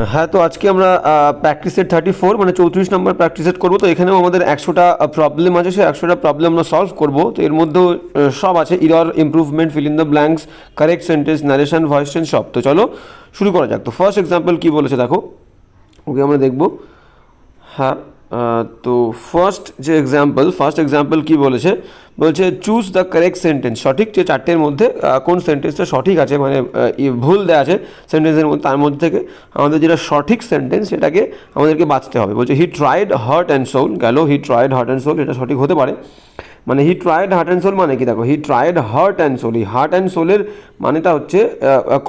হ্যাঁ, তো আজকে আমরা প্র্যাকটিস সেট 34 মানে 34 নম্বর প্র্যাকটিস সেট করবো। তো এখানেও আমাদের 100টা প্রবলেম আছে, সেই 100টা প্রবলেম আমরা সলভ করবো। তো এর মধ্যেও সব আছে, error, improvement, feel in the blanks, correct sentence, narration, voice change, সব। তো চলো শুরু করা যাক। তো ফার্স্ট এক্সাম্পল কী বলেছে দেখো, ওকে আমরা দেখবো। হ্যাঁ, তো ফার্স্ট এক্সাম্পল কী বলেছে, বলছে চুজ দ্য কারেক্ট সেন্টেন্স। সঠিক যে চারটের মধ্যে কোন সেন্টেন্সটা সঠিক আছে, মানে ভুল দেওয়া আছে সেন্টেন্সের মধ্যে, তার মধ্যে থেকে আমাদের যেটা সঠিক সেন্টেন্স সেটাকে আমাদেরকে বাঁচতে হবে। বলছে he tried heart and soul, গেল he tried heart and soul, এটা সঠিক হতে পারে। মানে he tried heart and soul মানে কি, দেখো he tried heart and soul, এই হার্ট অ্যান্ড সোলের মানেটা হচ্ছে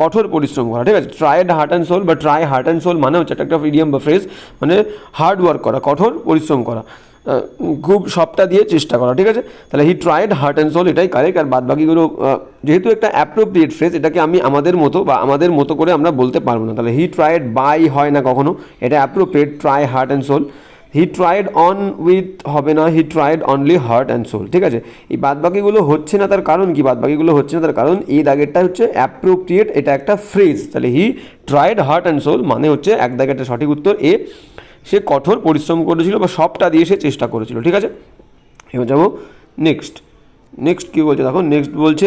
কঠোর পরিশ্রম করা, ঠিক আছে। ট্রাইড হার্ট অ্যান্ড সোল বা ট্রাই হার্ট অ্যান্ড সোল মানে হচ্ছে একটা ইডিয়াম বা ফ্রেজ, মানে হার্ড ওয়ার্ক করা, কঠোর পরিশ্রম করা, খুব সবটা দিয়ে চেষ্টা করা, ঠিক আছে। তাহলে he tried heart and soul এটাই কারেক্ট। আর বাদ বাকিগুলো যেহেতু একটা অ্যাপ্রোপ্রিয়েট ফ্রেজ, এটাকে আমি আমাদের মতো করে আমরা বলতে পারবো না। তাহলে হি ট্রাইড বাই হয় না কখনো, এটা appropriate, try heart and soul. He tried on with হবে না, he tried only heart and soul, ঠিক আছে। এই বাদবাকিগুলো হচ্ছে না, তার কারণ কি, বাদবাকিগুলো হচ্ছে না তার কারণ এই দাগেরটা হচ্ছে অ্যাপ্রোপ্রিয়েট, এটা একটা ফ্রেজ। তাহলে he tried heart and soul মানে হচ্ছে এক দাগেরটা সঠিক উত্তর এ, সে কঠোর পরিশ্রম করেছিল বা সবটা দিয়ে সে চেষ্টা করেছিল, ঠিক আছে। এবার যাবো নেক্সট কী বলছে দেখো, নেক্সট বলছে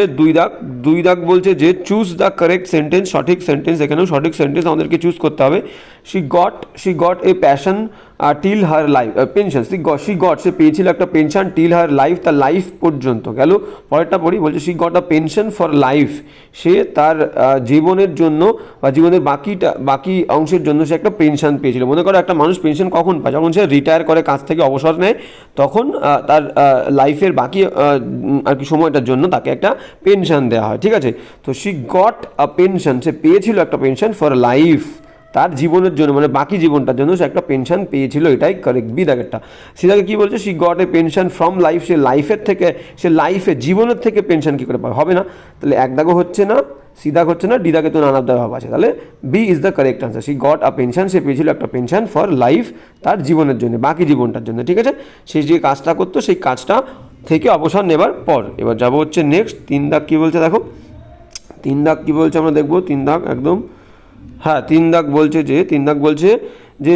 দুই দাগ বলছে যে চুজ দ্য কারেক্ট সেন্টেন্স, সঠিক সেন্টেন্স। এখানেও সঠিক সেন্টেন্স আমাদেরকে চুজ করতে হবে। She got a passion till her life, pension, সে পেয়েছিল একটা পেনশন টিল হার লাইফ, তার লাইফ পর্যন্ত। গেল পরেরটা পড়ি, বলছে she got a pension for life, সে তার জীবনের জন্য বা জীবনের বাকি অংশের জন্য সে একটা পেনশন পেয়েছিল। মনে করো একটা মানুষ পেনশন কখন পায়, যখন সে রিটায়ার করে, কাজ থেকে অবসর নেয়, তখন তার লাইফের বাকি আর কি সময়টার জন্য তাকে একটা পেনশন দেওয়া হয়, ঠিক আছে। তো শি গট আ পেনশন, সে পেয়েছিল একটা পেনশন ফর লাইফ, তার জীবনের জন্য, মানে বাকি জীবনটার জন্য সে একটা পেনশন পেয়েছিল, এটাই কারেক্ট। বি দাগেরটা। সিদাকে কী বলছে, she got a pension from life, সে জীবনের থেকে পেনশন কী করে পাবে, হবে না। তাহলে এক দাগও হচ্ছে না, সি দাগ হচ্ছে না, ডি দাগে তো নানা ভাব আছে। তাহলে B is the correct answer. She got a pension, সে পেয়েছিল একটা পেনশন ফর লাইফ, তার জীবনের জন্য, বাকি জীবনটার জন্য, ঠিক আছে। সে যে কাজটা করতো সেই কাজটা থেকে অবসর নেবার পর। এবার যাবো হচ্ছে নেক্সট, 3 দাগ কী বলছে দেখো, 3 দাগ কী বলছে আমরা দেখবো। 3 দাগ একদম, হ্যাঁ 3 দাগ বলছে যে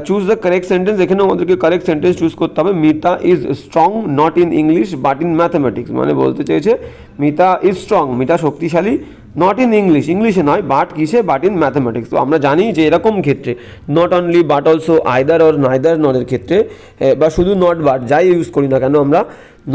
চুজ দ্য কারেক্ট সেন্টেন্স। এখানেও আমাদেরকে কারেক্ট সেন্টেন্স চুজ করতে হবে। Mita is strong not in English but in mathematics, মানে বলতে চেয়েছে মিতা ইজ স্ট্রং, মিতা শক্তিশালী, নট ইন ইংলিশে নয়, বাট কিসে, বাট ইন ম্যাথামেটিক্স। তো আমরা জানি যে এরকম ক্ষেত্রে not only, but also, either or neither নরের ক্ষেত্রে, বা শুধু নট বাট যাই ইউজ করি না কেন আমরা,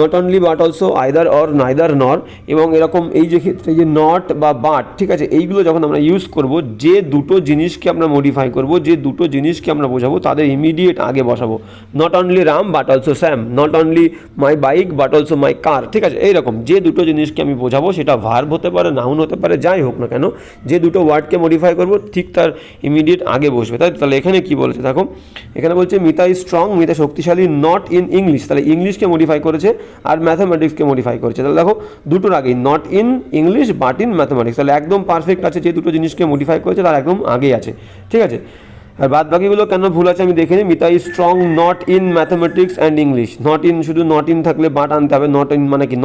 not only, but also, either or neither নর, এবং এরকম এই যে ক্ষেত্রে যে নট বা বাট, ঠিক আছে, এইগুলো যখন আমরা ইউজ করব, যে দুটো জিনিসকে আমরা মডিফাই করব, যে দুটো জিনিসকে আমরা বোঝাবো, তাদের ইমিডিয়েট আগে বসাবো। Not only Ram but also Sam, not only my bike but also my car, ঠিক আছে। এইরকম যে দুটো জিনিসকে আমি বোঝাবো, সেটা ভার্ব হতে পারে, নাউন হতে পারে, যাই হোক না কেন, যে দুটো ওয়ার্ডকে মডিফাই করবো ঠিক তার ইমিডিয়েট আগে বসবে, তাই। তাহলে এখানে কি বলেছে দেখো, এখানে বলছে মিতা ইজ স্ট্রং, মিতা শক্তিশালী, নট ইন ইংলিশ, তাহলে ইংলিশকে মডিফাই করেছে আর ম্যাথামেটিক্সকে মডিফাই করেছে। তাহলে দেখো দুটোর আগেই, not in English but in mathematics, তাহলে একদম পারফেক্ট আছে। যে দুটো জিনিসকে মডিফাই করেছে তার একদম আগেই আছে, ঠিক আছে। আর বাদ বাকিগুলো কেন ভুল আছে আমি দেখে নিই। Mita is strong not in mathematics and English, not in, শুধু নট ইন থাকলে বাট আনতে হবে, নট ইন মানে কি,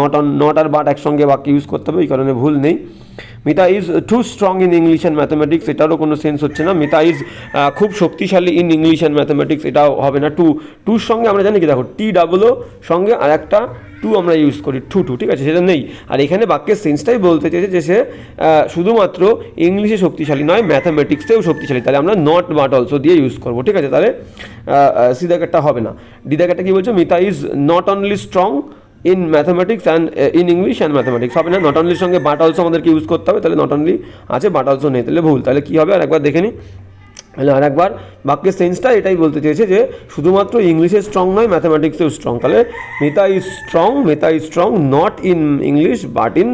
নট আর বাট একসঙ্গে বাক্য ইউজ করতে হবে, এই কারণে ভুল নেই। Mita is too strong in English and mathematics, এটারও কোনো সেন্স হচ্ছে না। মিতা ইজ খুব শক্তিশালী ইন ইংলিশ অ্যান্ড ম্যাথামেটিক্স, এটাও হবে না। টুর সঙ্গে আমরা জানি কি, দেখো টি ডাবলও সঙ্গে আর একটা টু আমরা ইউজ করি, টু, ঠিক আছে, সেটা নেই। আর এখানে বাক্যের সেন্সটাই বলতে চেয়েছে যে সে শুধুমাত্র ইংলিশে শক্তিশালী নয়, ম্যাথামেটিক্সেও শক্তিশালী, তাহলে আমরা নট বাট অলসো দিয়ে ইউজ করবো, ঠিক আছে। তাহলে সি দাগেরটা হবে না। ডি দাগেরটা কী বলছে, Mita is not only strong in mathematics and in English and mathematics, হবে না। নট অনলির সঙ্গে বাট অলসো আমাদেরকে ইউজ করতে হবে, তাহলে নট অনলি আছে, বাট অলসো নেই, তাহলে ভুল। তাহলে কী হবে আর একবার দেখে নিই, তাহলে আর একবার বাক্যের সেন্সটা এটাই বলতে চেয়েছে যে শুধুমাত্র ইংলিশে স্ট্রং নয়, ম্যাথামেটিক্সেও স্ট্রং। তাহলে Mita is strong not in English but in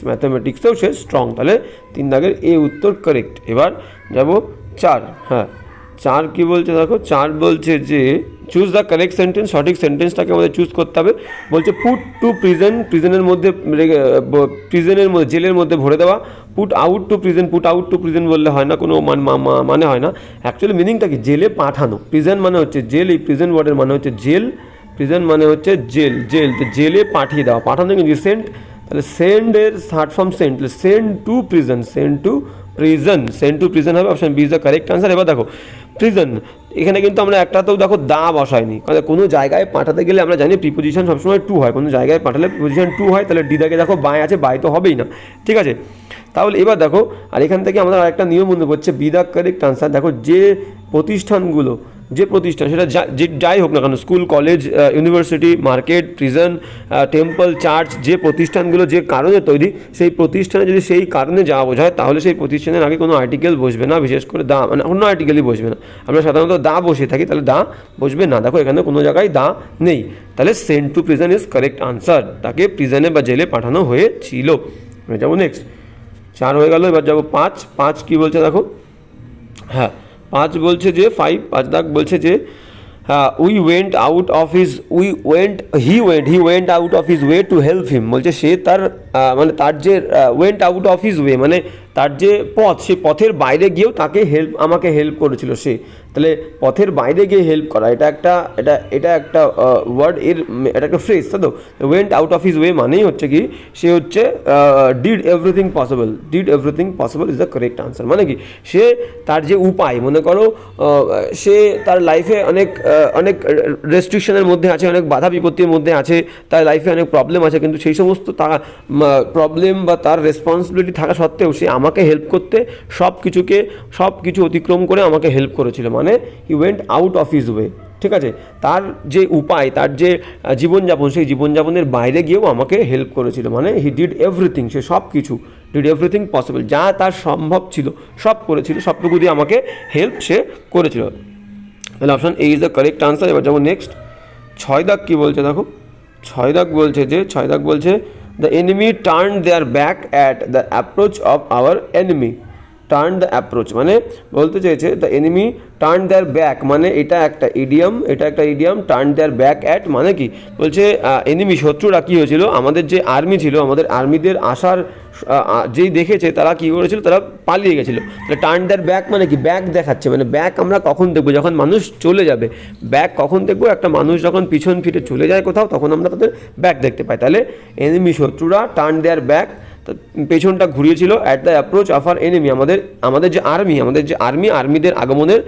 ম্যাথামেটিক্সেও সে স্ট্রং। তাহলে 3 দাগের এ উত্তর কারেক্ট। এবার যাব 4, হ্যাঁ 4 কী বলছে দেখো, 4 বলছে যে চুজ দ্য কারেক্ট সেন্টেন্স, সঠিক সেন্টেন্সটাকে আমাদের চুজ করতে হবে। বলছে পুট টু প্রিজেনের মধ্যে জেলের মধ্যে ভরে দেওয়া, পুট আউট টু প্রিজেন বললে হয় না, কোনো মানে হয় না। অ্যাকচুয়ালি মিনিংটা কি, জেলে পাঠানো, প্রিজেন মানে হচ্ছে জেল, এই প্রিজেন ওয়ার্ডের মানে হচ্ছে জেল, প্রিজেন মানে হচ্ছে জেল, তো জেলে পাঠিয়ে দেওয়া, পাঠানো কিন্তু সেন্ট, তাহলে সেন্ড এর third form sent, send to prison, sent to prison হবে, option B is the correct answer. এবার দেখো প্রিজন, এখানে কিন্তু আমরা একটাতেও দেখো দা বসাইনি, কারণ কোনো জায়গায় পাঠাতে গেলে আমরা জানি প্রিপোজিশন সবসময় টু হয়, কোনো জায়গায় পাঠালে প্রিপোজিশন টু হয়, তাহলে ডি দাগে দেখো বাই আছে, বাই তো হবেই না, ঠিক আছে। তাহলে এবার দেখো, আর এখান থেকে আমাদের আরেকটা নিয়ম মনে পড়ছে, বি দ্য কারেক্ট আনসার। দেখো যে প্রতিষ্ঠানগুলো, যে প্রতিষ্ঠান সেটা যাই হোক না কেন, school, college, university, market, prison, temple, church, যে প্রতিষ্ঠানগুলো যে কারণে তৈরি, সেই প্রতিষ্ঠানে যদি সেই কারণে যাওয়া বোঝায়, তাহলে সেই প্রতিষ্ঠানের আগে কোনো আর্টিকেল বসবে না, বিশেষ করে দা, মানে অন্য আর্টিকেলই বসবে না। আমরা সাধারণত দা বসে থাকি, তাহলে দা বসবে না। দেখো এখানে কোনো জায়গায় দা নেই, তাহলে sent to prison is correct answer, তাকে প্রিজনে বা জেলে পাঠানো হয়েছিল। যাবো নেক্সট, 4 হয়ে গেল, এবার যাবো 5 কী বলছে দেখো, হ্যাঁ 5 বলছে যে 5 দাগ বলছে যে he went out of his way to help him, বলছে সে তার মানে তার যে went out of his way মানে তার যে পথ, সেই পথের বাইরে গিয়েও তাকে আমাকে হেল্প করেছিল সে। তাহলে পথের বাইরে গিয়ে হেল্প করা, এটা একটা ওয়ার্ড, এটা একটা ফ্রেজ, তাই তো। Went out of his way মানেই হচ্ছে কি, সে হচ্ছে did everything possible is the correct answer. মানে কি, সে তার যে উপায়, মনে করো সে তার লাইফে অনেক রেস্ট্রিকশনের মধ্যে আছে, অনেক বাধা বিপত্তির মধ্যে আছে, তার লাইফে অনেক প্রবলেম আছে, কিন্তু সেই সমস্ত তার প্রবলেম বা তার রেসপন্সিবিলিটি থাকা সত্ত্বেও সে আমাকে হেল্প করতে সব কিছু অতিক্রম করে আমাকে হেল্প করেছিল, মানে he went out of his way, ঠিক আছে। তার যে উপায়, তার যে জীবনযাপন, সেই জীবনযাপনের বাইরে গিয়েও আমাকে হেল্প করেছিল, মানে হি ডিড এভরিথিং, সে সব কিছু ডিড এভরিথিং পসিবল, যা তার সম্ভব ছিল সব করেছিল, সবটুকু দিয়ে আমাকে হেল্প সে করেছিল। তাহলে option A is the correct answer. এবার যাবো নেক্সট, 6 দাগ কী বলছে দেখো, 6 দাগ বলছে the enemy turn their back at the approach of our enemy. Turn the approach মানে বলতে চেয়েছে the enemy turn their back, মানে এটা একটা idiom, turn their back at মানে কি, বলছে এনিমি শত্রুরা কী হয়েছিল, আমাদের যে আর্মি ছিল, আমাদের আর্মিদের আসার যেই দেখেছে তারা কী করেছিল, তারা পালিয়ে গেছিলো। তাহলে টার্ন দেয়ার ব্যাক মানে কি, ব্যাক দেখাচ্ছে, মানে ব্যাক আমরা কখন দেখবো, যখন মানুষ চলে যাবে। ব্যাক কখন দেখবো, একটা মানুষ যখন পিছন ফিরে চলে যায় কোথাও, তখন আমরা তাদের ব্যাক দেখতে পাই। তাহলে এনিমি শত্রুরা টার্ন দেয়ার ব্যাক, পেছনটা ঘুরিয়েছিল at the approach of our enemy, আমাদের যে আর্মিদের আগমনের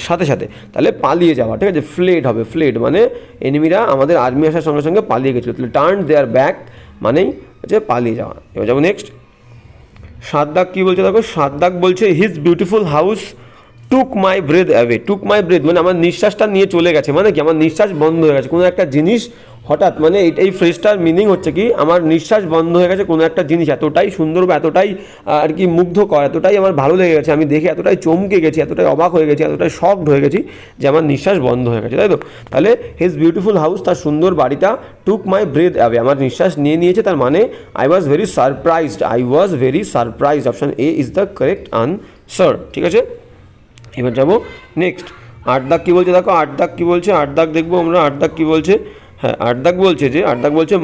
সাথে সাথে, তাহলে পালিয়ে যাওয়া, ঠিক আছে। ফ্লেড হবে, ফ্লেড মানে এনিমিরা আমাদের আর্মি আসার সঙ্গে সঙ্গে পালিয়ে গেছিলো, তাহলে টার্ন দেয়ার ব্যাক মানেই হচ্ছে পালিয়ে যাওয়া। এবার যাবো নেক্সট, 7 দাগ কী বলছে দেখো, 7 দাগ বলছে হিজ বিউটিফুল হাউস টুক মাই ব্রেথ অ্যাওয়ে। টুক মাই ব্রেথ মানে আমার নিঃশ্বাসটা নিয়ে চলে গেছে, মানে কি আমার নিঃশ্বাস বন্ধ হয়ে গেছে, কোনো একটা জিনিস হঠাৎ, মানে এই ফ্রেজটার মিনিং হচ্ছে কি, আমার নিঃশ্বাস বন্ধ হয়ে গেছে, কোনো একটা জিনিস এতটাই সুন্দর বা এতটাই আর কি মুগ্ধকর, এতটাই আমার ভালো লেগে গেছে, আমি দেখে এতটাই চমকে গেছি, এতটাই অবাক হয়ে গেছি, এতটাই শকড হয়ে গেছি যে আমার নিঃশ্বাস বন্ধ হয়ে গেছে, তাই তো। তাহলে হিজ বিউটিফুল হাউস, তার সুন্দর বাড়িটা, টুক মাই ব্রেথ অ্যাওয়ে আমার নিঃশ্বাস নিয়ে নিয়েছে, তার মানে I was very surprised. Option A is the correct answer, ঠিক আছে। এবার যাবো নেক্সট, 8 দাগ কী বলছে দেখো, 8 দাগ কী বলছে, 8 দাগ দেখবো আমরা। 8 দাগ কী বলছে, হ্যাঁ 8 দাগ বলছে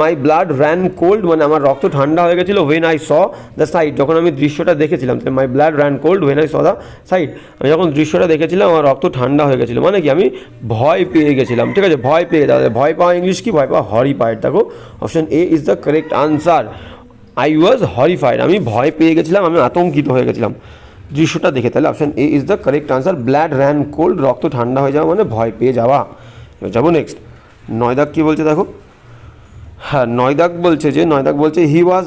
মাই ব্লাড র্যান কোল্ড, মানে আমার রক্ত ঠান্ডা হয়ে গেছিলো, when I saw the sight, যখন আমি দৃশ্যটা দেখেছিলাম। তাই my blood ran cold when I saw the sight, আমি যখন দৃশ্যটা দেখেছিলাম আমার রক্ত ঠান্ডা হয়ে গেছিলো, মানে কি আমি ভয় পেয়ে গেছিলাম, ঠিক আছে। ভয় পাওয়া ইংলিশ কি, ভয় পাওয়া হরিফাইড। দেখো option A is the correct answer, I was horrified, আমি ভয় পেয়ে গেছিলাম, আমি আতঙ্কিত হয়ে গেছিলাম দৃশ্যটা দেখে। তাহলে option A is the correct answer, blood ran cold, রক্ত ঠান্ডা হয়ে যাওয়া মানে ভয় পেয়ে যাওয়া। যাবো নেক্সট, 9 দাগ কী বলছে দেখো, হ্যাঁ 9 দাগ বলছে he was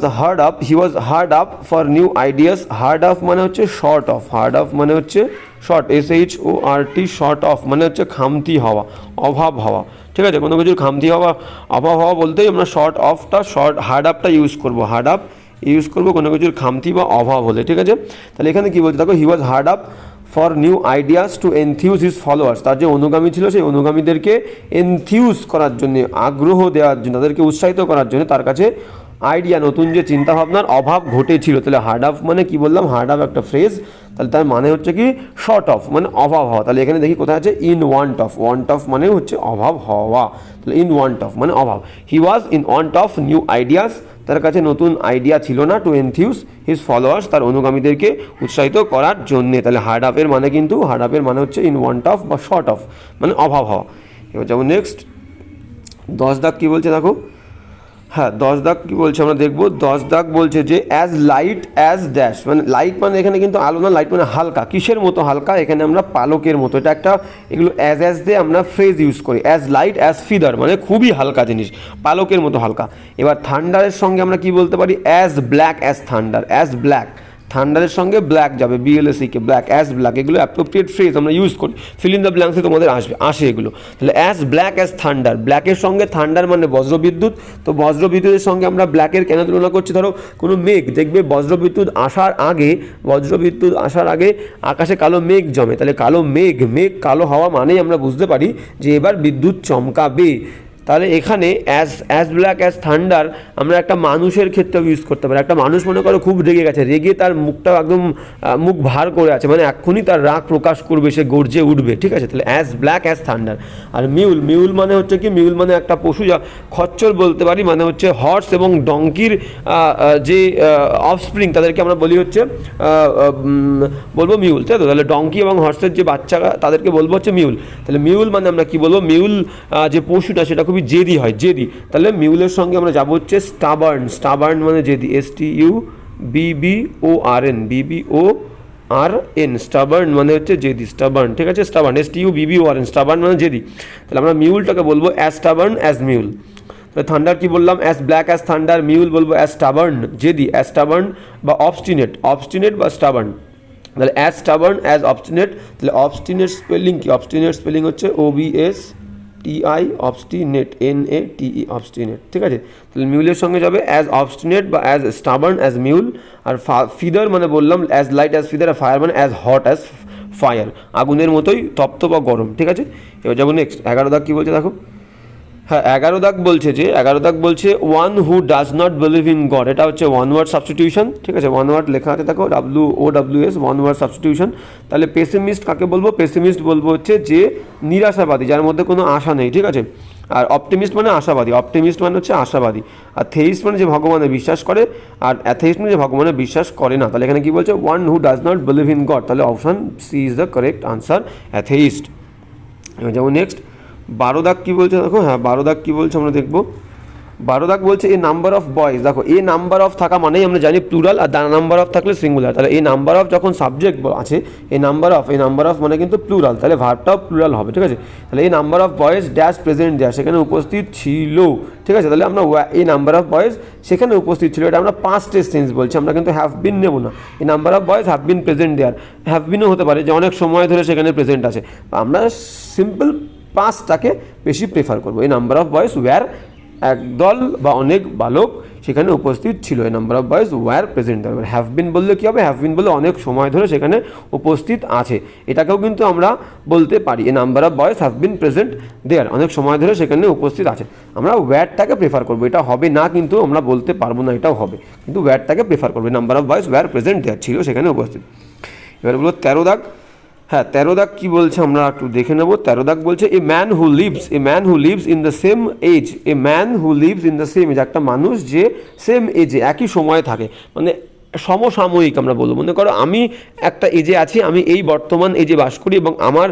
hard up for new ideas. Hard up মানে হচ্ছে short of, SHORT, short of মানে হচ্ছে খামতি হওয়া, অভাব হওয়া, ঠিক আছে। কোনো কিছুর খামতি হওয়া, অভাব হওয়া বলতেই আমরা হার্ড আপটা ইউজ করবো কোনো কিছুর খামতি বা অভাব হলে, ঠিক আছে। তাহলে এখানে কী বলছে দেখো, he was hard up for new ideas to enthuse his followers, তার যে অনুগামী ছিল সেই অনুগামীদেরকে এনথিউজ করার জন্য, আগ্রহ দেওয়ার জন্য, তাদেরকে উৎসাহিত করার জন্য তার কাছে আইডিয়া, নতুন যে চিন্তাভাবনার অভাব ঘটেছিল। তাহলে হার্ড আপ মানে কি বললাম, হার্ড আপ একটা ফ্রেজ, তাহলে তার মানে হচ্ছে কি শর্ট অফ মানে অভাব হওয়া। তাহলে এখানে দেখি কোথায় আছে, ইন ওয়ান্ট অফ মানে হচ্ছে অভাব হওয়া, তাহলে ইন ওয়ান্ট অফ মানে অভাব। He was in want of new ideas, তার কাছে নতুন আইডিয়া ছিল না, টু এনথিউজ হিজ ফলোয়ার্স, তার অনুগামীদেরকে উৎসাহিত করার জন্যে। তাহলে হার্ড আপের মানে হচ্ছে ইন ওয়ান্ট অফ বা শর্ট অফ মানে অভাব হওয়া। এবার যাবো নেক্সট, 10 দাগ কী বলছে দেখো, হ্যাঁ 10 দাগ কী বলছে আমরা দেখব। 10 দাগ বলছে যে অ্যাজ লাইট অ্যাজ ড্যাশ, মানে লাইট মানে এখানে কিন্তু আলো না, লাইট মানে হালকা। কিসের মতো হালকা? এখানে আমরা পালকের মতো, এটা একটা, এগুলো অ্যাজ দিয়ে আমরা ফ্রেজ ইউজ করি। অ্যাজ লাইট অ্যাজ ফিদার মানে খুবই হালকা জিনিস, পালকের মতো হালকা। এবার থান্ডারের সঙ্গে আমরা কি বলতে পারি? As black as thunder, as black, থান্ডারের সঙ্গে ব্ল্যাক যাবে, বিএলএসিকে ব্ল্যাক, অ্যাজ ব্ল্যাক, এগুলো অ্যাপ্রোপ্রিয়েট ফ্রেজ আমরা ইউজ করি, ফিল ইন দ্য ব্ল্যাঙ্কসে তোমাদের আসে এগুলো। তাহলে অ্যাজ ব্ল্যাক অ্যাজ থান্ডার, ব্ল্যাকের সঙ্গে থান্ডার মানে বজ্রবিদ্যুৎ, তো বজ্রবিদ্যুতের সঙ্গে আমরা ব্ল্যাকের কেন তুলনা করছি? ধরো কোনো মেঘ, দেখবে বজ্রবিদ্যুৎ আসার আগে আকাশে কালো মেঘ জমে, তাহলে কালো মেঘ কালো হওয়া মানেই আমরা বুঝতে পারি যে এবার বিদ্যুৎ চমকাবে। তাহলে এখানে অ্যাজ ব্ল্যাক অ্যাজ থান্ডার আমরা একটা মানুষের ক্ষেত্রেও ইউজ করতে পারি। একটা মানুষ মনে করো খুব রেগে গেছে, রেগে তার মুখটা একদম মুখ ভার করে আছে, মানে এক্ষুনি তার রাগ প্রকাশ করবে, সে গর্জে উঠবে, ঠিক আছে? তাহলে অ্যাজ ব্ল্যাক অ্যাজ থান্ডার। আর মিউল মানে হচ্ছে কি? মিউল মানে একটা পশু, যা খচ্চর বলতে পারি, মানে হচ্ছে হর্স এবং ডঙ্কির যে অফস্প্রিং, তাদেরকে আমরা বলি হচ্ছে বলবো মিউল, তাই তো? তাহলে ডঙ্কি এবং হর্সের যে বাচ্চা, তাদেরকে বলবো হচ্ছে মিউল। তাহলে মিউল মানে আমরা কি বলবো? মিউল যে পশুটা সেটা খুবই জেদি হয়, জেদি। তাহলে মিউলের সঙ্গে আমরা যাবো হচ্ছে স্টাবার্ন মানে জেদি, STUBBORN, স্টাবার্ন মানে হচ্ছে জেদি, স্টাবার্ন, ঠিক আছে? স্টাবার্ন, STUBBORN, স্টাবার্ন মানে জেদি। তাহলে আমরা মিউলটাকে বলবো অ্যাজ স্টাবার্ন অ্যাজ মিউল। তাহলে থান্ডার কি বললাম? As black as thunder, mule বলবো অ্যাজ স্টাবার্ন জেদি, অ্যাজ স্টাবার্ন বা অবস্টিনেট বা স্টাবার্ন। তাহলে অ্যাজ স্টাবার্ন অ্যাজ অবস্টিনেট। তাহলে অবস্টিনেট স্পেলিং কি? অবস্টিনেট স্পেলিং হচ্ছে OBSTI, অবস্টিনেট, NATE, অবস্টিনেট, ঠিক আছে? তাহলে মিউলের সঙ্গে যাবে অ্যাজ অবস্টিনেট বা অ্যাজ স্টাবার্ন অ্যাজ মিউল। আর ফিদার মানে বললাম অ্যাজ লাইট অ্যাজ ফিদার, আর ফায়ার মানে অ্যাজ হট অ্যাজ ফায়ার, আগুনের মতোই তপ্ত বা গরম, ঠিক আছে? এবার যাবো নেক্সট। 11 দাগ কী বলছে দেখো। হ্যাঁ 11 দাগ বলছে one who does not believe in god, এটা হচ্ছে ওয়ান ওয়ার্ড সাবস্টিটিউশন, ঠিক আছে? ওয়ান ওয়ার্ড লেখা আছে দেখো, WOWS, ওয়ান ওয়ার্ড সাবস্টিটিউশন। তাহলে পেসিমিস্ট কাকে বলবো? পেসিমিস্ট বলবো হচ্ছে যে নিরাশাবাদী, যার মধ্যে কোনো আশা নেই, ঠিক আছে? আর অপটিমিস্ট মানে আশাবাদী, অপটিমিস্ট মানে হচ্ছে আশাবাদী। আর থেইস্ট মানে যে ভগবানে বিশ্বাস করে, আর অ্যাথেইস্ট মানে যে ভগবানে বিশ্বাস করে না। তাহলে এখানে কি বলছে? One who does not believe in God, তাহলে option C is the correct answer, atheist. এবার যাবো নেক্সট। 12 দাগ কী বলছে দেখো। হ্যাঁ 12 দাগ কী বলছে আমরা দেখবো। 12 দাগ বলছে এ নাম্বার অফ বয়েজ, দেখো এ নাম্বার অফ থাকা মানেই আমরা জানি plural, are the number of থাকলে সিঙ্গুলার। তাহলে এই নাম্বার অফ যখন সাবজেক্ট আছে, এই নাম্বার অফ মানে কিন্তু প্লুরাল, তাহলে ভার্বটাও প্লুরাল হবে, ঠিক আছে? তাহলে এই number of boys dash present দেয়া, সেখানে উপস্থিত ছিল, ঠিক আছে? তাহলে আমরা এই নাম্বার অফ বয়েজ সেখানে উপস্থিত ছিল, এটা আমরা পাস্ট টেন্স বলছি, আমরা কিন্তু হ্যাভ বিন নেব না। এই number of boys have been present there, have বিনও হতে পারে যে অনেক সময় ধরে সেখানে প্রেজেন্ট আছে, আমরা সিম্পল পাস্টটাকে বেশি প্রেফার করবো। এই নাম্বার অফ বয়েজ ওয়্যার, একদল বা অনেক বালক সেখানে উপস্থিত ছিল, এই number of boys were present. Have been বললে কী হবে? হ্যাভ বিন বললে অনেক সময় ধরে সেখানে উপস্থিত আছে, এটাকেও কিন্তু আমরা বলতে পারি a number of boys have been present there, অনেক সময় ধরে সেখানে উপস্থিত আছে। আমরা ওয়্যারটাকে প্রেফার করবো, এটা হবে না কিন্তু আমরা বলতে পারবো না এটাও হবে, কিন্তু ওয়্যারটাকে প্রেফার করবো। Number of boys were present there, ছিল সেখানে উপস্থিত। এবার বলবো 13 দাগ। হ্যাঁ 13 দাগ কী বলছে আমরা একটু দেখে নেব। 13 দাগ বলছে a man who lives in the same age, একটা মানুষ যে সেম এজে, একই সময়ে থাকে, মানে সমসাময়িক আমরা বলবো। মনে করো আমি একটা এজে আছি, আমি এই বর্তমান এজে বাস করি, এবং আমার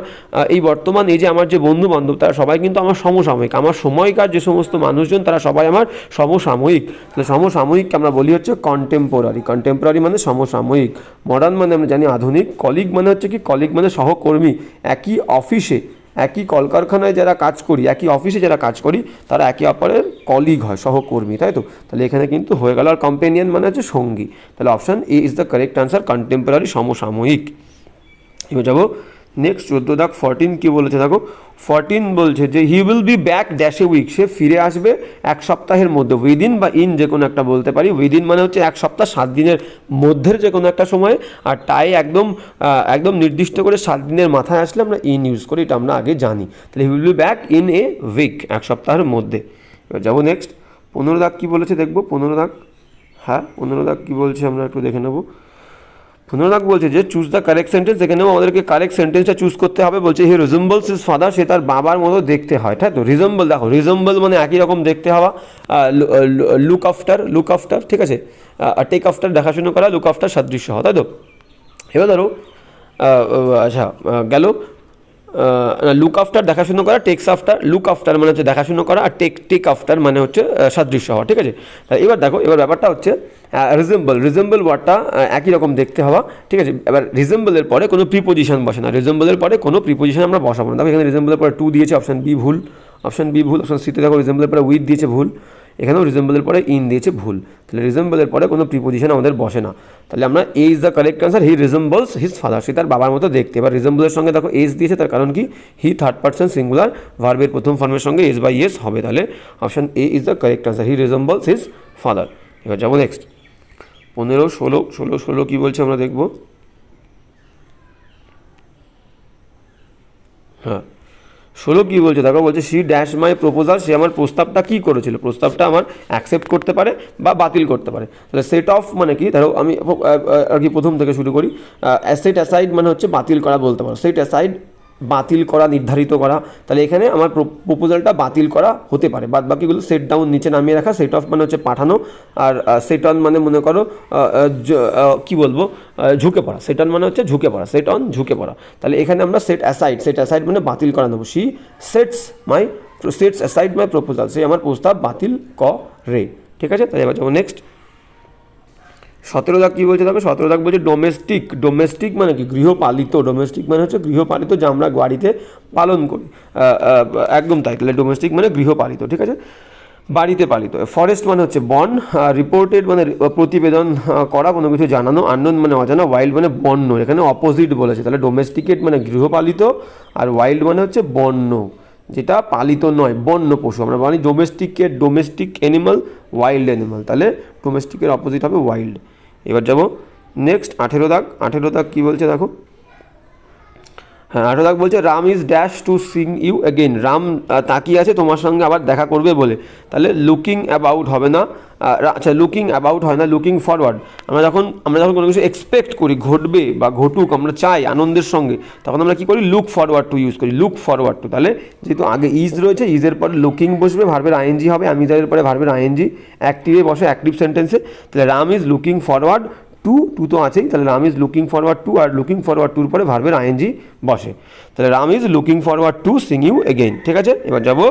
এই বর্তমান এজে আমার যে বন্ধু বান্ধব তারা সবাই কিন্তু আমার সমসাময়িক, আমার সময়কার যে সমস্ত মানুষজন তারা সবাই আমার সমসাময়িক। তাহলে সমসাময়িককে আমরা বলি হচ্ছে কন্টেম্পোরারি মানে সমসাময়িক। মডার্ন মানে আমরা জানি আধুনিক। কলিগ মানে হচ্ছে কি? কলিগ মানে সহকর্মী, একই অফিসে, একই কলকারখানায় যারা কাজ করি, একই অফিসে যারা কাজ করি, তারা একে অপরের কলিগ হয়, সহকর্মী, তাই তো? তাহলে এখানে কিন্তু হয়ে গেল। আর কম্পেনিয়ন মানে হচ্ছে সঙ্গী। তাহলে option A is the correct answer, contemporary, সমসাময়িক। এবার যাবো নেক্সট 14 দাগ। 14 কী বলেছে দেখো। 14 বলছে যে he will be back dash a week, সে ফিরে আসবে 1 সপ্তাহের মধ্যে। উইদিন বা ইন যে কোনো একটা বলতে পারি। উইদিন মানে হচ্ছে 1 সপ্তাহ, 7 দিনের মধ্যের যে কোনো একটা সময়। আর টাই একদম নির্দিষ্ট করে 7 দিনের মাথায় আসলে আমরা ইন ইউজ করি, এটা আমরা আগে জানি। তাহলে he will be back in a week, 1 সপ্তাহের মধ্যে। এবার যাবো নেক্সট। 15 দাগ কী বলেছে দেখবো। 15 দাগ, হ্যাঁ 15 দাগ কী বলছে আমরা একটু দেখে নেবো। 15 দাগ বলছে যে চুজ দ্য কারেক্ট সেন্টেন্স, এখানেও আমাদেরকে কারেক্ট সেন্টেন্সটা চুজ করতে হবে। বলছে হি রিজেম্বলস হিজ ফাদার, সে তার বাবার মতো দেখতে হয়, তাই তো? রিজেম্বল, দেখো রিজেম্বল মানে একই রকম দেখতে হওয়া। লুক আফটার, ঠিক আছে? টেক আফটার দেখাশুনো করা, লুক আফটার সাদৃশ্য হওয়া, তাই তো? এবার ধরো আচ্ছা গেল লুক আফটার দেখাশুনো করা, টেক্স আফটার, লুক আফটার মানে হচ্ছে দেখাশুনো করা, আর টেক আফটার মানে হচ্ছে সাদৃশ্য হওয়া, ঠিক আছে। তাহলে এবার দেখো, এবার ব্যাপারটা হচ্ছে রিজেম্বল ওয়ার্ডটা একই রকম দেখতে হওয়া, ঠিক আছে। এবার রিজেম্বলের পরে কোনো প্রিপোজিশন বসে না, রিজেম্বলের পরে কোনো প্রিপোজিশন আমরা বসাবো না। দেখো এখানে রিজেম্বলের পরে টু দিয়েছে, অপশন বি ভুল, অপশন সিতে দেখো রিজেম্বলের পরে উইথ দিয়েছে ভুল, এখানেও রিজেম্বলের পরে ইন দিয়েছে ভুল। তাহলে রিজেম্বলের পরে কোনো প্রিপোজিশন আমাদের বসে না। তাহলে আমরা A is the correct answer, he resembles his father, সে তার বাবার মতো দেখতে। এবার রিজেম্বলের সঙ্গে দেখো এস দিয়েছে, তার কারণ কি, হি থার্ড পার্সন সিঙ্গুলার, ভার্বের প্রথম ফর্মের সঙ্গে এস বাই এস হবে, তাহলে option A is the correct answer, he resembles his father. এবার যাবো নেক্সট 15, 16 কী বলছে আমরা দেখব। হ্যাঁ 16 কী বলছে দেখো, বলছে শি ড্যাশ মাই প্রপোজাল, সে আমার প্রস্তাবটা কী করেছিল, প্রস্তাবটা আমার অ্যাকসেপ্ট করতে পারে বা বাতিল করতে পারে। তাহলে সেট অফ মানে কি, ধরো আমি আর কি প্রথম থেকে শুরু করি। সেট অ্যাসাইড মানে হচ্ছে বাতিল করা বলতে পারো, সেট অ্যাসাইড বাতিল করা, নির্ধারিত করা। তাহলে এখানে আমার প্রপোজালটা বাতিল করা হতে পারে, বাদ বাকিগুলো সেট ডাউন নিচে নামিয়ে রাখা। সেট অফ মানে হচ্ছে পাঠানো, আর সেট অন মানে মনে করো কি বলবো, ঝুঁকে পড়া। সেট অন মানে হচ্ছে ঝুঁকে পড়া, সেট অন ঝুঁকে পড়া। তাহলে এখানে আমরা সেট অ্যাসাইড মানে বাতিল করা নেবো। She sets aside my proposal, সে আমার প্রস্তাব বাতিল করে, ঠিক আছে। তাহলে এবার যাবো নেক্সট 17 দাগ কী বলছে দেখো, 17 দাগ বলছে ডোমেস্টিক মানে কি, গৃহপালিত। ডোমেস্টিক মানে হচ্ছে গৃহপালিত, যা আমরা বাড়িতে পালন করি, একদম তাই। তাহলে ডোমেস্টিক মানে গৃহপালিত, ঠিক আছে, বাড়িতে পালিত। ফরেস্ট মানে হচ্ছে বন, রিপোর্টেড মানে প্রতিবেদন করা, কোনো কিছু জানানো, আননোন মানে অজানা, ওয়াইল্ড মানে বন্য, এখানে অপোজিট বলেছে। তাহলে ডোমেস্টিকেট মানে গৃহপালিত, আর ওয়াইল্ড মানে হচ্ছে বন্য, যেটা পালিত নয়, বন্য পশু। আমরা বলি ডোমেস্টিক অ্যানিমাল, ওয়াইল্ড অ্যানিমাল, তাহলে ডোমেস্টিকের অপোজিট হবে ওয়াইল্ড। এবার যাব নেক্সট 18 দাগ কী বলছে দেখো। হ্যাঁ 18 দাগ বলছে Ram is dash to Singh you again, Ram তাকিয়ে আছে তোমার সঙ্গে আবার দেখা করবে বলে। তাহলে লুকিং অ্যাবাউট হবে না, আচ্ছা লুকিং অ্যাবাউট হয় না, লুকিং ফরওয়ার্ড। আমরা যখন কোনো কিছু এক্সপেক্ট করি ঘটবে বা ঘটুক, আমরা চাই আনন্দের সঙ্গে, তখন আমরা কী করি, লুক ফরওয়ার্ড টু ইউজ করি, লুক ফরওয়ার্ড টু। তাহলে যেহেতু আগে ইজ রয়েছে, ইজের পরে লুকিং বসবে, ভার্বের আইএনজি হবে, আমিজারের পরে ভার্বের আইএনজি অ্যাক্টিভে বসে, অ্যাক্টিভ সেন্টেন্সে। তাহলে Ram is looking forward to তো আছেই, তাহলে Ram is looking forward to, আর লুকিং ফরওয়ার্ড টুর পরে ভার্বের আইএনজি বসে। তাহলে Ram is looking forward to Singh you again, ঠিক আছে। এবার যাবো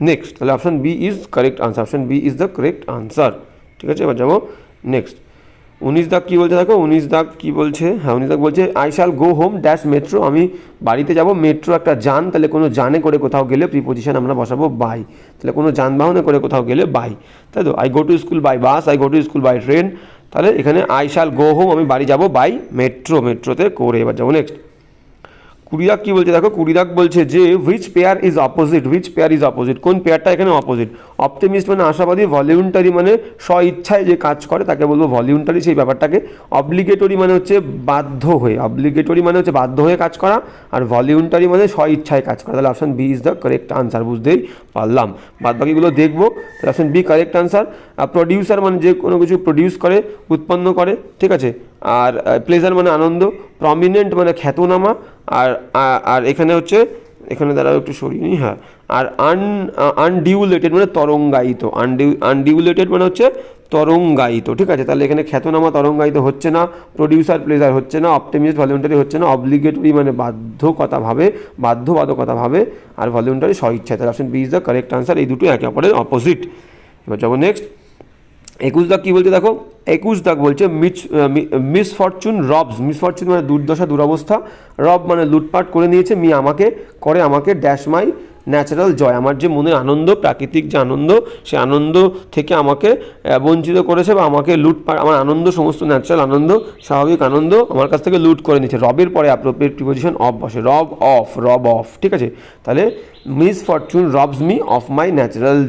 নেক্সট, তাহলে option B is correct answer, option B is the correct answer, ঠিক আছে। এবার যাবো নেক্সট 19 দাগ কী বলছে দেখো, 19 দাগ কী বলছে, হ্যাঁ 19 দাগ বলছে I shall go home dash metro, আমি বাড়িতে যাব, মেট্রো একটা যান, তাহলে কোনো যানে করে কোথাও গেলে প্রিপোজিশন আমরা বসাবো বাই। তাহলে কোনো যানবাহনে করে কোথাও গেলে বাই, তাই তো। I go to school by bus, I go to school by train, তাহলে এখানে আই শ্যাল গো হোম, আমি বাড়ি যাব বাই মেট্রোতে করে। এবার যাবো নেক্সট 20 দাগ কী বলছে দেখো, 20 দাগ বলছে যে হুইচ পেয়ার ইজ অপোজিট, কোন পেয়ারটা এখানে অপোজিট। অপটিমিস্ট মানে আশাবাদী, ভলিউন্টারি মানে স্ব ইচ্ছায় যে কাজ করে তাকে বলবো ভলিউন্টারি, সেই ব্যাপারটাকে। অব্লিগেটরি মানে হচ্ছে বাধ্য হয়ে কাজ করা, আর ভলিউন্টারি মানে স্ব ইচ্ছায় কাজ করা। তাহলে option B is the correct answer, বুঝতেই পারলাম। বাদ বাকিগুলো দেখবো, তাহলে option B correct answer. Producer মানে যে কোনো কিছু প্রডিউস করে, উৎপন্ন করে, ঠিক আছে। আর প্লেজার মানে আনন্দ, প্রমিনেন্ট মানে খ্যাতনামা, আর এখানে হচ্ছে, এখানে দ্বারা একটু সরিয়ে নিই, হ্যাঁ। আর আনডিউলেটেড মানে তরঙ্গায়িত, আনডিউলেটেড মানে হচ্ছে তরঙ্গায়িত, ঠিক আছে। তাহলে এখানে খ্যাতনামা তরঙ্গায়িত হচ্ছে না, প্রডিউসার প্লেজার হচ্ছে না, অপটিমিস্ট ভলিউন্টারি হচ্ছে না, অব্লিগেটরি মানে বাধ্যবাধকতা ভাবে, আর ভলিউন্টারি স্ব ইচ্ছায়। তাহলে option B is the correct answer, এই দুটো একে অপরের অপোজিট। এবার যাবো নেক্সট 21 দাগ কী বলছে দেখো, 21 দাগ বলছে মিসফরচুন মানে দুর্দশা, দুরবস্থা, রব মানে লুটপাট করে নিয়েছে, আমাকে ড্যাশ মাই ন্যাচারাল জয়, আমার যে মনের আনন্দ, প্রাকৃতিক যে আনন্দ, সে আনন্দ থেকে আমাকে বঞ্চিত করেছে, বা আমাকে লুটপাট, আমার আনন্দ, সমস্ত ন্যাচারাল আনন্দ, স্বাভাবিক আনন্দ আমার কাছ থেকে লুট করে নিচ্ছে। রবের পরে অ্যাপ্রোপ্রিয়েট প্রিপোজিশন অফ বসে, রব অফ, ঠিক আছে। তাহলে misfortune robs me of my natural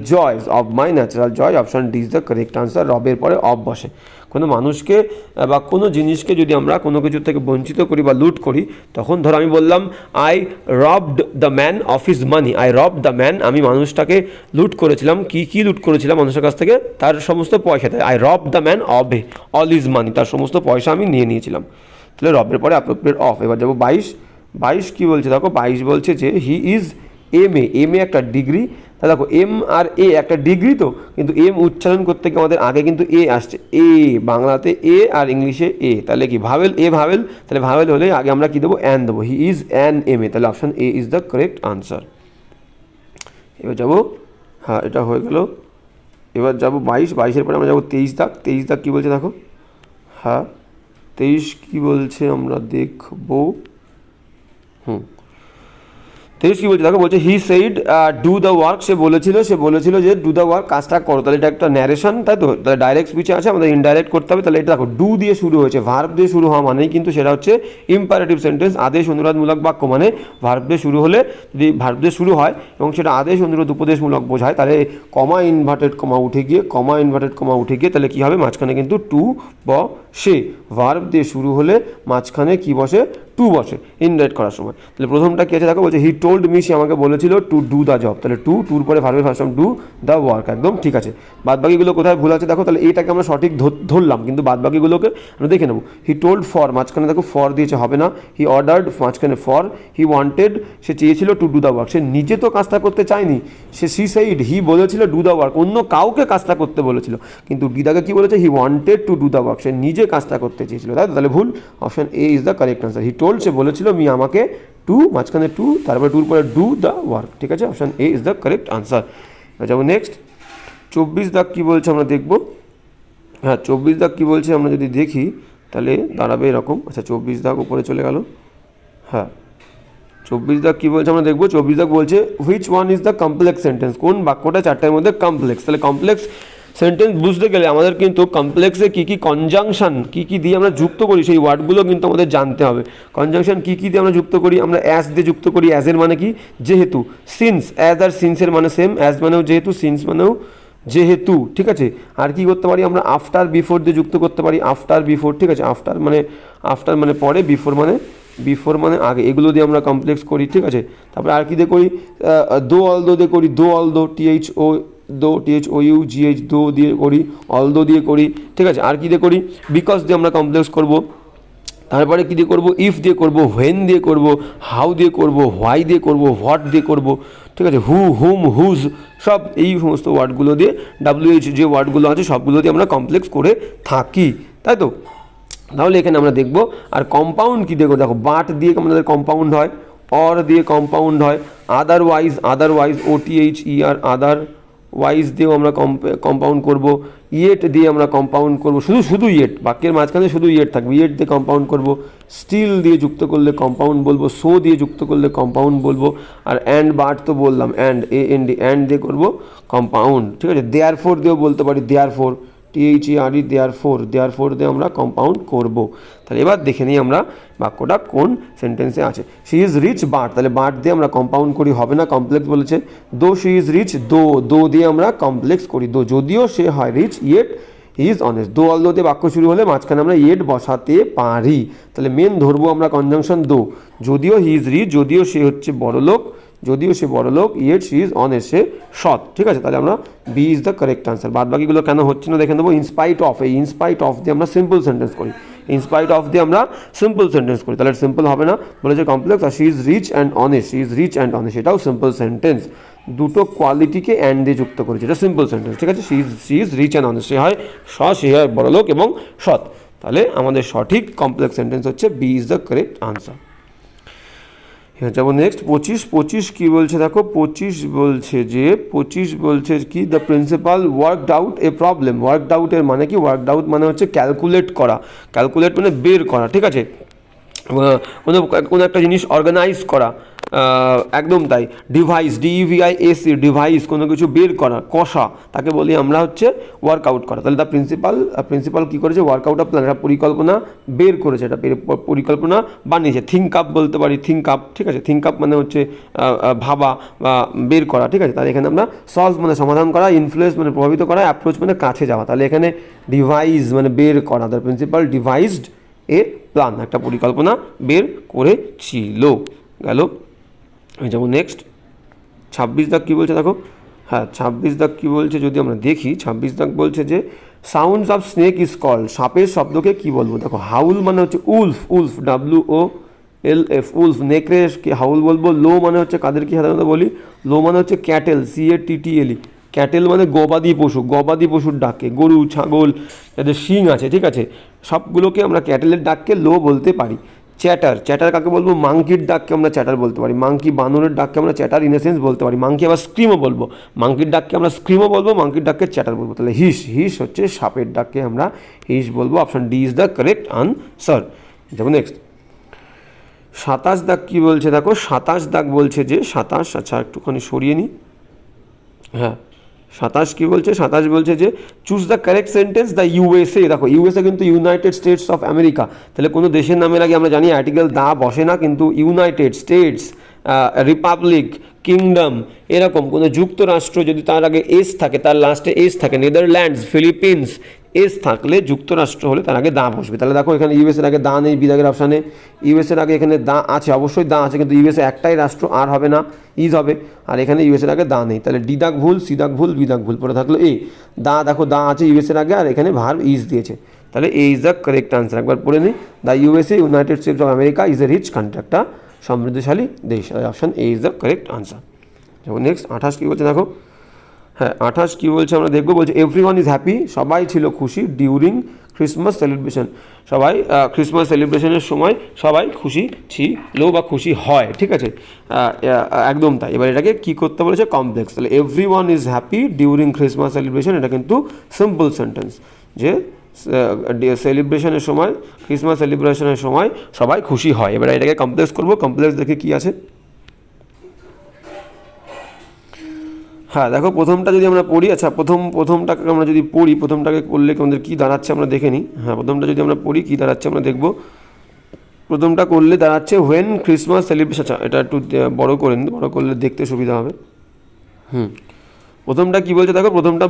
joy, option D is the correct answer, রবের পরে অফ বসে। কোনো মানুষকে বা কোনো জিনিসকে যদি আমরা কোনো কিছু থেকে বঞ্চিত করি বা লুট করি, তখন ধরো আমি বললাম I robbed the man of his মানি, আমি মানুষটাকে লুট করেছিলাম, কি লুট করেছিলাম মানুষের কাছ থেকে, তার সমস্ত পয়সা। আই রব the man of all his মানি, তার সমস্ত পয়সা আমি নিয়েছিলাম। তাহলে রবের পরে অ্যাপ্রোপ্রিয়েট অফ। এবার যাবো 22 কী বলছে দেখো, 22 বলছে যে হি ইজ এম এ একটা ডিগ্রি, তাহলে দেখো এম আর এ একটা ডিগ্রি তো, কিন্তু এম উচ্চারণ করতে গিয়ে আমাদের আগে কিন্তু এ আসছে, এ বাংলাতে এ আর ইংলিশে এ, তাহলে কি ভাবেল, এ ভাবেল, তাহলে ভাবেল হলে আগে আমরা কি দেবো, অ্যান দেবো, he is an M A, তাহলে option A is the correct answer. এবার যাবো, হ্যাঁ এটা হয়ে গেল, এবার যাবো 22-22-এর পরে আমরা যাবো 23 দাগ। 23 দাগ কী বলছে দেখো, হ্যাঁ 23 কী বলছে আমরা দেখবো, 23 কী বলছে দেখো, বলছে he said do the work, সে বলেছিল যে ডু দ্য ওয়ার্ক, কাজটা করো, তাহলে এটা একটা ন্যারেশন, তাই তো, তাহলে ডাইরেক্ট স্পিচে আছে, আমাদের ইনডাইরেক্ট করতে হবে, তাহলে এটা দেখো ডু দিয়ে শুরু হয়েছে, ভার্ব দিয়ে শুরু হওয়া মানেই কিন্তু সেটা হচ্ছে ইম্পারেটিভ সেন্টেন্স, আদেশ অনুরোধমূলক বাক্য, মানে ভার্ব দিয়ে শুরু হলে, যদি ভার্ব দিয়ে শুরু হয় এবং সেটা আদেশ অনুরোধ উপদেশমূলক বোঝায়, তাহলে কমা ইনভার্টেড কমা উঠে গিয়ে তাহলে কী হবে, মাঝখানে কিন্তু টু বসে, ভার্ব দিয়ে শুরু হলে মাঝখানে কী বসে, টু বসে ইনডাইরেক্ট করার সময়। তাহলে প্রথমটা কী আছে দেখো, বলছে হি টোল্ড মি, সে আমাকে বলেছিল টু ডু দ্য জব, তাহলে টুর পরে ভার্বের first form do the work, একদম ঠিক আছে। বাদবাকিগুলো কোথায় ভুল আছে দেখো, তাহলে এইটাকে আমরা সঠিক ধরলাম, কিন্তু বাদবাকিগুলোকে আমরা দেখে নেবো। হি টোল্ড ফর, মাঝখানে দেখো ফর দিয়েছে, হবে না। হি অর্ডার্ড, মাঝখানে ফর। হি ওয়ান্টেড, সে চেয়েছিল টু ডু দ্য ওয়ার্ক, সে নিজে তো কাজটা করতে চায়নি, সে সি সেইড, হি বলেছিল ডু দ্য ওয়ার্ক, অন্য কাউকে কাজটা করতে বলেছিল, কিন্তু ডিদাকে কী বলেছে, he wanted to do the work, সে নিজে কাজটা করতে চেয়েছিল, তাই তো, তাহলে ভুল, option A is the correct answer. He told, সে বলেছিল, মি আমাকে, টু মাঝখানে টু, তারপরে টুর পরে ডু দ্য ওয়ার্ক, ঠিক আছে, option A is the correct answer. যাবো নেক্সট 24 দাগ কী বলছে আমরা দেখব, হ্যাঁ 24 দাগ কী বলছে আমরা যদি দেখি তাহলে দাঁড়াবে এরকম, আচ্ছা 24 দাগ উপরে চলে গেল, হ্যাঁ 24 দাগ কী বলছে আমরা দেখবো। 24 দাগ বলছে which one is the complex sentence, কোন বাক্যটা চারটার মধ্যে কমপ্লেক্স, তাহলে কমপ্লেক্স সেন্টেন্স বুঝতে গেলে আমাদের কিন্তু কমপ্লেক্সে কী কী কনজাংশন কী কী দিয়ে আমরা যুক্ত করি সেই ওয়ার্ডগুলো কিন্তু আমাদের জানতে হবে। কনজাংশন কী কী দিয়ে আমরা যুক্ত করি, আমরা অ্যাজ দিয়ে যুক্ত করি, অ্যাজের মানে কি যেহেতু, সিন্স, অ্যাজ আর সিন্সের মানে সেম, অ্যাজ মানেও যেহেতু, সিন্স মানেও যেহেতু, ঠিক আছে। আর কি করতে পারি আমরা, আফটার বিফোর দিয়ে যুক্ত করতে পারি, আফটার বিফোর, ঠিক আছে, আফটার মানে পরে, বিফোর মানে আগে, এগুলো দিয়ে আমরা কমপ্লেক্স করি, ঠিক আছে। তারপরে আর কি দিয়ে করি, দো অলদো দিয়ে করি, দো অলদো, THOU দো দিয়ে করি, অলদো দিয়ে করি, ঠিক আছে। আর কি দিয়ে করি, বিকজ দিয়ে আমরা কমপ্লেক্স করব। তারপরে কী দিয়ে করবো, ইফ দিয়ে করবো, হোয়েন দিয়ে করবো, হাউ দিয়ে করবো, হোয়াই দিয়ে করবো, হোয়াট দিয়ে করবো, ঠিক আছে, হু, হুম, হুজ, সব এই সমস্ত ওয়ার্ডগুলো দিয়ে, WH যে ওয়ার্ডগুলো আছে সবগুলো দিয়ে আমরা কমপ্লেক্স করে থাকি, তাই তো। তাহলে এখানে আমরা দেখব, আর কম্পাউন্ড কী দেখো, দেখো বাট দিয়ে আমাদের কম্পাউন্ড হয়, অর দিয়ে কম্পাউন্ড হয়, আদারওয়াইজ, OTHER, আদারওয়াইজ দিয়েও আমরা কম্পাউন্ড করব, ইয়েট দিয়ে আমরা কম্পাউন্ড করব, শুধু ইয়েট, বাক্যের মাঝখানে শুধু ইয়েট থাকবে, ইয়েট দিয়ে কম্পাউন্ড করব, স্টিল দিয়ে যুক্ত করলে কম্পাউন্ড বলবো, সো দিয়ে যুক্ত করলে কম্পাউন্ড বলবো, আর অ্যান্ড বাট তো বললাম, অ্যান্ড দিয়ে করব কম্পাউন্ড, ঠিক আছে। দেয়ারফোর দিয়েও বলতে পারি, দেয়ারফোর, THERE, দেয়ারফোর দিয়ে আমরা কম্পাউন্ড করব। তাহলে এবার দেখে নিই আমরা বাক্যটা কোন সেন্টেন্সে আছে। শি ইজ রিচ বাট, তাহলে বাট দিয়ে আমরা কম্পাউন্ড করি, হবে না, কমপ্লেক্স বলেছে। দো শি ইজ রিচ, দো দিয়ে আমরা কমপ্লেক্স করি, দো যদিও সে হয় rich, yet he is honest, though although দিয়ে বাক্য শুরু হলে মাঝখানে আমরা ইয়েট বসাতে পারি, তাহলে মেন ধরবো আমরা কনজাংশন দো, যদিও হি ইজ রিচ, যদিও সে হচ্ছে বড়লোক, ইয়েট শি ইজ অনেস্ট, সে সৎ, ঠিক আছে। তাহলে আমরা B is the correct answer. বাদ বাকিগুলো কেন হচ্ছে না দেখে নেবো। ইনস্পাইট অফ, এই ইনস্পাইট অফ দিয়ে আমরা সিম্পল সেন্টেন্স করি, তাহলে সিম্পল হবে না, বলেছে কমপ্লেক্স। আর she is rich and honest, এটাও সিম্পল সেন্টেন্স, দুটো কোয়ালিটিকে অ্যান্ড দিয়ে যুক্ত করেছে, এটা সিম্পল সেন্টেন্স, ঠিক আছে। She is rich and honest, সে হয় বড়লোক এবং সৎ, তাহলে আমাদের সঠিক কমপ্লেক্স সেন্টেন্স হচ্ছে B is the correct answer. যাবো নেক্সট 25 কী বলছে দেখো, 25 বলছে কি, the principal worked out a problem. Worked আউটের মানে কি, ওয়ার্কড আউট মানে হচ্ছে ক্যালকুলেট মানে বের করা, ঠিক আছে, কোনো একটা জিনিস অর্গানাইজ করা, একদম তাই। ডিভাইস, DEVIS, ডিভাইস, কোনো কিছু বের করা, কষা, তাকে বলি আমরা হচ্ছে ওয়ার্কআউট করা। তাহলে দ্য প্রিন্সিপাল কী করেছে, ওয়ার্কআউট অফ প্ল্যান, একটা পরিকল্পনা বের করেছে, এটা পরিকল্পনা বানিয়েছে। থিঙ্ক আপ বলতে পারি, ঠিক আছে, থিঙ্ক আপ মানে হচ্ছে ভাবা বা বের করা, ঠিক আছে। তাহলে এখানে আমরা সলভ মানে সমাধান করা, ইনফ্লুয়েন্স মানে প্রভাবিত করা, অ্যাপ্রোচ মানে কাছে যাওয়া, তাহলে এখানে ডিভাইস মানে বের করা, দ্য প্রিন্সিপাল ডিভাইসড এ প্ল্যান, একটা পরিকল্পনা বের করেছিল, গেল। যেমন নেক্সট 26 দাগ কী বলছে দেখো, হ্যাঁ 26 দাগ কী বলছে যদি আমরা দেখি, 26 দাগ বলছে যে sounds of snake is called, সাপের শব্দকে কী বলবো, দেখো হাউল মানে হচ্ছে wolf, WOLF, L F wolf, নেকড়ে কি হাউল বলবো। লো মানে হচ্ছে কাদের কি সাধারণত বলি, লো মানে হচ্ছে ক্যাটেল, CATTLE, ক্যাটেল মানে গবাদি পশু, গবাদি পশুর ডাকে, গরু ছাগল যাদের শিং আছে, ঠিক আছে, সবগুলোকে আমরা ক্যাটেলের ডাককে লো বলতে পারি। চ্যাটার, চ্যাটার কাকে বলবো, মাংকির ডাককে আমরা চ্যাটার বলতে পারি, মাংকি বানরের ডাককে আমরা চ্যাটার ইন এ সেন্স বলতে পারি। মাংকি আবার স্ক্রিমও বলবো, মাংকির ডাককে আমরা স্ক্রিমও বলবো, মাংকির ডাককে চ্যাটার বলবো। তাহলে হিস, হিস হচ্ছে সাপের ডাককে আমরা হিস বলবো। Option D is the correct answer. দেখো নেক্সট 27 দাগ কী বলছে, দেখো 27 দাগ বলছে যে 27, আচ্ছা একটুখানি সরিয়ে নিই, হ্যাঁ 27 কী বলছে, 27 বলছে যে choose the correct sentence the USA। দেখো USA কিন্তু ইউনাইটেড স্টেটস অফ আমেরিকা, তাহলে কোনো দেশের নামের আগে আমরা জানি আর্টিকেল দা বসে না, কিন্তু ইউনাইটেড স্টেটস, রিপাবলিক, কিংডম, এরকম কোনো যুক্তরাষ্ট্র যদি তার আগে এস থাকে, তার লাস্টে এস থাকে, নেদারল্যান্ডস, ফিলিপিন্স, এস থাকলে যুক্তরাষ্ট্র হলে তার আগে দা বসবে। তাহলে দেখো এখানে ইউএসের আগে দা নেই, বিদাগের অপশানে ইউএসের আগে এখানে দা আছে, অবশ্যই দা আছে, কিন্তু ইউএসএ একটাই রাষ্ট্র, আর হবে না, ইজ হবে, আর এখানে ইউএসের আগে দা নেই। তাহলে ডি দাগ ভুল, সি দাগ ভুল, বি দাগ ভুল, পরে থাকলো এ। দা, দেখো দা আছে ইউএসের আগে, আর এখানে ভার্ব ইজ দিয়েছে, তাহলে A is the correct answer. একবার পড়ে নিই, the USA United States of America is a rich country, একটা সমৃদ্ধশালী দেশ। Option A is the correct answer. যেমন নেক্সট 28 কী বলছে দেখো, হ্যাঁ 28 কী বলছে আমরা দেখবো, বলছে এভরিওয়ান ইজ হ্যাপি, সবাই ছিল খুশি ডিউরিং ক্রিসমাস সেলিব্রেশন, সবাই ক্রিসমাস সেলিব্রেশনের সময় সবাই খুশি ছিল বা খুশি হয়, ঠিক আছে, একদম তাই। এবার এটাকে কী করতে বলেছে, কমপ্লেক্স। তাহলে everyone is happy during Christmas celebration, এটা কিন্তু সিম্পল সেন্টেন্স, যে সেলিব্রেশনের সময়, ক্রিসমাস সেলিব্রেশনের সময় সবাই খুশি হয়। এবার এটাকে কমপ্লেক্স করবো, কমপ্লেক্স দেখে কী আছে, হ্যাঁ দেখো প্রথমটা যদি আমরা পড়ি, আচ্ছা প্রথমটাকে আমরা যদি পড়ি, প্রথমটাকে করলে আমাদের কী দাঁড়াচ্ছে আমরা দেখে নিই। হ্যাঁ প্রথমটা যদি আমরা পড়ি কী দাঁড়াচ্ছে আমরা দেখব, প্রথমটা করলে দাঁড়াচ্ছে হোয়েন ক্রিসমাস সেলিব্রেশন, আচ্ছা এটা একটু বড় করে নিই, বড় করলে দেখতে সুবিধা হবে। প্রথমটা কী বলছে দেখো, প্রথমটা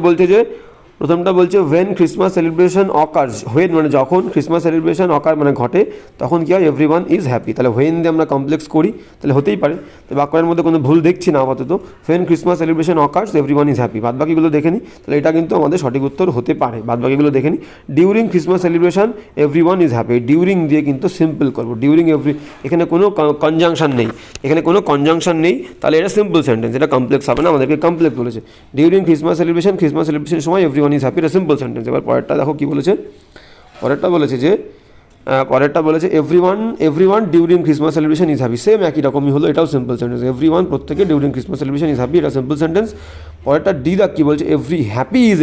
বলছে when Christmas celebration occurs, when মানে যখন, ক্রিসমাস সেলিব্রেশন অকার মানে ঘটে, তখন কী হয়, এভরিওয়ান ইজ হ্যাপি। তাহলে হোয়েন দিয়ে আমরা কমপ্লেক্স করি, তাহলে হতেই পারে, তো বাক্যের মধ্যে কোনো ভুল দেখছি না আপাতত। When Christmas celebration occurs everyone is happy, বাদবাকিগুলো দেখে নিই, তাহলে এটা কিন্তু আমাদের সঠিক উত্তর হতে পারে। বাদবাকিগুলো দেখে নিই, during Christmas celebration everyone is happy, during দিয়ে কিন্তু সিম্পল করবো, ডিউরিং এখানে কোনো কনজাংশন নেই, তাহলে এটা সিম্পল সেন্টেন্স, এটা কমপ্লেক্স হবে না, আমাদেরকে কমপ্লেক্স বলেছে। ডিউরিং ক্রিসমাস সেলিব্রেশনের সময় এভরিওয়ান ইজ হ্যাপি, এটা সিম্পল সেন্টেন্স। এবার পরেরটা দেখো কী বলেছে, পরেরটা বলেছে everyone during Christmas celebration is happy, same একই রকমই হলো, এটাও সিম্পল সেন্টেন্স, এভরিওয়ান প্রত্যেকে during Christmas celebration is happy, এটা সিম্পল সেন্টেন্স। পরেরটা ডি দাগ কী বলছে, হ্যাপি ইজ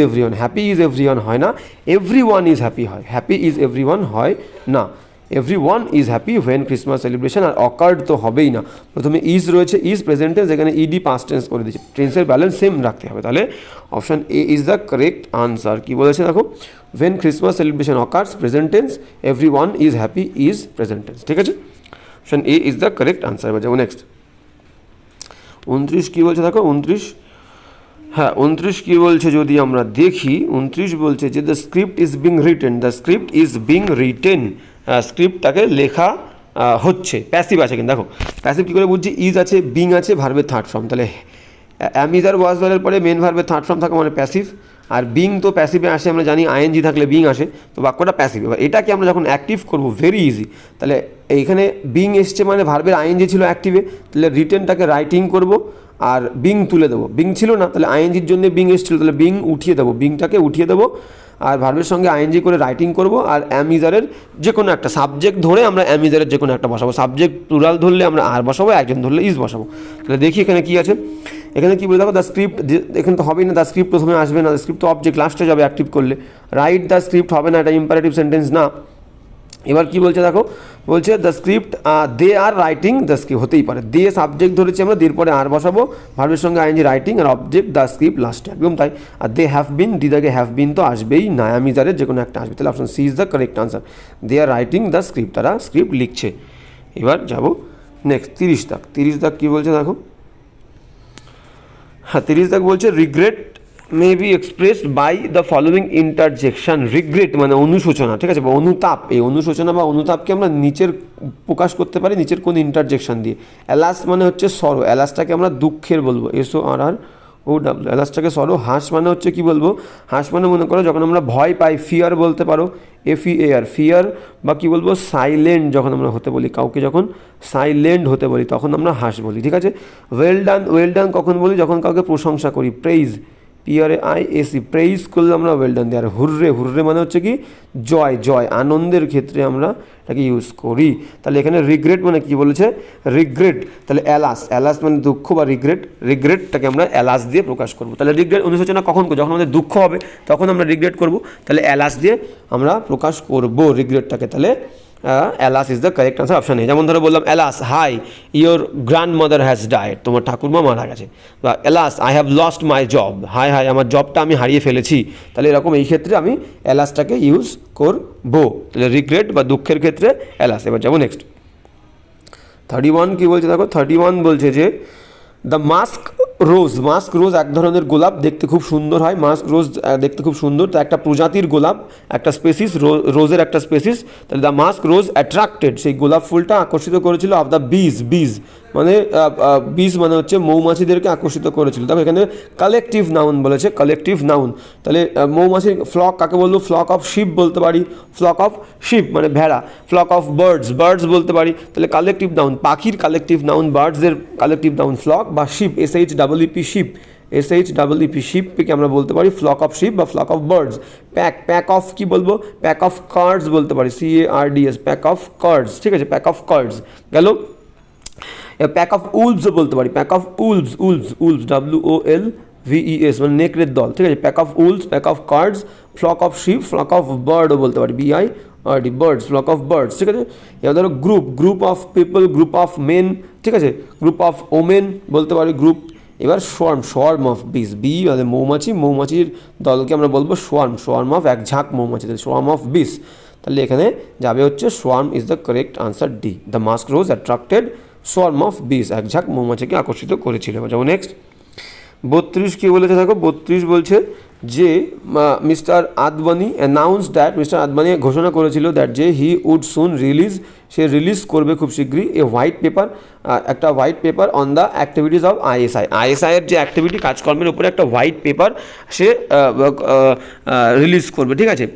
এভরিওয়ান হয় না, এভরিওয়ান ইজ হ্যাপি হয়, হ্যাপি ইজ এভরিওয়ান হয় না, everyone is happy when Christmas celebration, আর অকার্ড তো হবেই না, প্রথমে ইজ রয়েছে, ইজ প্রেজেন্ট টেন্স, এখানে ইডি পাস্ট টেন্স করে দিয়েছে, টেন্সের ব্যালেন্স সেম রাখতে হবে, তাহলে option A is the correct answer. কী বলেছে দেখো, when Christmas celebration occurs present tense, everyone is happy is present tense, ঠিক আছে, option A is the correct answer. এবার যাবো নেক্সট 29 কী বলছে দেখো, 29 কী বলছে যদি আমরা দেখি, 29 বলছে যে the script is being written, স্ক্রিপ্টটাকে লেখা হচ্ছে, প্যাসিভ আছে কিন্তু, দেখো প্যাসিভ কী করে বুঝছি, ইজ আছে, বিং আছে, ভার্বের থার্ড ফর্ম, তাহলে অ্যাম ইজ আর ওয়াজ ওয়ারের পরে মেন ভার্বের থার্ড ফর্ম থাকা মানে প্যাসিভ, আর বিং তো প্যাসিভে আসে, আমরা জানি আইএনজি থাকলে বিং আসে, তো বাক্যটা প্যাসিভ। এবার এটাকে আমরা যখন অ্যাক্টিভ করবো, ভেরি ইজি, তাহলে এইখানে বিং এসছে মানে ভার্বের আইএনজি ছিল অ্যাক্টিভে, তাহলে রিটেনটাকে রাইটিং করব, আর বিং তুলে দেবো, বিং ছিল না, তাহলে আইএনজির জন্য বিং এসেছিলো, তাহলে বিং উঠিয়ে দেবো, বিংটাকে উঠিয়ে দেবো, আর ভার্বের সঙ্গে আইএনজি করে রাইটিং করব, আর অ্যামিজারের যে কোনো একটা সাবজেক্ট ধরে আমরা অ্যামিজারের যে কোনো একটা বসাবো, সাবজেক্ট প্লুরাল ধরলে আমরা আর বসাবো, একজন ধরলে ইজ বসাবো। তাহলে দেখি এখানে কী আছে, এখানে কী বলে দেখো, দ্য স্ক্রিপ্ট, এখানে তো হবেই না, দ্য স্ক্রিপ্ট প্রথমে আসবে না, দ্য স্ক্রিপ্ট তো অবজেক্ট লাস্টে যাবে অ্যাক্টিভ করলে, রাইট দ্য স্ক্রিপ্ট হবে না, এটা ইম্পারেটিভ সেন্টেন্স না। এবার কি বলছে দেখো, বলছে the script they are writing the script, হতেই পারে, দে সাবজেক্ট ধরেছি আমরা, দের পরে আর বসাবো, ভার্বের সঙ্গে আইএনজি রাইটিং, আর অবজেক্ট দ্য স্ক্রিপ্ট লাস্টে, একদম তাই। আর দে হ্যাভ বিন, ডি দাগে হ্যাভ বিন তো আসবেই না, অ্যামিজারের যে কোনো একটা আসবে, তাহলে option C is the correct answer, they are writing the script, তারা স্ক্রিপ্ট লিখছে। এবার যাবো নেক্সট 30 দাগ কী বলছে দেখো, হ্যাঁ 30 দাগ বলছে regret may be expressed by the following interjection, regret মানে অনুশোচনা, ঠিক আছে, বা অনুতাপ, এই অনুশোচনা বা অনুতাপকে আমরা নিচের প্রকাশ করতে পারি নিচের কোন ইন্টারজেকশন দিয়ে। অ্যালাস মানে হচ্ছে সরো, অ্যালাসটাকে আমরা দুঃখের বলবো, SORR ও ডাব্লিউ, এলাসটাকে সরো। হাঁস মানে হচ্ছে কি বলবো, হাঁস মানে মনে করো যখন আমরা ভয় পাই, ফিয়ার বলতে পারো, FEAR, ফিয়ার, বা কি বলবো সাইলেন্ট যখন আমরা হতে বলি, কাউকে যখন সাইলেন্ট হতে বলি তখন আমরা হাঁস বলি, ঠিক আছে। ওয়েল ডান, ওয়েল ডান কখন বলি, যখন কাউকে প্রশংসা করি, প্রেইজ, PRAISE, প্রেইজ করলে আমরা ওয়েল ডান দিই। আর হুররে, হুররে মানে হচ্ছে কি জয়, জয়, আনন্দের ক্ষেত্রে আমরা এটাকে ইউজ করি। তাহলে এখানে রিগ্রেট মানে কি বলেছে, রিগ্রেট। তাহলে অ্যালাস, অ্যালাস মানে দুঃখ বা রিগ্রেট, রিগ্রেটটাকে আমরা অ্যালাস দিয়ে প্রকাশ করবো। তাহলে রিগ্রেট অনুশোচনা কখন, যখন আমাদের দুঃখ হবে তখন আমরা রিগ্রেট করবো, তাহলে অ্যালাস দিয়ে আমরা প্রকাশ করবো রিগ্রেটটাকে। তাহলে alas is the correct answer, option A. যেমন ধরো বললাম অ্যালাস হাই ইয়োর গ্র্যান্ডমাদার হ্যাজ ডায়েড, তোমার ঠাকুরমা মারা গেছে। বা alas I have lost my job, হাই হাই আমার জবটা আমি হারিয়ে ফেলেছি। তাহলে এরকম এই ক্ষেত্রে আমি অ্যালাসটাকে ইউজ করবো। তাহলে রিগ্রেট বা দুঃখের ক্ষেত্রে অ্যালাস। এবার যাবো নেক্সট 31 কী বলছে দেখো, 31 বলছে যে দ্য মাস্ক রোজ, মাস্ক রোজ এক ধরনের গোলাপ, দেখতে খুব সুন্দর হয়, মাস্ক রোজ দেখতে খুব সুন্দর, তো একটা প্রজাতির গোলাপ, একটা স্পেসিস, রোজের একটা স্পেসিস। তাহলে দ্য মাস্ক রোজ অ্যাট্রাক্টেড, সেই গোলাপ ফুলটা আকর্ষিত করেছিল অফ দ্য বিজ, বিজ মানে বিজ মানে হচ্ছে মৌমাছিদেরকে আকর্ষিত করেছিল। দেখো এখানে কালেকটিভ নাউন বলেছে, কালেকটিভ নাউন। তাহলে মৌমাছির ফ্লক কাকে বলবো, ফ্লক অফ শিপ বলতে পারি, ফ্লক অফ শিপ মানে ভেড়া, ফ্লক অফ বার্ডস, বার্ডস বলতে পারি। তাহলে কালেকটিভ নাউন, পাখির কালেকটিভ নাউন, বার্ডসের কালেকটিভ নাউন ফ্লক, বা শিপ, SHEEP শিপ, SHEEP শিপকে আমরা বলতে পারি ফ্লক অফ শিপ বা flock of birds. Pack, pack of কি বলবো, প্যাক অফ কার্ডস বলতে পারি, CARDS, প্যাক অফ কার্ডস, ঠিক আছে, প্যাক অফ কার্ডস গেল। প্যাক অফ উলভসও বলতে পারি, pack of wolves, wolves, wolves WOLVES মানে নেকড়ের দল, ঠিক আছে। Pack of wolves, pack of cards, flock of sheep, flock of বার্ডও বলতে পারি, BIRD, birds, flock of birds, ঠিক আছে। এবার ধরো group, group of people, group of men, ঠিক আছে, গ্রুপ অফ ওমেন বলতে পারি, গ্রুপ। এবার swarm, swarm of bees, bee মানে মৌমাছি, মৌমাছির দলকে আমরা বলবো সোয়ার্ম, সোয়ার্ম অফ এক ঝাঁক মৌমাছি, সোয়ার্ম অফ বিস। তাহলে এখানে যাবে হচ্ছে swarm is the correct answer, D, the mask rose attracted swarm of বিস, এক ঝাঁক মৌমাছিকে আকর্ষিত করেছিল। যেমন নেক্সট 32 কী বলেছে দেখো, 32 বলছে যে mister Advani announce that, mister Advani ঘোষণা করেছিল দ্যাট যে হি উড সুন রিলিজ, সে রিলিজ করবে খুব শীঘ্রই এ হোয়াইট পেপার, একটা white paper on the activities of ISI এর যে অ্যাক্টিভিটি কাজকর্মের উপরে একটা হোয়াইট পেপার সে রিলিজ করবে, ঠিক আছে।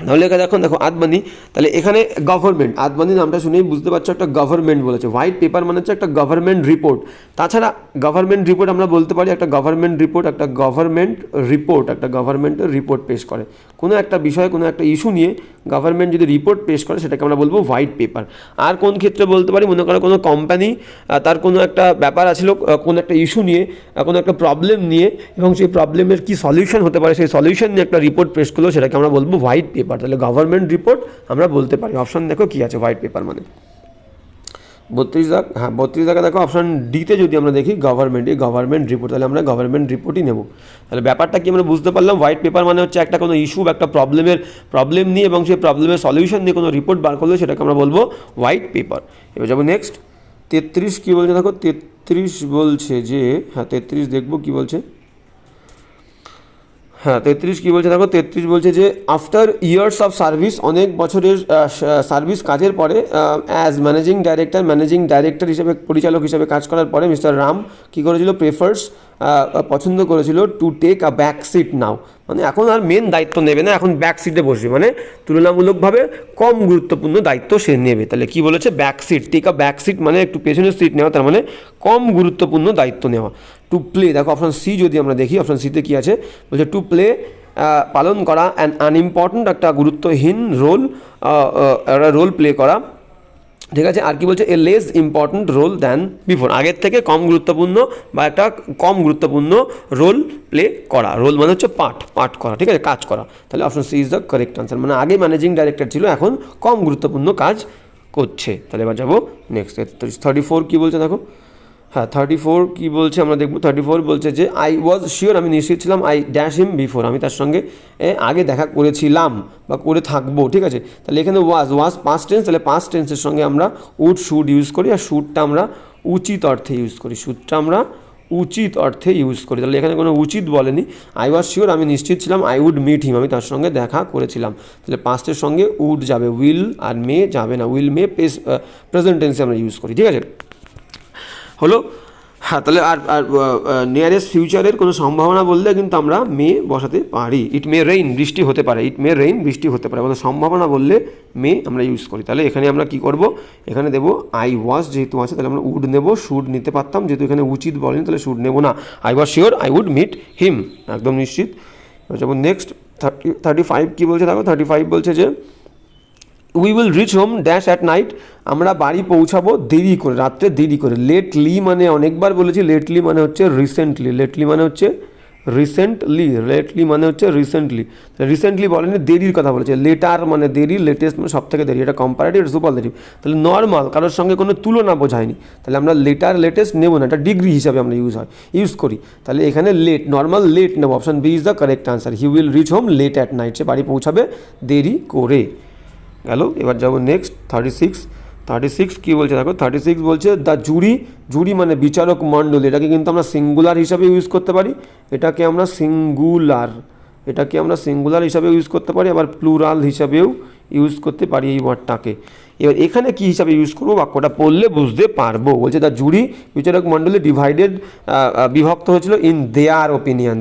তাহলে দেখো দেখো আদবানি, তাহলে এখানে গভর্নমেন্ট, আদবানি নামটা শুনেই বুঝতে পারছো একটা গভর্নমেন্ট বলেছে, হোয়াইট পেপার মানে হচ্ছে একটা গভর্নমেন্ট রিপোর্ট। তাছাড়া গভর্নমেন্ট রিপোর্ট আমরা বলতে পারি একটা গভর্নমেন্ট রিপোর্ট, একটা গভর্নমেন্ট রিপোর্ট, একটা গভর্নমেন্টের রিপোর্ট পেশ করে কোনো একটা বিষয়ে, কোনো একটা ইস্যু নিয়ে গভর্নমেন্ট যদি রিপোর্ট পেশ করে সেটাকে আমরা বলবো হোয়াইট পেপার। আর কোন ক্ষেত্রে বলতে পারি, মনে করো কোনো কোম্পানি তার কোনো একটা ব্যাপার আছিল, কোনো একটা ইস্যু নিয়ে, কোনো একটা প্রবলেম নিয়ে, এবং সেই প্রবলেমের কী সলিউশন হতে পারে সেই সলিউশন নিয়ে একটা রিপোর্ট পেশ করলো, সেটাকে আমরা বলবো হোয়াইট পেপার। তাহলে গভর্নমেন্ট রিপোর্ট আমরা বলতে পারি। অপশন দেখো কি আছে হোয়াইট পেপার মানে 32 দাগ, হ্যাঁ 32 দাগে দেখো অপশন ডিতে যদি আমরা দেখি গভর্নমেন্ট, এই গভর্নমেন্ট রিপোর্ট, তাহলে আমরা গভর্নমেন্ট রিপোর্টই নেব। তাহলে ব্যাপারটা কি আমরা বুঝতে পারলাম, হোয়াইট পেপার মানে হচ্ছে একটা কোনো ইস্যু বা একটা প্রবলেম নিয়ে এবং সেই প্রবলেমের সলিউশন নিয়ে কোনো রিপোর্ট বার করলে সেটাকে আমরা বলবো হোয়াইট পেপার। এবার যাবো নেক্সট 33 কী বলছে দেখো, 33 বলছে যে, হ্যাঁ 33 দেখবো কী বলছে, হ্যাঁ 33 কী বলছে দেখো, 33 বলছে যে আফটার ইয়ার্স অফ সার্ভিস, অনেক বছরের সার্ভিস কাজের পরে, অ্যাজ ম্যানেজিং ডাইরেক্টর হিসেবে, পরিচালক হিসেবে কাজ করার পরে মিস্টার রাম কী করেছিল, প্রেফার্স পছন্দ করেছিল to take a back seat now, মানে এখন আর মেন দায়িত্ব নেবে না, এখন ব্যাক সিটে বসবে, মানে তুলনামূলকভাবে কম গুরুত্বপূর্ণ দায়িত্ব সে নেবে। তাহলে কী বলেছে, back seat, take a back seat মানে একটু পেছনের সিট নেওয়া, তার মানে কম গুরুত্বপূর্ণ দায়িত্ব নেওয়া। টু প্লে, দেখো অপশন সি যদি আমরা দেখি, অপশন সিতে কী আছে বলছে টু প্লে, পালন করা, অ্যান আনইম্পর্ট্যান্ট একটা গুরুত্বহীন রোল, একটা রোল প্লে করা, ঠিক আছে। আর কি বলছে, a less important role than before, আগের থেকে কম গুরুত্বপূর্ণ বা একটা কম গুরুত্বপূর্ণ রোল প্লে করা, রোল মানে হচ্ছে পাঠ করা, ঠিক আছে, কাজ করা। তাহলে option C is the correct answer, মানে আগে ম্যানেজিং ডাইরেক্টর ছিল, এখন কম গুরুত্বপূর্ণ কাজ করছে। তাহলে এবার যাবো নেক্সট 34 কী বলছে দেখো, হ্যাঁ 34 কী বলছে আমরা দেখব। 34 বলছে যে আই ওয়াজ শিওর, আমি নিশ্চিত ছিলাম, আই ড্যাশ হিম বিফোর, আমি তার সঙ্গে আগে দেখা করেছিলাম বা করে থাকবো, ঠিক আছে। তাহলে এখানে ওয়াজ পাস্ট টেন্স, তাহলে পাস্ট টেন্সের সঙ্গে আমরা উড শুড ইউজ করি, আর শুডটা আমরা উচিত অর্থে ইউজ করি, শুডটা আমরা উচিত অর্থে ইউজ করি। তাহলে এখানে কোনো উচিত বলেনি, আই ওয়াজ শিওর আমি নিশ্চিত ছিলাম, আই উড মিট হিম আমি তার সঙ্গে দেখা করেছিলাম। তাহলে পাস্টের সঙ্গে উড যাবে, উইল আর মে যাবে না, উইল মে প্রেজেন্ট টেন্সে আমরা ইউজ করি, ঠিক আছে। হলো হ্যাঁ, তাহলে আর আর নিয়ারেস্ট ফিউচারের কোনো সম্ভাবনা বললে কিন্তু আমরা মে বসাতে পারি। ইট মে রেইন, বৃষ্টি হতে পারে, ইট মে রেইন, বৃষ্টি হতে পারে, কোনো সম্ভাবনা বললে মে আমরা ইউজ করি। তাহলে এখানে আমরা কি করব, এখানে দেবো আই ওয়াজ, যেহেতু আছে তাহলে আমরা উড নেব, শুড নিতে পারতাম, যেহেতু এখানে উচিত বলেনি তাহলে শুড নেব না। I was sure I would meet him, একদম নিশ্চিত। যেমন নেক্সট 35 কী বলছে দেখো, 35 বলছে যে we will reach home dash at night, আমরা বাড়ি পৌঁছাবো দেরি করে, রাত্রে দেরি করে। লেটলি মানে অনেকবার বলেছি, লেটলি মানে হচ্ছে রিসেন্টলি, লেটলি মানে হচ্ছে রিসেন্টলি, লেটলি মানে হচ্ছে রিসেন্টলি, রিসেন্টলি বলেনি, দেরির কথা বলেছে। লেটার মানে দেরি, লেটেস্ট মানে সব থেকে দেরি, এটা কম্পারেটিভ, এটা সুপারলেটিভ। তাহলে নর্মাল, কারোর সঙ্গে কোনো তুলনা বোঝায়নি, তাহলে আমরা লেটার লেটেস্ট নেব না, এটা ডিগ্রি হিসাবে আমরা ইউজ করি। তাহলে এখানে লেট, নর্মাল লেট নেব, option B is the correct answer. He will reach home late at night, সে বাড়ি পৌঁছাবে দেরি করে। গেল। এবার যাবো নেক্সট 36 কী বলছে দেখো, 36 বলছে দ্য জুরি, জুরি মানে বিচারক মণ্ডলী, এটাকে কিন্তু আমরা সিঙ্গুলার হিসাবে ইউজ করতে পারি, এটাকে আমরা সিঙ্গুলার হিসাবে ইউজ করতে পারি, আবার প্লুরাল হিসাবেও ইউজ করতে পারি এই ওয়ার্ডটাকে। এবার এখানে কী হিসাবে ইউজ করবো, বাক্যটা পড়লে বুঝতে পারবো। বলছে দ্য জুরি, বিচারক মণ্ডলী ডিভাইডেড, বিভক্ত হয়েছিল ইন দেয়ার ওপিনিয়ন।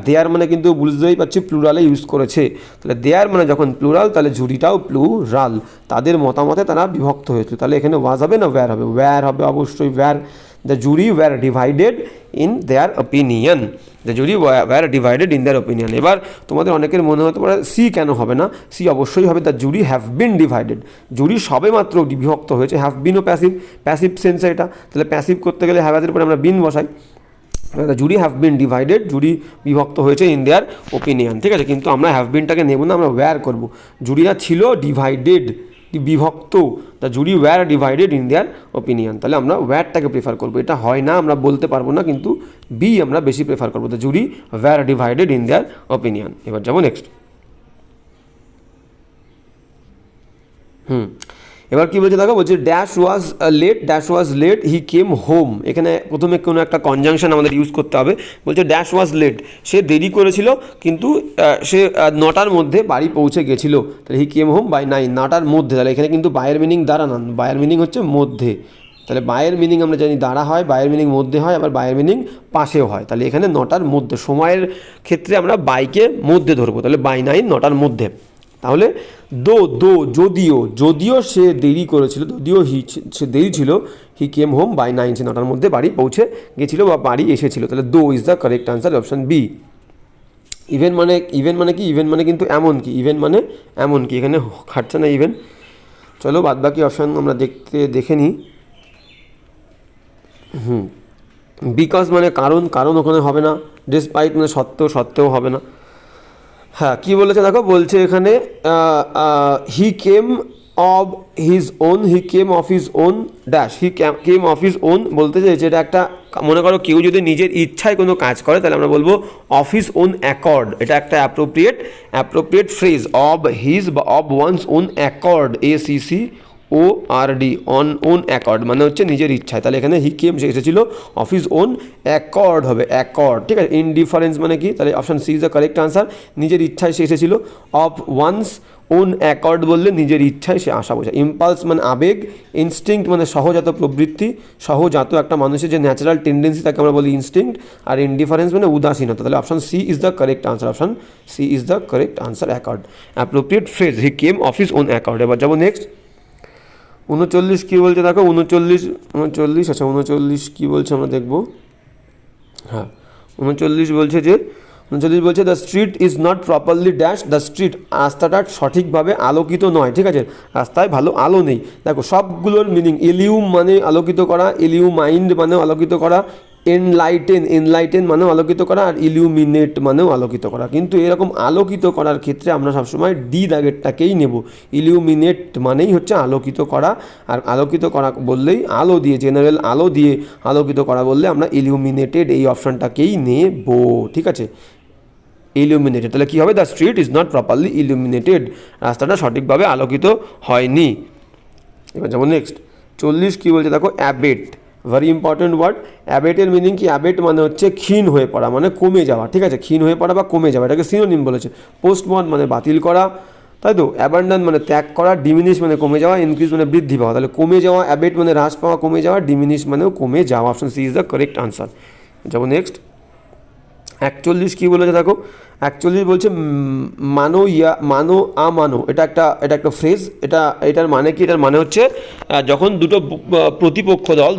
দেয়ার মানে কিন্তু বুঝতেই পারছি প্লুরালে ইউজ করেছে, তাহলে দেয়ার মানে যখন প্লুরাল তাহলে জুরিটাও প্লুরাল, তাদের মতামতে তারা বিভক্ত হয়েছিল। তাহলে এখানে ওয়াজ হবে না ওয়্যার হবে, ওয়্যার হবে অবশ্যই, were. The jury were divided in their opinion, the jury were divided in their opinion. এবার তোমাদের অনেকের মনে হতে পারে সি কেন হবে না, সি অবশ্যই হবে, the jury have been divided, জুরি সবে মাত্র বিভক্ত হয়েছে, হ্যাভ বিনও প্যাসিভ সেন্সে এটা, তাহলে প্যাসিভ করতে গেলে হ্যাভের পরে আমরা বিন বসাই। The jury have been divided, জুরি বিভক্ত হয়েছে ইন দেয়ার ওপিনিয়ন, ঠিক আছে, কিন্তু আমরা হ্যাভ বিনটাকে নেব না, আমরা ওয়্যার করবো। জুরিরা ছিল ডিভাইডেড, বিভক্ত, the jury were divided in their opinion, তাহলে আমরা ওয়্যারটাকে প্রেফার করবো। এটা হয় না, আমরা বলতে পারবো না, কিন্তু বি আমরা বেশি প্রেফার করবো, the jury were divided in their opinion. এবার যাবো নেক্সট। এবার কী বলছে দেখো, বলছে dash was late he came home, এখানে প্রথমে কোনো একটা কনজাংশন আমাদের ইউজ করতে হবে। বলছে ড্যাশ ওয়াজ লেট, সে দেরি করেছিল কিন্তু সে 9টার মধ্যে বাড়ি পৌঁছে গেছিলো, তাহলে হি কেম হোম বাই 9, 9টার মধ্যে, তাহলে এখানে কিন্তু বায়ের মিনিং দ্বারা না, বায়ের মিনিং হচ্ছে মধ্যে, তাহলে বায়ের মিনিং আমরা জানি দ্বারা হয়, বায়ের মিনিং মধ্যে হয়, আবার বায়ের মিনিং পাশেও হয়, তাহলে এখানে 9টার মধ্যে, সময়ের ক্ষেত্রে আমরা বাইকে মধ্যে ধরবো, তাহলে বাই 9 9টার মধ্যে। তাহলে যদিও সে দেরি করেছিল, সে দেরি ছিল, হি কেম হোম বাই 9, সে 9টার মধ্যে বাড়ি পৌঁছে গেছিলো বা বাড়ি এসেছিলো, তাহলে is the correct answer, option B. Even মানে কিন্তু এমন কি, এখানে খাটছে না ইভেন। চলো বাদ বাকি অপশান আমরা দেখে নিই। বিকজ মানে কারণ ওখানে হবে না, ডিসপাইট মানে সত্ত্বেও হবে না। হ্যাঁ, কী বলেছে দেখো, বলছে এখানে he came of his own dash, he came of his own বলতে চাইছে, এটা একটা, মনে করো কেউ যদি নিজের ইচ্ছায় কোনো কাজ করে তাহলে আমরা বলবো অফ হিজ ওন অ্যাকর্ড, এটা একটা অ্যাপ্রোপ্রিয়েট ফ্রেজ, অব হিজ বা of one's own accord, ACCORD, own accord মানে হচ্ছে নিজের ইচ্ছায়, তাহলে এখানে হি কেম সে এসেছিল অফ হিজ ওন অ্যাকর্ড হবে, অ্যাকর্ড, ঠিক আছে। ইনডিফারেন্স মানে কি, তাহলে option C is the correct answer, নিজের ইচ্ছায় সে এসেছিল। অফ ওয়ান্স ওন অ্যাকর্ড বললে নিজের ইচ্ছায় সে আসা বোঝায়। ইম্পালস মানে আবেগ, ইনস্টিংক্ট মানে সহজাত প্রবৃত্তি, সহজাত একটা মানুষের যে ন্যাচারাল টেন্ডেন্সি তাকে আমরা বলি ইনস্টিংক্ট, আর ইনডিফারেন্স মানে উদাসীনতা, তাহলে option C is the correct answer, accord, appropriate phrase, he came of his own accord. এবার যাবো নেক্সট 39 কী বলছে দেখো, 39 আচ্ছা 39 কী বলছে আমরা দেখবো। হ্যাঁ, 39 বলছে the street is not properly dash, the street, রাস্তাটা সঠিকভাবে আলোকিত নয়, ঠিক আছে, রাস্তায় ভালো আলো নেই। দেখো সবগুলোর মিনিং, ইলিউম মানে আলোকিত করা, ইলিউমাইন্ড মানেও আলোকিত করা, এনলাইটেন মানেও আলোকিত করা, আর ইলিউমিনেট মানেও আলোকিত করা, কিন্তু এরকম আলোকিত করার ক্ষেত্রে আমরা সবসময় ডি দাগেরটাকেই নেব। ইলিউমিনেট মানেই হচ্ছে আলোকিত করা, আর আলোকিত করা বললেই আলো দিয়ে, জেনারেল আলো দিয়ে আলোকিত করা বললে আমরা ইলিউমিনেটেড এই অপশানটাকেই নেব, ঠিক আছে, ইলিউমিনেটেড। তাহলে কী হবে, the street is not properly ইলিউমিনেটেড, রাস্তাটা সঠিকভাবে আলোকিত হয়নি। এবার যেমন নেক্সট 40 কী বলছে দেখো, অ্যাবেট, ভেরি ইম্পর্টেন্ট ওয়ার্ড। অ্যাবেটের মিনিং কি, অ্যাবেট মানে হচ্ছে ক্ষীণ হয়ে পড়া, মানে কমে যাওয়া, ঠিক আছে, ক্ষীণ হয়ে পড়া বা কমে যাওয়া, এটাকে সিনোনিম বলেছে। পোস্টপোন মানে বাতিল করা, তাই তো। অ্যাবান্ডন মানে ত্যাগ করা, ডিমিনিশ মানে কমে যাওয়া, ইনক্রিজ মানে বৃদ্ধি পাওয়া। তাহলে কমে যাওয়া, অ্যাবেট মানে হ্রাস পাওয়া, কমে যাওয়া, ডিমিনিশ মানেও কমে যাওয়া। Option C is the correct answer. যাবো নেক্সট। 41 কী বলেছে দেখো, 41 বলছে মানো ইয়া মানো আমানো, এটা একটা ফ্রেজ। এটার মানে কি? এটার মানে হচ্ছে যখন দুটো প্রতিপক্ষ দল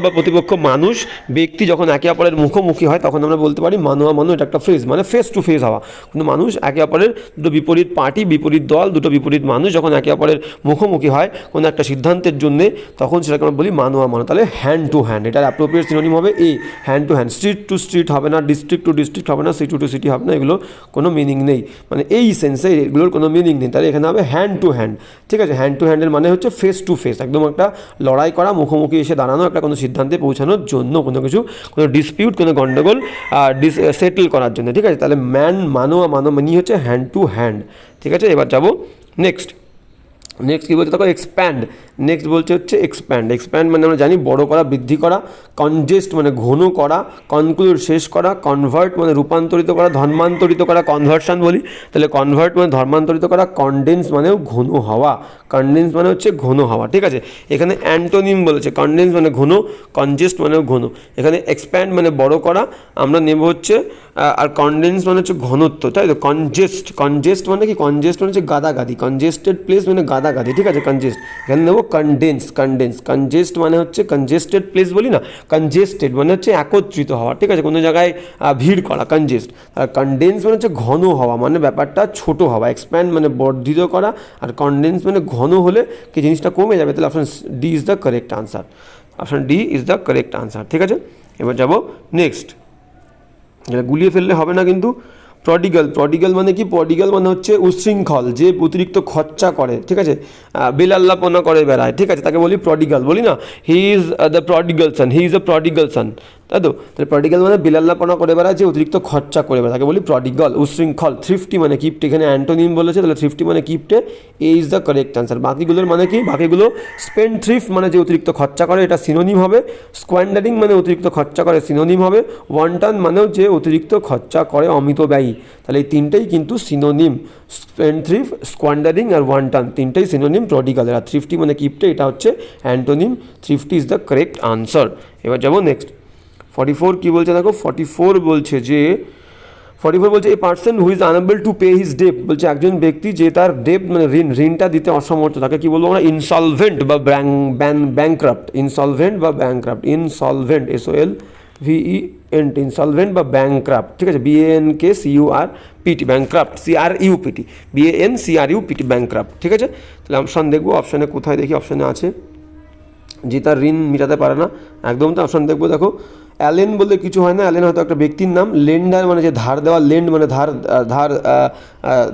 বা প্রতিপক্ষ মানুষ, ব্যক্তি যখন একে অপরের মুখোমুখি হয় তখন আমরা বলতে পারি মানো আমানো। এটা একটা ফ্রেজ, মানে ফেস টু ফেস হওয়া। কিন্তু মানুষ একে অপরের, দুটো বিপরীত পার্টি, বিপরীত দল, দুটো বিপরীত মানুষ যখন একে অপরের মুখোমুখি হয় কোনো একটা সিদ্ধান্তের জন্যে, তখন সেটাকে আমরা বলি মানো আমানো। তাহলে হ্যান্ড টু হ্যান্ড, এটার অ্যাপ্রোপ্রিয়েট সিনোনিম হবে A, hand to hand. Street to street হবে না, ডিস্ট্রিক্ট টু ডিস্ট্রিক্ট হবে না, সিটি টু সিটি হবে না, এগুলো কোনো মিনিং নেই, মানে এই সেন্সে এগুলোর কোনো মিনিং নেই। তাহলে এখানে হবে হ্যান্ড টু হ্যান্ড। ঠিক আছে, হ্যান্ড টু হ্যান্ডের মানে হচ্ছে ফেস টু ফেস, একদম একটা লড়াই করা, মুখোমুখি এসে দাঁড়ানো, একটা কোনো সিদ্ধান্তে পৌঁছানোর জন্য, কোনো ডিসপিউট, কোনো গন্ডগোল সেটেল করার জন্য। ঠিক আছে, তাহলে মানো মানে হচ্ছে হ্যান্ড টু হ্যান্ড। ঠিক আছে, এবার যাবো নেক্সট কী বলছে দেখো, এক্সপ্যান্ড। নেক্সট বলছে হচ্ছে এক্সপ্যান্ড মানে আমরা জানি বড় করা, বৃদ্ধি করা। কনজেস্ট মানে ঘন করা। কনক্লুড শেষ করা। কনভার্ট মানে রূপান্তরিত করা, ধর্মান্তরিত করা, কনভার্সন বলি। তাহলে কনভার্ট মানে ধর্মান্তরিত করা। কনডেন্স মানেও ঘন হওয়া, কনডেন্স মানে হচ্ছে ঘন হওয়া। ঠিক আছে, এখানে অ্যান্টোনিম বলেছে, কনডেন্স মানে ঘন, কনজেস্ট মানেও ঘন। এখানে এক্সপ্যান্ড মানে বড় করা, আমরা নেব হচ্ছে, আর কনডেন্স মানে হচ্ছে ঘনত্ব, তাই তো। কনজেস্ট মানে কি? কনজেস্ট মানে হচ্ছে গাদাগাদি, কনজেস্টেড প্লেস মানে গাদাগাদি। ঠিক আছে, কনজেস্ট। এখানে নেব কনডেন্স। কনজেস্ট মানে হচ্ছে কনজেস্টেড প্লেস বলি না, কনজেস্টেড মানে হচ্ছে একত্রিত হওয়া। ঠিক আছে, কোনো জায়গায় ভিড় করা, কনজেস্ট। আর কনডেন্স মানে হচ্ছে ঘন হওয়া, মানে ব্যাপারটা ছোট হওয়া। এক্সপ্যান্ড মানে বর্ধিত করা, আর কনডেন্স মানে ঘন হলে কি জিনিসটা কমে যাবে। তাহলে option D is the correct answer. Option D is the correct answer. ঠিক আছে, এবার যাব নেক্সট। এটা গুলিয়ে ফেললে হবে না কিন্তু। প্রডিগাল মানে কি? প্রডিগাল মানে হচ্ছে উচ্ছৃঙ্খল, যে অতিরিক্ত খরচা করে। ঠিক আছে, বেলাল্লাপনা করে বেড়ায়। ঠিক আছে, তাকে বলি প্রডিগাল, বলি না he is the prodigal son, he is the prodigal son, তাই তো। তাহলে প্রডিগাল মানে বেলাল্লাপনা করে বেড়ায়, যে অতিরিক্ত খরচা করে বেড়ায়, তাকে বলি প্রডিগাল, উচ্ছৃঙ্খল। থ্রিফটি মানে কিপ্টে, এখানে অ্যান্টোনিম বলেছে, তাহলে থ্রিফটি মানে কিপ্টে, এ ইজ দ্য কারেক্ট আনসার। বাকিগুলোর মানে কি? বাকিগুলো স্পেন্ড থ্রিফট মানে যে অতিরিক্ত খরচা করে, এটা সিনোনিম হবে। স্কোয়ান্ডারিং মানে অতিরিক্ত খরচা করে, সিনোনিম হবে। ওয়ান্টন মানেও যে অতিরিক্ত খরচা করে, অমিতব্যয়ী। তাহলে এই তিনটেই কিন্তু সিনোনিম, স্পেন্ড থ্রিফট, স্কোয়ান্ডারিং আর ওয়ান্টন, তিনটেই সিনোনিম প্রডিগালের। আর থ্রিফটি মানে কিপ্টে, এটা হচ্ছে antonym. Thrifty is the correct answer. এবার যাবো নেক্সট। 44 কী বলছে দেখো, 44 বলছে a person who is unable to pay his debt, বলছে একজন ব্যক্তি যে তার ডেপ মানে ঋণটা দিতে অসমর্থ, তাকে কি বলবো আমরা? ইনসলভেন্ট বা ব্যাংক্রাপ্ট। ইনসলভেন্ট বা ব্যাংক্রাপ্ট, ইনসলভেন্ট, SOLVENT, ইনসলভেন্ট বা ব্যাংক্রাপ্ট। ঠিক আছে, BANKCURPT, ব্যাংক্রাপ্ট, CRUPT, BANCRUPT, ব্যাংক্রাপ্ট। ঠিক আছে, তাহলে অপশান দেখবো, অপশানে কোথায় দেখি, অপশানে আছে যে তার ঋণ মেটাতে পারে না, একদম। তো অপশান দেখবো, দেখো অ্যালেন বলে কিছু হয় না, অ্যালেন হয়তো একটা ব্যক্তির নাম। লেন্ডার মানে যে ধার দেওয়া, লেন্ড মানে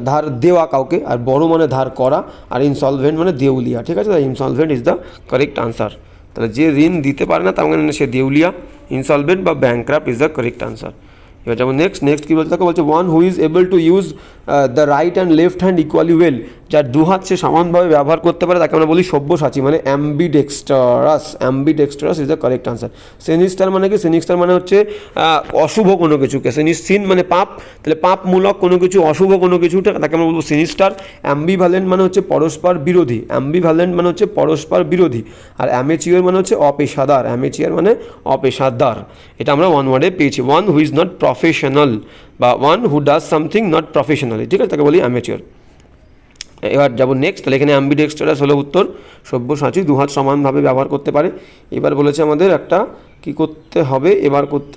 ধার দেওয়া কাউকে, আর বড় মানে ধার করা, আর ইনসলভেন্ট মানে দেউলিয়া। ঠিক আছে, insolvent is the correct answer. তাহলে যে ঋণ দিতে পারে না তার মানে সে দেউলিয়া, ইনসলভেন্ট বা ব্যাংক্রাপ্ট ইজ দ্য কারেক্ট আনসার। এবার যেমন নেক্সট কী বলতে থাকে, বলছে one who is able to use the right and left hand equally well, যার দু হাত সে সমানভাবে ব্যবহার করতে পারে, তাকে আমরা বলি সব্যসাচী, মানে ambidextrous is the correct answer. Sinister মানে কি? সিনিস্টার মানে হচ্ছে অশুভ কোনো কিছুকে, সিন মানে পাপ, তাহলে পাপমূলক কোনো কিছু, অশুভ কোনো কিছু, তাকে আমরা বলবো সিনিস্টার। অ্যাম্বিভ্যালেন্ট মানে হচ্ছে পরস্পর বিরোধী, আর অ্যামেচিওর মানে হচ্ছে অপেশাদার, এটা আমরা ওয়ান ওয়ার্ডে পেয়েছি। One who is not professional বা one who does something not professionally. ঠিক আছে, তাকে বলি অ্যামেচিওর। এবার যাবো নেক্সট। তাহলে এখানে অ্যাম্বিডেক্সটারাস হলো উত্তর, সব্যসাচী, দুহাত সমানভাবে ব্যবহার করতে পারে। এবার বলেছে আমাদের একটা কি করতে হবে, এবার করতে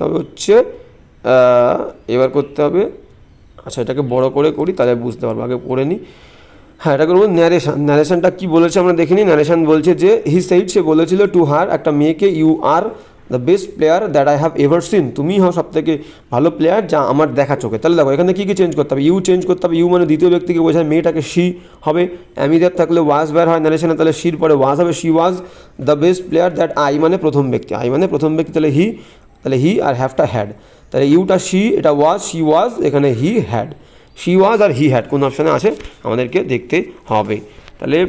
হবে, আচ্ছা এটাকে বড় করে করি তাহলে বুঝতে পারবো, আগে পড়ে নিই। হ্যাঁ, এটা করবো ন্যারেশনটা কী বলেছে আমরা দেখিনি। ন্যারেশন বলছে যে সে বলেছিল টু হার, একটা মেয়েকে, you are the best player that I have ever seen, তুমি হও সব থেকে ভালো প্লেয়ার যা আমার দেখা চোখে। তাহলে দেখো এখানে কী চেঞ্জ করতে হবে? ইউ চেঞ্জ করতে হবে, ইউ মানে দ্বিতীয় ব্যক্তিকে বোঝায়, মেয়েটাকে শি হবে। অ্যামিদের থাকলে ওয়াজ বের হয় ন্যারেশনে, তাহলে শির পরে ওয়াজ হবে, she was the best player that I মানে প্রথম ব্যক্তি, তাহলে হি আর হ্যাভটা হ্যাড, তাহলে ইউটা শি, এটা ওয়াজ, শি ওয়াজ, এখানে হি হ্যাড, শি ওয়াজ আর হি হ্যাড কোন অপশানে আছে আমাদেরকে দেখতে হবে। তাহলে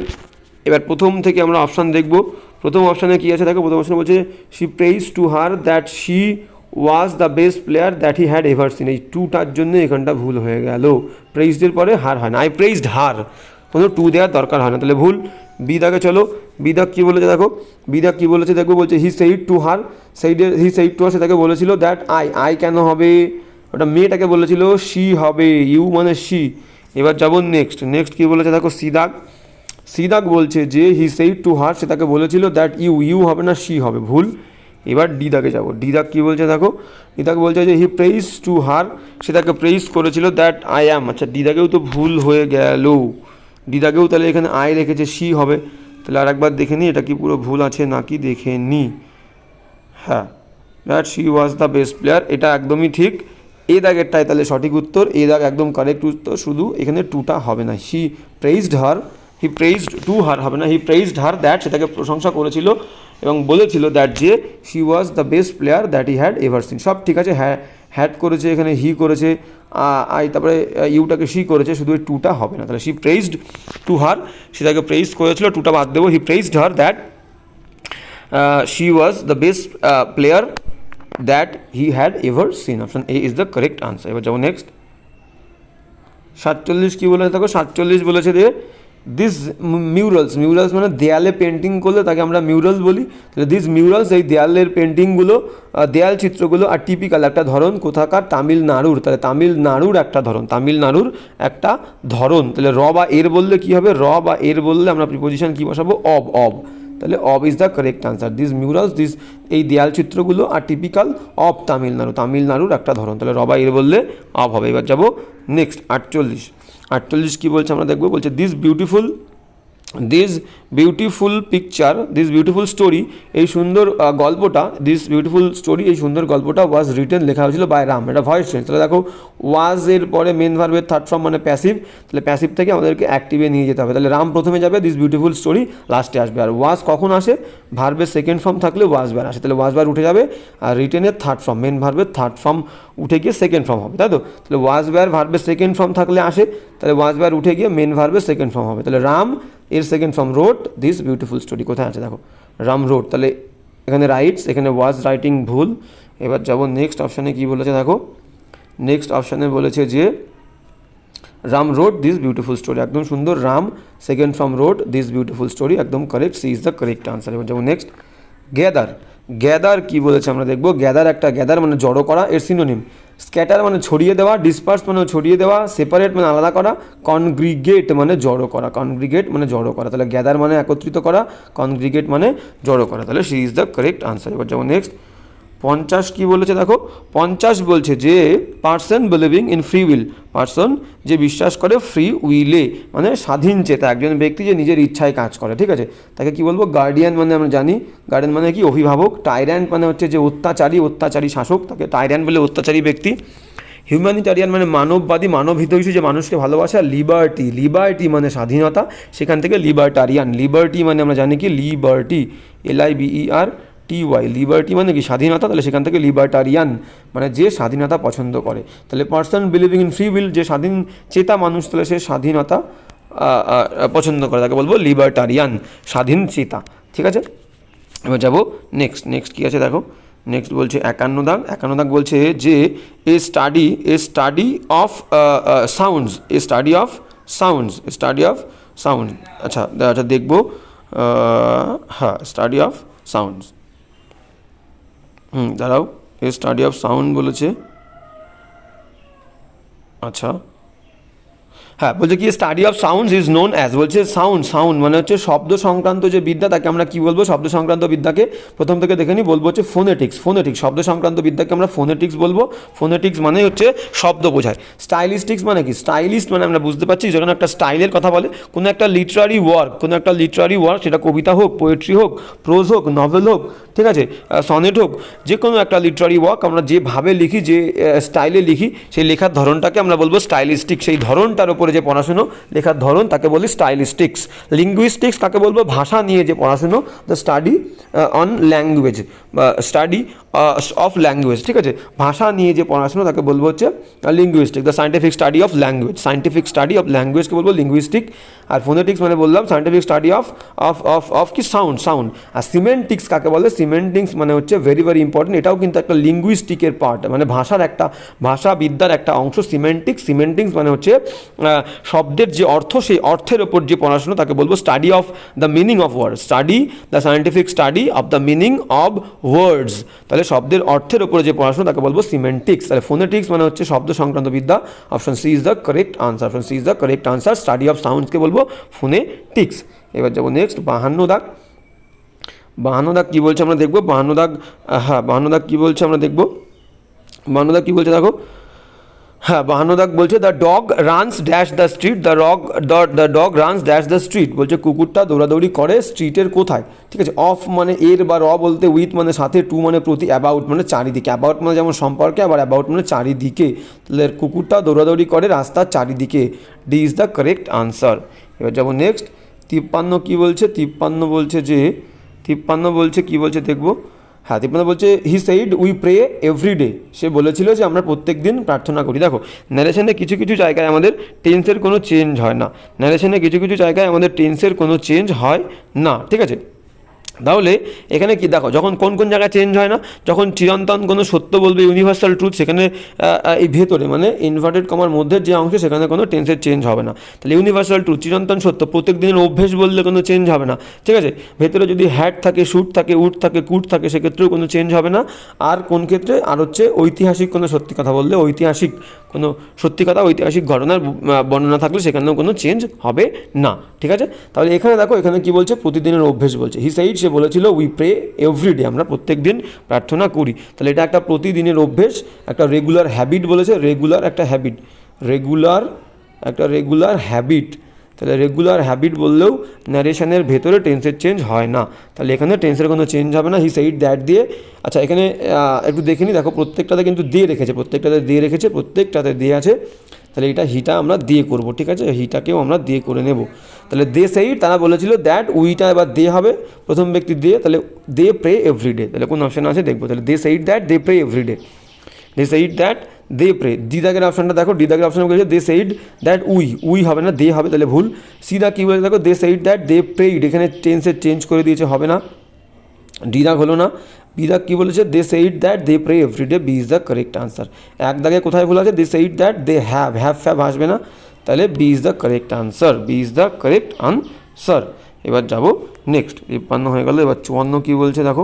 এবার প্রথম থেকে আমরা অপশান দেখব। প্রথম অপশানে কী আছে দেখো, প্রথম অপশানে বলছে she praise to her that she was the best player that he had ever scene, এই টুটার জন্য এখানটা ভুল হয়ে গেল। প্রেইজডের পরে হার হয় না, আই প্রেইজড হার, কোনো টু দেওয়ার দরকার হয় না, তাহলে ভুল। বি দাগে চলো, বি দাগ কী বলেছে দেখো, বি দাগ কী বলেছে দেখো, বলছে he said to her, he said to her, সেটাকে বলেছিল দ্যাট আই কেন হবে, ওটা মেয়েটাকে বলেছিল শি হবে, ইউ মানে শি। এবার যাবো নেক্সট, নেক্সট কী বলেছে দেখো, সি দাগ, সি দাগ বলছে যে হি সেইড টু হার, সেটাকে বলেছিল দ্যাট ইউ হবে না শি হবে, ভুল। এবার ডি দাগে যাবো, ডি দাগ কী বলছে দেখো, ডি দাগ বলছে যে হি প্রেইজ টু হার, সেটাকে প্রেইজ করেছিল দ্যাট আই অ্যাম, আচ্ছা ডি দাগেও তো ভুল হয়ে গেল, ডি দাগেও তাহলে এখানে আই রেখেছে শি হবে, তাহলে আর একবার দেখে নিই এটা কি পুরো ভুল আছে নাকি দেখে নিই। হ্যাঁ, that she was the best player, এটা একদমই ঠিক। এ দাগেরটাই তাহলে সঠিক উত্তর, এ দাগ একদম কারেক্ট উত্তর, শুধু এখানে টুটা হবে না, she প্রেইজড her, he প্রেইজড to her হবে না, হি প্রেইজড হার দ্যাট, সেটাকে প্রশংসা করেছিল এবং বলেছিল দ্যাট যে she was the best player that he had ever scene, সব ঠিক আছে। হ্যাঁ, হ্যাড করেছে এখানে, হি করেছে, আই তারপরে ইউটাকে শি করেছে, শুধু এই টুটা হবে না, তাহলে শি প্রেইজড টু হার, সেটাকে প্রেইজ করেছিল, টুটা বাদ দেবো, he praised her that she was the best player that he had ever seen, option A is the correct answer. এবার যাবো নেক্সট, 47 কী বলেছে দেখো, 47 বলেছে যে দিস মিউরালস, মিউরালস মানে দেয়ালে পেন্টিং করলে তাকে আমরা মিউরাল বলি, তাহলে দিস মিউরালস, এই দেয়ালের পেন্টিংগুলো, দেয়াল চিত্রগুলো আর টিপিক্যাল একটা ধরন কোথাকার, তামিলনাড়ুর, তাহলে তামিলনাড়ুর একটা ধরন, তামিলনাড়ুর একটা ধরন, তাহলে র বা এর বললে কী হবে, র বা এর বললে আমরা প্রিপোজিশন কী বসাবো, অব, তাহলে of is the correct answer. This murals, this এই দেয়াল চিত্রগুলো আর টিপিক্যাল অব তামিলনাড়ু, তামিলনাড়ুর একটা ধরন, তাহলে র বা এর বললে অব হবে। এবার যাবো নেক্সট 48, 48 কী বলছে আমরা দেখবো, বলছে this beautiful picture, this beautiful story, এই সুন্দর গল্পটা, দিস বিউটিফুল স্টোরি, এই সুন্দর গল্পটা ওয়াজ রিটেন, লেখা হয়েছিল বাই রাম, এটা ভয়েস চেঞ্জ, তাহলে দেখো ওয়াজ এর পরে মেন ভার্বের থার্ড ফর্ম মানে প্যাসিভ, তাহলে প্যাসিভ থেকে আমাদেরকে অ্যাক্টিভে নিয়ে যেতে হবে, তাহলে রাম প্রথমে যাবে, দিস বিউটিফুল স্টোরি লাস্টে আসবে, আর ওয়াজ কখন আসে, ভার্বের সেকেন্ড ফর্ম থাকলে ওয়াজ বার আসে, তাহলে ওয়াজ বার উঠে যাবে, আর রিটেনের থার্ড ফর্ম, মেন ভার্বের থার্ড ফর্ম উঠে গিয়ে সেকেন্ড ফর্ম হবে, তাই তো, তাহলে ওয়াজ বার ভার্বের সেকেন্ড ফর্ম থাকলে আসে, তাহলে ওয়াজ বার উঠে গিয়ে মেন ভার্বের সেকেন্ড ফর্ম হবে, তাহলে রাম এর second form wrote this beautiful story, কোথায় আছে দেখো, রাম রোট, তাহলে এখানে রাইটস, এখানে ওয়াজ রাইটিং ভুল। এবার যাবো নেক্সট অপশানে, কী বলেছে দেখো, নেক্সট অপশানে বলেছে যে Ram wrote this beautiful story, একদম সুন্দর, Ram second form wrote this beautiful story, একদম correct, C is the correct answer. এবার যাবো নেক্সট, গ্যাদার, গ্যাদার কী বলেছে আমরা দেখবো, গ্যাদার মানে জড়ো করা, এর সিনোনিম স্ক্যাটার মানে ছড়িয়ে দেওয়া, ডিসপার্স মানে ছড়িয়ে দেওয়া, সেপারেট মানে আলাদা করা, কনগ্রিগেট মানে জড়ো করা, কনগ্রিগেট মানে জড়ো করা, তাহলে গ্যাদার মানে একত্রিত করা, কনগ্রিগেট মানে জড়ো করা, তাহলে C is the correct answer. এবার যেমন নেক্সট 50 কী বলেছে দেখো, 50 বলছে যে person believing in free will, person যে বিশ্বাস করে ফ্রি উইলে মানে স্বাধীন চেতা, একজন ব্যক্তি যে নিজের ইচ্ছায় কাজ করে, ঠিক আছে, তাকে কি বলবো, গার্ডিয়ান মানে আমরা জানি, গার্ডিয়ান মানে কি অভিভাবক, টাইর্যান্ট মানে হচ্ছে যে অত্যাচারী শাসক, তাকে টাইর্যান্ট বলে অত্যাচারী ব্যক্তি, হিউম্যানিটারিয়ান মানে মানববাদী, মানবহিতৈষী যে মানুষকে ভালোবাসে, আর লিবার্টি মানে স্বাধীনতা, সেখান থেকে লিবার্টারিয়ান, লিবার্টি মানে আমরা জানি কি লিবার্টি, LIBERTY, লিবার্টি মানে কি স্বাধীনতা, তাহলে সেখান থেকে লিবার্টারিয়ান মানে যে স্বাধীনতা পছন্দ করে, তাহলে person believing in free will যে স্বাধীন চেতা মানুষ, তাহলে সে স্বাধীনতা পছন্দ করে, তাকে বলবো লিবার্টারিয়ান, স্বাধীন চেতা, ঠিক আছে। এবার যাবো নেক্সট কী আছে দেখো, নেক্সট বলছে 51 দাগ বলছে যে এ স্টাডি অফ সাউন্ডস, আচ্ছা দেখবো, হ্যাঁ স্টাডি অফ সাউন্ডস, দাঁড়াও, এ স্টাডি অফ সাউন্ড বলেছে, আচ্ছা হ্যাঁ বলছে কি study of sounds is known as, বলছে সাউন্ড মানে হচ্ছে শব্দ সংক্রান্ত যে বিদ্যা, তাকে আমরা কি বলবো, শব্দ সংক্রান্ত বিদ্যাকে প্রথম থেকে দেখে নিই, বলবো হচ্ছে ফোনেটিক্স, শব্দ সংক্রান্ত বিদ্যাকে আমরা ফোনেটিক্স বলবো, ফোনেটিক্স মানে হচ্ছে শব্দ বোঝায়। স্টাইলিস্টিক্স মানে কি, স্টাইলিস্ট মানে আমরা বুঝতে পারছি যখন একটা স্টাইলের কথা বলে, কোনো একটা লিটারারি ওয়ার্ক, সেটা কবিতা হোক, পোয়েট্রি হোক, প্রোজ হোক, নভেল হোক, ঠিক আছে, সনেট হোক, যে কোনো একটা লিটারারি ওয়ার্ক আমরা যেভাবে লিখি, যে স্টাইলে লিখি, সেই লেখার ধরনটাকে আমরা বলবো স্টাইলিস্টিক, সেই ধরনটার উপরে যে পড়াশুনো, লেখার ধরন, তাকে বলি স্টাইলিস্টিক্স। লিঙ্গুইস্টিক্স কাকে বলবো? ভাষা নিয়ে যে পড়াশুনো, দ্য স্টাডি অন ল্যাঙ্গুয়েজ বা স্টাডি অফ ল্যাঙ্গুয়েজ, ঠিক আছে, ভাষা নিয়ে যে পড়াশুনো তাকে বলবো হচ্ছে linguistic, the scientific study of language, scientific study of ল্যাঙ্গুয়েজকে বলবো লিঙ্গুইস্টিক। আর ফোনেটিক্স মানে বললাম scientific study of of of of কি সাউন্ড, সাউন্ড। আর সিমেন্টিক্স কাকে বলে? সিমেন্টিক্স মানে হচ্ছে ভেরি ভেরি ইম্পর্টেন্ট, এটাও কিন্তু একটা লিঙ্গুইস্টিকের পার্ট, মানে ভাষার একটা, ভাষাবিদ্যার একটা অংশ সিমেন্টিক্স। সিমেন্টিক্স মানে হচ্ছে শব্দের যে অর্থ, সেই অর্থের ওপর যে পড়াশোনা তাকে বলবো study of the meaning of words, study the scientific study of the meaning of words. তাহলে শব্দের অর্থের ওপরে যে পড়াশোনা তাকে বলবো সিমেন্টিক্স। তাহলে ফোনেটিক্স মানে হচ্ছে শব্দ সংক্রান্ত বিদ্যা। Option C is the correct answer, option C is the correct answer. Study of সাউন্ডসকে বলবো ফোনেটিক্স। এবার যাবো নেক্সট 52 দাগ। 52 দাগ কী বলছে আমরা দেখবো। 52 দাগ, হ্যাঁ 52 দাগ কী বলছে আমরা দেখবো। 52 দাগ কী বলছে দেখো। হ্যাঁ 52 দাগ বলছে the dog runs dash the street, the dog runs dash the street, বলছে কুকুরটা দৌড়াদৌড়ি করে স্ট্রিটের কোথায়, ঠিক আছে। অফ মানে এর বা র বলতে, উইথ মানে সাথে, টু মানে প্রতি, অ্যাবাউট মানে চারিদিকে। অ্যাবাউট মানে যেমন সম্পর্কে, আবার অ্যাবাউট মানে চারিদিকে। তাহলে কুকুরটা দৌড়াদৌড়ি করে রাস্তার চারিদিকে, D is the correct answer. এবার যাবো নেক্সট 53 কী বলছে। 53 বলছে যে, 53 বলছে কী বলছে দেখবো। হ্যাঁ 53 বলছে he said we pray everyday, সে বলেছিল যে আমরা প্রত্যেক দিন প্রার্থনা করি। দেখো ন্যারেশনে কিছু কিছু জায়গায় আমাদের টেন্সের কোনো চেঞ্জ হয় না, ন্যারেশনে কিছু কিছু জায়গায় আমাদের টেন্সের কোনো চেঞ্জ হয় না, ঠিক আছে। তাহলে এখানে কি দেখো, যখন কোন কোন জায়গায় চেঞ্জ হয় না, যখন চিরন্তন কোনো সত্য বলবে, ইউনিভার্সাল ট্রুথ, সেখানে এই ভেতরে মানে ইনভার্টেড কমার মধ্যে যে অংশ, সেখানে কোনো টেন্সের চেঞ্জ হবে না। তাহলে ইউনিভার্সাল ট্রুথ, চিরন্তন সত্য, প্রত্যেক দিনের অভ্যেস বললে কোনো চেঞ্জ হবে না, ঠিক আছে। ভেতরে যদি হ্যাড থাকে, শুট থাকে, উড থাকে, কুট থাকে, সেক্ষেত্রেও কোনো চেঞ্জ হবে না। আর কোন ক্ষেত্রে, আর হচ্ছে ঐতিহাসিক কোনো সত্যি কথা বললে, ঐতিহাসিক কোনো সত্যি কথা, ঐতিহাসিক ঘটনার বর্ণনা থাকলে সেখানেও কোনো চেঞ্জ হবে না, ঠিক আছে। তাহলে এখানে দেখো, এখানে কি বলছে, প্রতিদিনের অভ্যেস বলছে। হি সেইড, সে বলেছিল উই প্রে এভরিডে, আমরা প্রত্যেক দিন প্রার্থনা করি। তাহলে এটা একটা প্রতিদিনের অভ্যেস, একটা রেগুলার হ্যাবিট বলেছে, রেগুলার একটা হ্যাবিট, রেগুলার একটা রেগুলার হ্যাবিট। তাহলে রেগুলার হ্যাবিট বললেও ন্যারেশনের ভেতরে টেন্সের চেঞ্জ হয় না, তাহলে এখানে টেন্সের কোনো চেঞ্জ হবে না। হি সেইড দ্যাট দিয়ে, আচ্ছা এখানে একটু দেখে নিই, দেখো প্রত্যেকটাতে কিন্তু দিয়ে রেখেছে, প্রত্যেকটাতে দিয়ে রেখেছে, প্রত্যেকটাতে দিয়ে আছে। তাহলে এটা হিটা আমরা দিয়ে করব, ঠিক আছে, হিটাকেও আমরা দিয়ে করে নেব। তাহলে দে সেইড, তারা বলেছিল, দ্যাট উইটা এবার দে হবে, প্রথম ব্যক্তি দিয়ে, তাহলে দে প্রে এভরিডে। তাহলে কোন অপশন আছে দেখবো। তাহলে they said that they pray every day, they said that they pray. D দাগের অপশনটা দেখো, ডি দাগের অপশন বলেছে দে সেইড দ্যাট উই হবে না, দে হবে, তাহলে ভুল। সি দা কী বলেছে দেখো, দে সেইড দ্যাট দে প্রেইড, এখানে টেন্সের চেঞ্জ করে দিয়েছে, হবে না, ডি দাগ হলো না। বি দাগ কী বলেছে, they said that they pray everyday, B is the correct answer. এক দাগে কোথায় ভুল আছে, they said that they have ফ্যাভ আসবে না, তাহলে B is the correct answer, B is the correct answer. এবার যাবো নেক্সট, 53 হয়ে গেল। এবার 54 কী বলছে দেখো।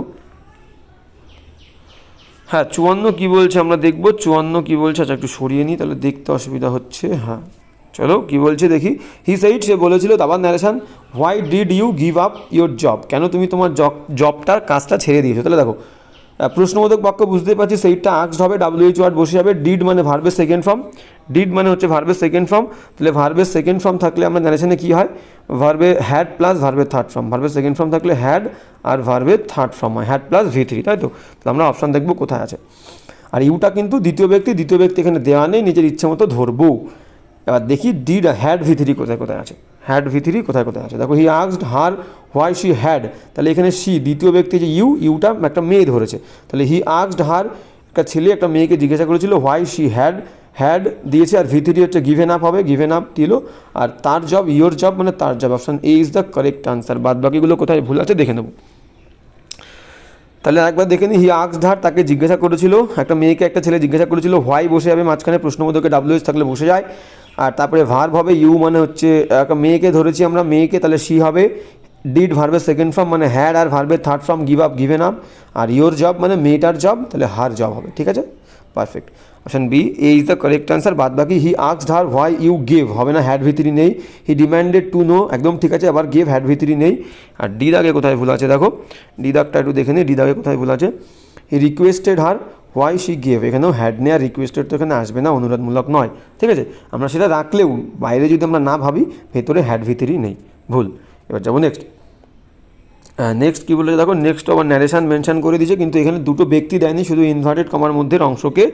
হ্যাঁ 54 কী বলছে আমরা দেখবো। 54 কী বলছে, আচ্ছা একটু সরিয়ে নিই, তাহলে দেখতে অসুবিধা হচ্ছে। হ্যাঁ চলো কী বলছে দেখি। হি সেইড, সে বলেছিল, আবার narration, why did you give up your job, কেন তুমি তোমার জবটার কাজটা ছেড়ে দিয়েছো। তাহলে দেখো প্রশ্নবোধক বাক্য বুঝতেই পারছি, সেইটা আক্সড হবে, WH ওয়ার্ড বসে যাবে। ডিড মানে ভার্বের সেকেন্ড ফর্ম, ডিড মানে হচ্ছে ভার্বের সেকেন্ড ফর্ম, তাহলে ভার্বের সেকেন্ড ফর্ম থাকলে আমরা ন্যারেশনে কী হয়, ভার্বে হ্যাড প্লাস ভার্বের থার্ড ফর্ম, ভার্বের সেকেন্ড ফর্ম থাকলে হ্যাড আর ভার্বের থার্ড ফর্ম হয়, হ্যাড প্লাস V3, তাই তো। তাহলে আমরা অপশান দেখবো কোথায় আছে। আর ইউটা কিন্তু দ্বিতীয় ব্যক্তি এখানে দেওয়া নেই, নিজের ইচ্ছে মতো ধরবো। এবার দেখি ডিড হ্যাড V3 কোথায় কোথায় আছে, হ্যাড V3 কোথায় কোথায় আছে। দেখো হি asked her why she had, তাহলে এখানে শি দ্বিতীয় ব্যক্তি যে ইউটা একটা মেয়ে ধরেছে, তাহলে হি আস্কড হার, একটা ছেলে একটা মেয়েকে জিজ্ঞাসা করেছিল হোয়াই শি হ্যাড দিয়েছে, আর V3 হচ্ছে গিভেন আপ হবে, গিভেন আপ দিল। আর তার জব, ইয়োর জব মানে তার job, option A is the correct answer. বাদ বাকিগুলো কোথায় ভুল আছে দেখে নেব। তাহলে একবার দেখে নিই, হি আস্কড হার, তাকে জিজ্ঞাসা করেছিল, একটা মেয়েকে একটা ছেলে জিজ্ঞাসা করেছিল, হোয়াই বসে যাবে মাঝখানে, প্রশ্নবোধকে WH থাকলে বসে যায়। আর তারপরে ভার্ব হবে, ইউ মানে হচ্ছে একটা মেয়েকে ধরেছি আমরা, মেয়েকে, তাহলে শি হবে। ডিড ভার্বের সেকেন্ড ফর্ম মানে হ্যাড, আর ভার্বের third form give up, given up. আর ইয়োর জব মানে মেয়েটার জব, তাহলে হার জব হবে, ঠিক আছে, perfect. Option B A is the correct answer. বাদ বাকি he asked her why you gave হবে না, হ্যাড V3 নেই। হি ডিম্যান্ডেড টু নো, একদম ঠিক আছে, আবার গেভ হ্যাড V3 নেই। আর ডি দাগে কোথায় ভুল আছে দেখো, ডি দাগটা একটু দেখে নিই, ডি দাগে কোথায় ভুল আছে। He requested her why she gave, এখানেও হ্যাড নেই, আর রিকোয়েস্টেড তো এখানে আসবে না, অনুরোধমূলক নয়, ঠিক আছে। আমরা সেটা রাখলেও বাইরে যদি আমরা না ভাবি, ভেতরে হ্যাড V3 নেই, ভুল। এবার যাবো নেক্সট। নেক্সট কী বলেছে দেখো, নেক্সট আবার ন্যারেশন মেনশন করে দিয়েছে, কিন্তু এখানে দুটো ব্যক্তি দেয়নি, শুধু ইনভার্টেড কমার মধ্যের অংশকে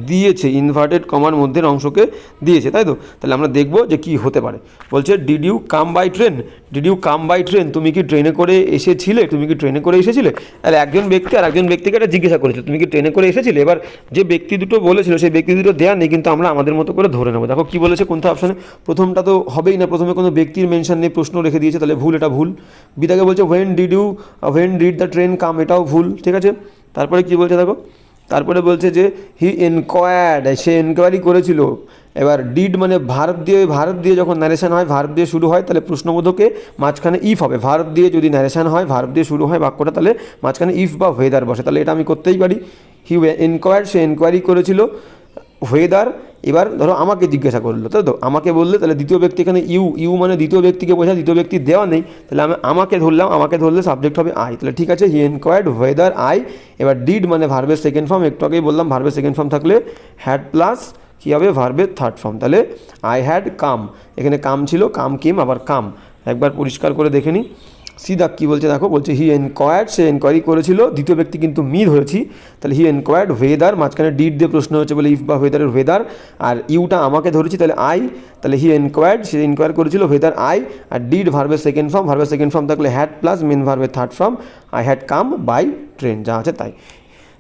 দিয়েছে, ইনভার্টেড কমার মধ্যের অংশকে দিয়েছে, তাই তো? তাহলে আমরা দেখব যে কি হতে পারে। বলছে did you come by train, did you come by train, তুমি কি ট্রেনে করে এসেছিলে, তুমি কি ট্রেনে করে এসেছিলে? আর একজন ব্যক্তি আর একজন ব্যক্তিকে এটা জিজ্ঞাসা করেছিল, তুমি কি ট্রেনে করে এসেছিলে? এবার যে ব্যক্তি দুটো বলেছিল সেই ব্যক্তি দুটো দেওয়া নেই, কিন্তু আমরা আমাদের মতো করে ধরে নেবো। দেখো কী বলেছে কোনটা অপশানে, প্রথমটা তো হবেই না, প্রথমে কোনো ব্যক্তির মেনশন নেই, প্রশ্ন রেখে দিয়েছে, তাহলে ভুল, এটা ভুল। বিদাকে বলছে হোয়েন ডিড দ্য ট্রেন কাম, এটাও ভুল, ঠিক আছে। তারপরে কী বলছে দেখো, তারপরে বলছে যে হি এনকোয়ার্ড, সে এনকোয়ারি করেছিল। এবার ডিড মানে ভার্ব দিয়ে যখন ন্যারেশন হয়, ভার্ব দিয়ে শুরু হয়, তাহলে প্রশ্নবোধকে মাঝখানে ইফ হবে। ভার্ব দিয়ে যদি ন্যারেশন হয়, ভার্ব দিয়ে শুরু হয় বাক্যটা, তাহলে মাঝখানে ইফ বা ওয়েদার বসে, তাহলে এটা আমি করতেই পারি। হি এনকোয়ার্ড, সে এনকোয়ারি করেছিল ওয়েদার। এবার ধরো আমাকে জিজ্ঞাসা করলো, তাই তো, আমাকে বললে, তাহলে দ্বিতীয় ব্যক্তি, এখানে ইউ মানে দ্বিতীয় ব্যক্তিকে বোঝায়, দ্বিতীয় ব্যক্তি দেওয়া নেই, তাহলে আমি আমাকে ধরলাম, আমাকে ধরলে সাবজেক্ট হবে আই, তাহলে ঠিক আছে, হি এনকোয়ার্ড ওয়েদার আই। এবার ডিড মানে ভার্বের সেকেন্ড ফর্ম, একটু আগেই বললাম ভার্বের সেকেন্ড ফর্ম থাকলে হ্যাড প্লাস কী হবে, ভার্বের থার্ড ফর্ম, তাহলে আই হ্যাড কাম, এখানে কাম ছিল, কাম কেম, আবার কাম, একবার পরিষ্কার করে দেখে নিই। সিদা কী বলছে দেখো, বলছে হি এনকোয়ার্ড, সে এনকোয়ারি করেছিল, দ্বিতীয় ব্যক্তি কিন্তু মি ধরেছি, তাহলে হি এনকোয়ার্ড ওয়েদার, মাঝখানে ডিড দিয়ে প্রশ্ন হচ্ছে বলে ইফ বা ওয়েদারের ওয়েদার, আর ইউটা আমাকে ধরেছি, তাহলে আই, তাহলে হি এনকোয়ার্ড, সে এনকোয়ার করেছিল ওয়েদার আই, আর ডিড ভার্বের সেকেন্ড ফর্ম, ভার্বের সেকেন্ড ফর্ম থাকলে হ্যাড প্লাস মেন ভার্বের third form, I had come by train, যা আছে তাই।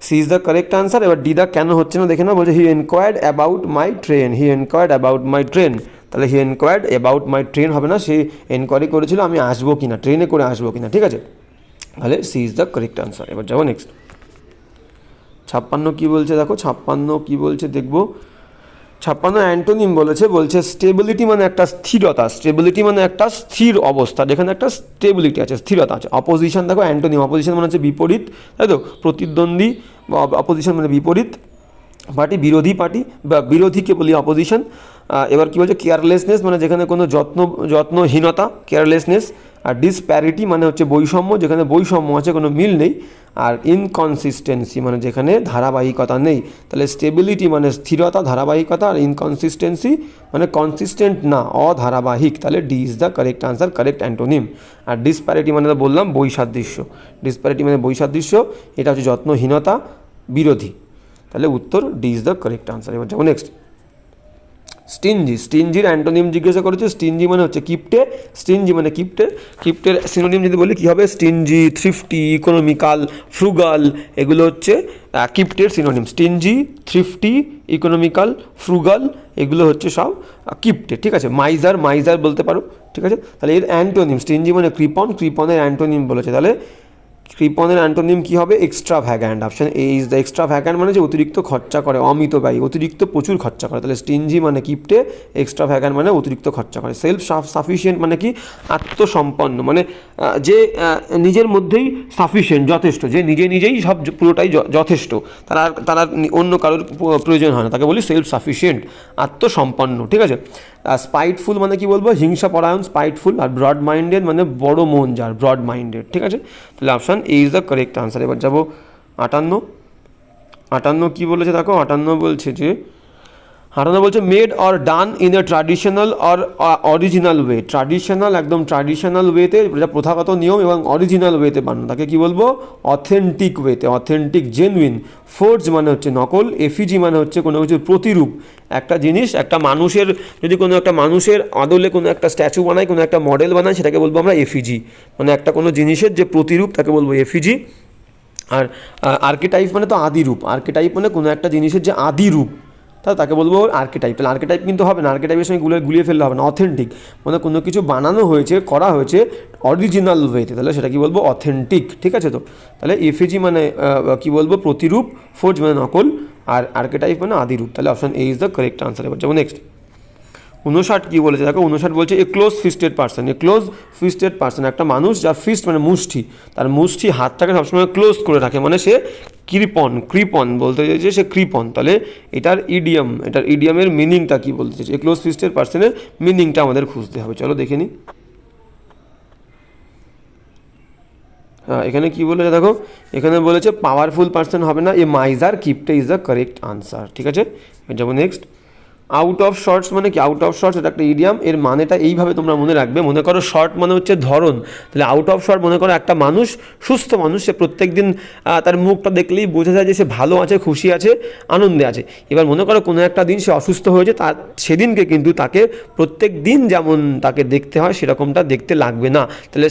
C is the correct answer. এবার ডি দা কেন হচ্ছে না দেখে না, বলছে he enquired about my train, he enquired about my train, তাহলে he enquired about my train হবে না, সে এনকোয়ারি করেছিল আমি আসবো কিনা, ট্রেনে করে আসবো কিনা, ঠিক আছে, তাহলে C is the correct answer. এবার যাবো নেক্সট 56 কী বলছে দেখো, 56 কী বলছে দেখবো। 56 অ্যান্টোনিম বলছে স্টেবিলিটি মানে একটা স্থিরতা, স্টেবিলিটি মানে একটা স্থির অবস্থা, যেখানে একটা স্টেবিলিটি আছে, স্থিরতা আছে। অপোজিশন দেখো অ্যান্টোনিম, অপোজিশন মানে হচ্ছে বিপরীত, তাই তো, প্রতিদ্বন্দ্বী, বা অপোজিশন মানে বিপরীত পার্টি, বিরোধী পার্টি বা বিরোধীকে বলি অপোজিশন। এবার কী বলছে কেয়ারলেসনেস মানে যেখানে কোনো যত্নহীনতা, কেয়ারলেসনেস। আর ডিসপ্যারিটি মানে হচ্ছে বৈষম্য, যেখানে বৈষম্য আছে, কোনো মিল নেই। আর ইনকনসিস্টেন্সি মানে যেখানে ধারাবাহিকতা নেই। তাহলে স্টেবিলিটি মানে স্থিরতা, ধারাবাহিকতা, আর ইনকনসিস্টেন্সি মানে কনসিস্টেন্ট না, অধারাবাহিক, তাহলে D is the correct answer, correct antonym. আর ডিসপ্যারিটি মানে বললাম বৈসাদৃশ্য, ডিসপ্যারিটি মানে বৈসাদৃশ্য, এটা হচ্ছে যত্নহীনতা, বিরোধী, তাহলে উত্তর D is the correct answer. এবার যাবো নেক্সট স্টিনজি, স্টিনজির অ্যান্টোনিম জিজ্ঞাসা করেছে। স্টিনজি মানে হচ্ছে কিপ্টে, স্টিনজি মানে কিপ্টে, কিপ্টের সিনোনিম যদি বলি কী হবে, স্টিনজি, থ্রিফটি, ইকোনমিক্যাল, ফ্রুগাল, এগুলো হচ্ছে কিপ্টের সিনোনিম। স্টিনজি, থ্রিফটি, ইকোনমিক্যাল, ফ্রুগাল, এগুলো হচ্ছে সব কিপ্টে, ঠিক আছে। মাইজার বলতে পারো, ঠিক আছে। তাহলে এর অ্যান্টোনিম, স্টিনজি মানে কৃপণ, কৃপণের অ্যান্টোনিম বলেছে, তাহলে কৃপণের অ্যান্টোনিম কী হবে, extravagant. Option A is the extravagant মানে যে অতিরিক্ত খরচা করে, অমিতব্যয়ী, অতিরিক্ত প্রচুর খরচা করে, তাহলে স্টিনজি মানে কিপ্টে, এক্সট্রা ভ্যাগ্যান্ট মানে অতিরিক্ত খরচা করে। সেলফ সাফিসিয়েন্ট মানে কি, আত্মসম্পন্ন, মানে যে নিজের মধ্যেই সাফিসিয়েন্ট, যথেষ্ট, যে নিজেই সব পুরোটাই যথেষ্ট, তারা অন্য কারোর প্রয়োজন হয় না, তাকে বলি সেলফ সাফিসিয়েন্ট, আত্মসম্পন্ন, ঠিক আছে। স্পাইটফুল মানে কি বলবো, হিংসাপরায়ণ, স্পাইটফুল। আর ব্রড মাইন্ডেড মানে বড় মন যার, ব্রড মাইন্ডেড, ঠিক আছে। তাহলে option A is the correct answer. এবার যাবো 58 কী বলেছে দেখো, 58 বলছে যে, 58 বলছে made or done in a traditional or original way. Traditional, একদম ট্র্যাডিশনাল ওয়েতে, যা প্রথাগত নিয়ম, এবং অরিজিনাল ওয়েতে বানানো, তাকে কী বলবো, অথেন্টিক ওয়েতে, অথেন্টিক, জেনুইন। ফোর্জ মানে হচ্ছে নকল, এফিজি মানে হচ্ছে কোনো কিছুর প্রতিরূপ। একটা জিনিস, একটা মানুষের, যদি কোনো একটা মানুষের আদলে কোনো একটা স্ট্যাচু বানায়, কোনো একটা মডেল বানায়, সেটাকে বলবো আমরা এফিজি, মানে একটা কোনো জিনিসের যে প্রতিরূপ তাকে বলবো এফিজি। আর আর্কেটাইপ মানে তো আদিরূপ, আর্কেটাইপ মানে কোনো একটা জিনিসের যে আদিরূপ, তাকে বলবো আর্কেটাইপ। তাহলে আর্কেটাইপ কিন্তু হবে না, আর্কেটাইপের সঙ্গে গুলিয়ে ফেললে হবে না। অথেন্টিক মানে কোনো কিছু বানানো হয়েছে, করা হয়েছে অরিজিনাল ওয়েতে, তাহলে সেটা কী বলবো, অথেন্টিক, ঠিক আছে। তো তাহলে এফিজি মানে কী বলবো, প্রতিরূপ, ফোর্জ মানে নকল, আর আর্কেটাইপ মানে আদিরূপ, তাহলে option A is the correct answer. এবার যাবো নেক্সট 59 কী বলেছে দেখো, 59 বলছে a close fisted person, a close fisted person, একটা মানুষ যার ফিস্ট মানে মুষ্টি, তার মুষ্টি, হাতটাকে সবসময় ক্লোজ করে রাখে, মানে সে কৃপণ বলতে চাইছে, সে কৃপণ। তাহলে এটার ইডিয়ামের মিনিংটা কী বলতে চাইছে, এ ক্লোজ ফিস্টেড পার্সনের মিনিংটা আমাদের খুঁজতে হবে, চলো দেখে নিই। হ্যাঁ, এখানে কী বলেছে দেখো, এখানে বলেছে পাওয়ারফুল পার্সন হবে না, এ মাইজার, কিপ্টে ইজ দ্য কারেক্ট আনসার, ঠিক আছে। যাবো নেক্সট আউট অফ শর্টস মানে কি? আউট অফ শর্টস এটা একটা ইডিয়াম, এর মানেটা এইভাবে তোমরা মনে রাখবে। মনে করো শর্ট মানে হচ্ছে ধরন, তাহলে আউট অফ শর্ট মনে করো একটা মানুষ, সুস্থ মানুষ, সে প্রত্যেক দিন তার মুখটা দেখলেই বোঝা যায় যে সে ভালো আছে, খুশি আছে, আনন্দে আছে। এবার মনে করো কোনো একটা দিন সে অসুস্থ হয়েছে, তার সেদিনকে কিন্তু তাকে প্রত্যেক দিন যেমন তাকে দেখতে হয় সেরকমটা দেখতে লাগবে না, তাহলে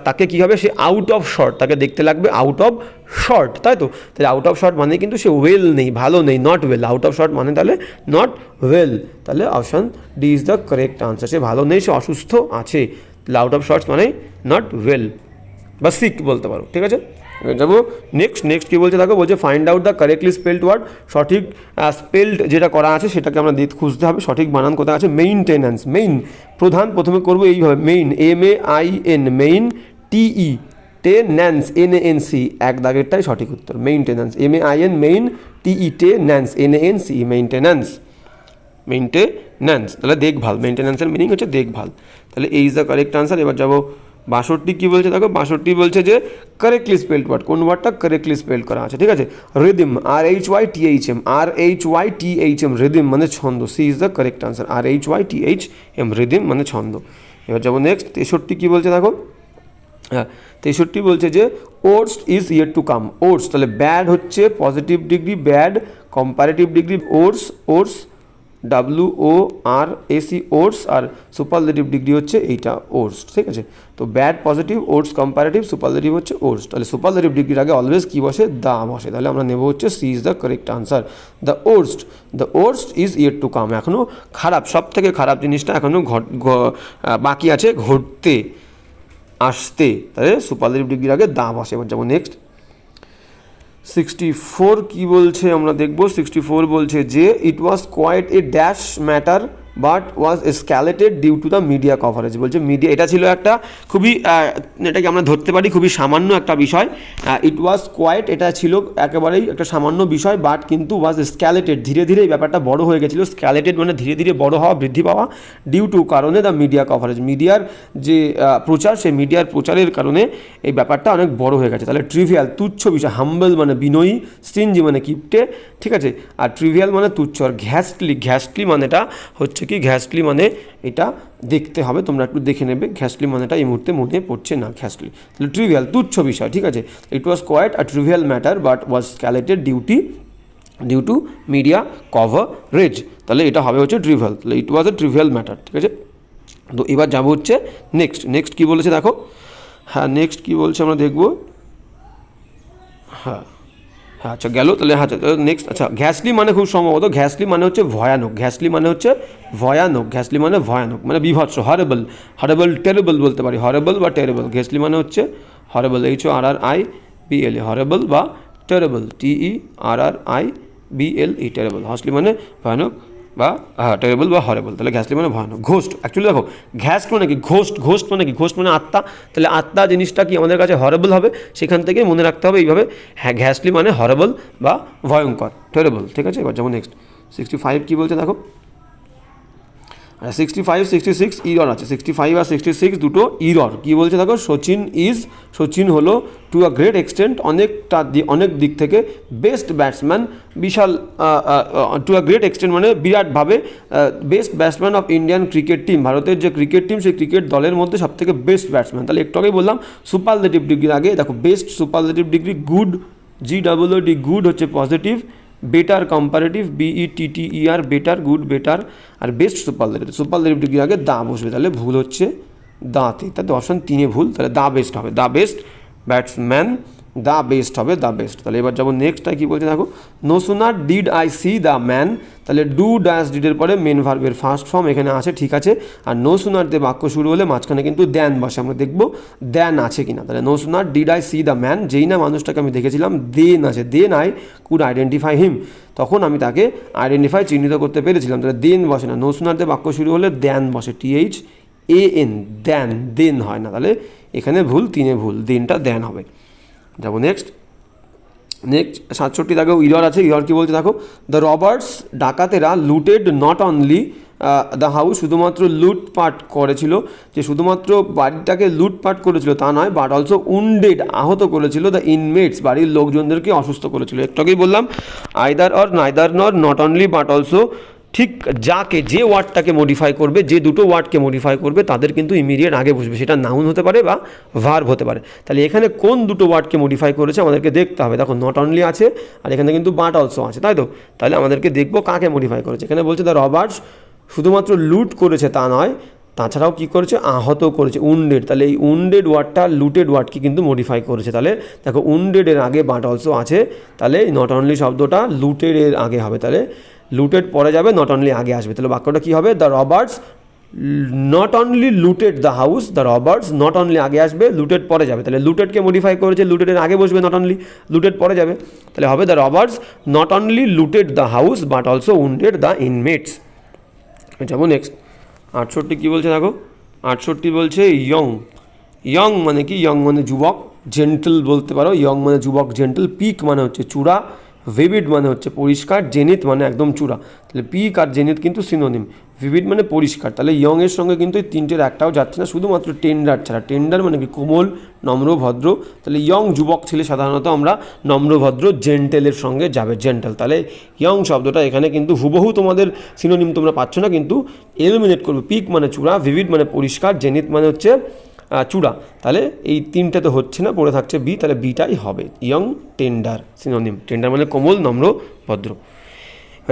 তাকে কী হবে? সে আউট অফ শর্ট, তাকে দেখতে লাগবে আউট অফ শর্ট, তাই তো? তাহলে আউট অফ শর্ট মানে কিন্তু সে ওয়েল নেই, ভালো নেই, not well. Out of short মানে তাহলে নট ওয়েল, তাহলে option D is the correct answer. সে ভালো নেই, সে অসুস্থ আছে, তাহলে আউট অফ শর্টস মানে নট ওয়েল বা সিক বলতে পারো, ঠিক আছে? যাবো নেক্সট কী বলছে দেখো, বলছে find out the correctly spelled word. সঠিক স্পেলড যেটা করা আছে সেটাকে আমরা খুঁজতে হবে, সঠিক বানান কোথায় আছে? মেইনটেন্যান্স, মেইন প্রধান, প্রথমে করবো এইভাবে main, MAIN, main, TE টেন্যান্স, NANC, এক দাগেরটাই সঠিক উত্তর, maintenance, MAIN, main, TE টেন্যান্স, NANC, maintenance, maintenance, তাহলে দেখভাল, মেইনটেন্যান্সের মিনিং হচ্ছে দেখভাল, তাহলে এই ইজ দ্য কারেক্ট আনসার। এবার যাবো 62 কী বলছে দেখো, 62 বলছে যে কারেক্টলি স্পেলড ওয়ার্ড, কোন ওয়ার্ডটা কারেক্টলি স্পেল্ড করা আছে, ঠিক আছে? রিদিম, RHYTHM, RHYTHM, রিদিম মানে ছন্দ, C is the correct answer, RHYTHM, rhythm মানে ছন্দ। এবার যাবো নেক্সট 63 কী বলছে দেখো, হ্যাঁ 63 বলছে যে oats is yet to come. Oats তাহলে ব্যাড হচ্ছে positive degree, bad comparative degree oats, oats WORAC, oats, আর সুপারলেটিভ ডিগ্রি হচ্ছে এইটা ওটস, ঠিক আছে? তো bad positive, oats comparative, superlative হচ্ছে ওটস, তাহলে সুপারলেটিভ ডিগ্রির আগে অলওয়েজ কী বসে? দা বসে, তাহলে আমরা নেব হচ্ছে C is the correct answer, the ওটস ইজ ইয়েট টু কাম। এখনও খারাপ, সব থেকে খারাপ জিনিসটা এখনও বাকি আছে ঘটতে, আসতে, তাহলে সুপারলেটিভ ডিগ্রির আগে দা বসে। এবার যাবো নেক্সট 64 কী বলছে আমরা দেখব। 64 বলছে যে it was quite a dash matter but was escalated due to the media coverage. বলছে মিডিয়া, এটা ছিল একটা খুবই, এটাকে আমরা ধরতে পারি খুবই সামান্য একটা বিষয়। ইট ওয়াজ কোয়াইট, এটা ছিল একেবারেই একটা সামান্য বিষয়, বাট কিন্তু ওয়াজ স্ক্যালেটেড, ধীরে ধীরে এই ব্যাপারটা বড় হয়ে গেছিলো। স্ক্যালেটেড মানে ধীরে ধীরে বড় হওয়া, বৃদ্ধি পাওয়া, ডিউ টু কারণে দ্য মিডিয়া কভারেজ, মিডিয়ার যে প্রচার, সেই মিডিয়ার প্রচারের কারণে এই ব্যাপারটা অনেক বড় হয়ে গেছে। তাহলে ট্রিভিয়াল তুচ্ছ বিষয়, হাম্বল মানে বিনয়ী, স্টিঞ্জি মানে কিপটে, ঠিক আছে? আর ট্রিভিয়াল মানে তুচ্ছ, আর ঘ্যাস্টলি মানেটা হচ্ছে কি, ঘ্যাস্টলি মানে এটা দেখতে হবে, তোমরা একটু দেখে নেবে, ঘ্যাস্টলি মানেটা এই মুহূর্তে মনে পড়ছে না, ঘ্যাস্টলি, তাহলে ট্রিভিয়াল তুচ্ছ বিষয়, ঠিক আছে? It was quite a trivial matter but was escalated due to media coverage, তাহলে এটা হবে হচ্ছে ট্রিভিয়াল, তাহলে ইট ওয়াজ এ ট্রিভিয়াল ম্যাটার, ঠিক আছে? তো এবার যাবো হচ্ছে নেক্সট কী বলেছে দেখো, হ্যাঁ নেক্সট কী বলছে আমরা দেখবো, হ্যাঁ আচ্ছা গেল, তাহলে আচ্ছা নেক্সট, আচ্ছা ঘ্যাসলি মানে খুব সম্ভবত, ঘ্যাসলি মানে হচ্ছে ভয়ানক, ঘ্যাসলি মানে হচ্ছে ভয়ানক, ঘ্যাসলি মানে ভয়ানক মানে বিভৎস, হরেবল, টেরেবল বলতে পারি, হরেবল বা টেরেবল। ঘ্যাসলি মানে হচ্ছে হরেবল, HORRIBL, হরেবল বা টেরেবল, TERRIBLE, টেরেবল। হসলি মানে ভয়ানক বা টেরেবল বা হরেবল, তাহলে ঘ্যাসলি মানে ভয়ানক। ঘোস্ট, অ্যাকচুয়ালি দেখো ঘ্যাস্ট মানে কি, ঘোস্ট মানে কি, ঘোস্ট মানে আত্মা, তাহলে আত্মা জিনিসটা কি আমাদের কাছে হরেবল হবে, সেখান থেকে মনে রাখতে হবে এইভাবে, হ্যাঁ ঘ্যাসলি মানে হরেবল বা ভয়ঙ্কর, টেরেবল, ঠিক আছে? এবার যেমন নেক্সট 65 কী বলছে দেখো, 65 66 ইরর আছে, 65 আর 66 দুটো ইরর। কী বলছে দেখো, সচিন হলো টু আ গ্রেট এক্সটেন্ট, অনেক দিক থেকে বেস্ট ব্যাটসম্যান, বিশাল, টু আ গ্রেট এক্সটেন্ট মানে বিরাটভাবে best batsman of Indian cricket team, ভারতের যে ক্রিকেট টিম সেই ক্রিকেট দলের মধ্যে সবথেকে বেস্ট ব্যাটসম্যান। তাহলে একটু আগেই বললাম সুপারলেটিভ ডিগ্রির আগে দেখো best superlative degree, good, GOOD, good হচ্ছে positive, better comparative, BETTER, better, good, better, আর বেস্ট সুপারলেটিভ ডিগ্রির আগে দা বসবে, তাহলে ভুল হচ্ছে দাঁতে, তাহলে অপশন 3 ভুল, তাহলে দা বেস্ট হবে, the best batsman, the best হবে, দা বেস্ট। তাহলে এবার যাবো নেক্সটটা কী বলছে দেখো, no sooner did I see the man, তাহলে ডু ড্যাশ ডিডের পরে মেন ভার্বের ফার্স্ট ফর্ম এখানে আছে, ঠিক আছে? আর নো সুনার দিয়ে বাক্য শুরু হলে মাঝখানে কিন্তু দেন বসে, আমরা দেখবো দেন আছে কিনা। তাহলে no sooner did I see the man, যেই না মানুষটাকে আমি দেখেছিলাম, দেন আছে, then I could identify him, তখন আমি তাকে চিহ্নিত করতে পেরেছিলাম, তাহলে দেন বসে না, নো সুনার দিয়ে বাক্য শুরু হলে দেন বসে, THAN, দেন হয় না, তাহলে এখানে ভুল, 3 ভুল, দেনটা দেন হবে। যাবো নেক্সট 67 দাগেও ইরর আছে, ইরর কী বলছে দেখো, দ্য রবার্টস, ডাকাতেরা, looted not only the house, শুধুমাত্র লুটপাট করেছিল, যে শুধুমাত্র বাড়িটাকে লুটপাট করেছিল তা নয়, বাট অলসো উন্ডেড, আহত করেছিল, দ্য ইনমেটস, বাড়ির লোকজনদেরকে অসুস্থ করেছিল। একটু আগেই বললাম আইদার অর, নাইদার নর, নট অনলি বাট অলসো, ঠিক যাকে যে ওয়ার্ডটাকে মডিফাই করবে, যে দুটো ওয়ার্ডকে মডিফাই করবে তাদের কিন্তু ইমিডিয়েট আগে বসবে, সেটা নাউন হতে পারে বা ভার্ব হতে পারে। তাহলে এখানে কোন দুটো ওয়ার্ডকে মডিফাই করেছে আমাদেরকে দেখতে হবে। দেখো নট অনলি আছে আর এখানে কিন্তু বাট অলসো আছে, তাই তো? তাহলে আমাদেরকে দেখবো কাকে মডিফাই করেছে। এখানে বলছে দ্য রবার্টস শুধুমাত্র লুট করেছে তা নয়, তাছাড়াও কী করেছে, আহত করেছে, উন্ডেড। তাহলে এই উন্ডেড ওয়ার্ডটা লুটেড ওয়ার্ডকে কিন্তু মডিফাই করেছে। তাহলে দেখো উন্ডেডের আগে বাট অলসো আছে, তাহলে নট অনলি শব্দটা লুটেডের আগে হবে, তাহলে লুটেড পরে যাবে, নট অনলি আগে আসবে। তাহলে বাক্যটা কী হবে, the Roberts not only looted the house, the Roberts not only আগে আসবে, লুটেড পরে যাবে। তাহলে লুটেডকে মডিফাই করেছে, লুটেডের আগে বসবে, নট অনলি, লুটেড পরে যাবে। তাহলে হবে the Roberts not only looted the house but also wounded the inmates. যাবো নেক্সট 68 কী বলছে দেখো, 68 বলছে ইয়ং। ইয়ং মানে কি, ইয়ং মানে যুবক, জেন্টল বলতে পারো, ইয়ং মানে যুবক জেন্টল। পিক মানে হচ্ছে চূড়া, ভিভিড মানে হচ্ছে পরিষ্কার, জেনিথ মানে একদম চূড়া। তাহলে পিক আর জেনিথ কিন্তু সিনোনিম, ভিভিড মানে পরিষ্কার। তাহলে ইয়ংয়ের সঙ্গে কিন্তু এই তিনটের একটাও যাচ্ছে না, শুধুমাত্র টেন্ডার ছাড়া। টেন্ডার মানে কি, কোমল, নম্র, ভদ্র। তাহলে ইয়ং যুবক ছেলে সাধারণত আমরা নম্র, ভদ্র, জেন্টেলের সঙ্গে যাবে, জেন্টেল। তাহলে ইয়ং শব্দটা এখানে কিন্তু হুবহু তোমাদের সিনোনিম তোমরা পাচ্ছ না, কিন্তু এলিমিনেট করবে। পিক মানে চূড়া, ভিভিড মানে পরিষ্কার, জেনিথ মানে হচ্ছে চূড়া। তাহলে এই তিনটে তো হচ্ছে না, পড়ে থাকছে বি, তাহলে বিটাই হবে ইয়ং, টেন্ডার সিনোনিম। টেন্ডার মানে কোমল, নম্র, ভদ্র।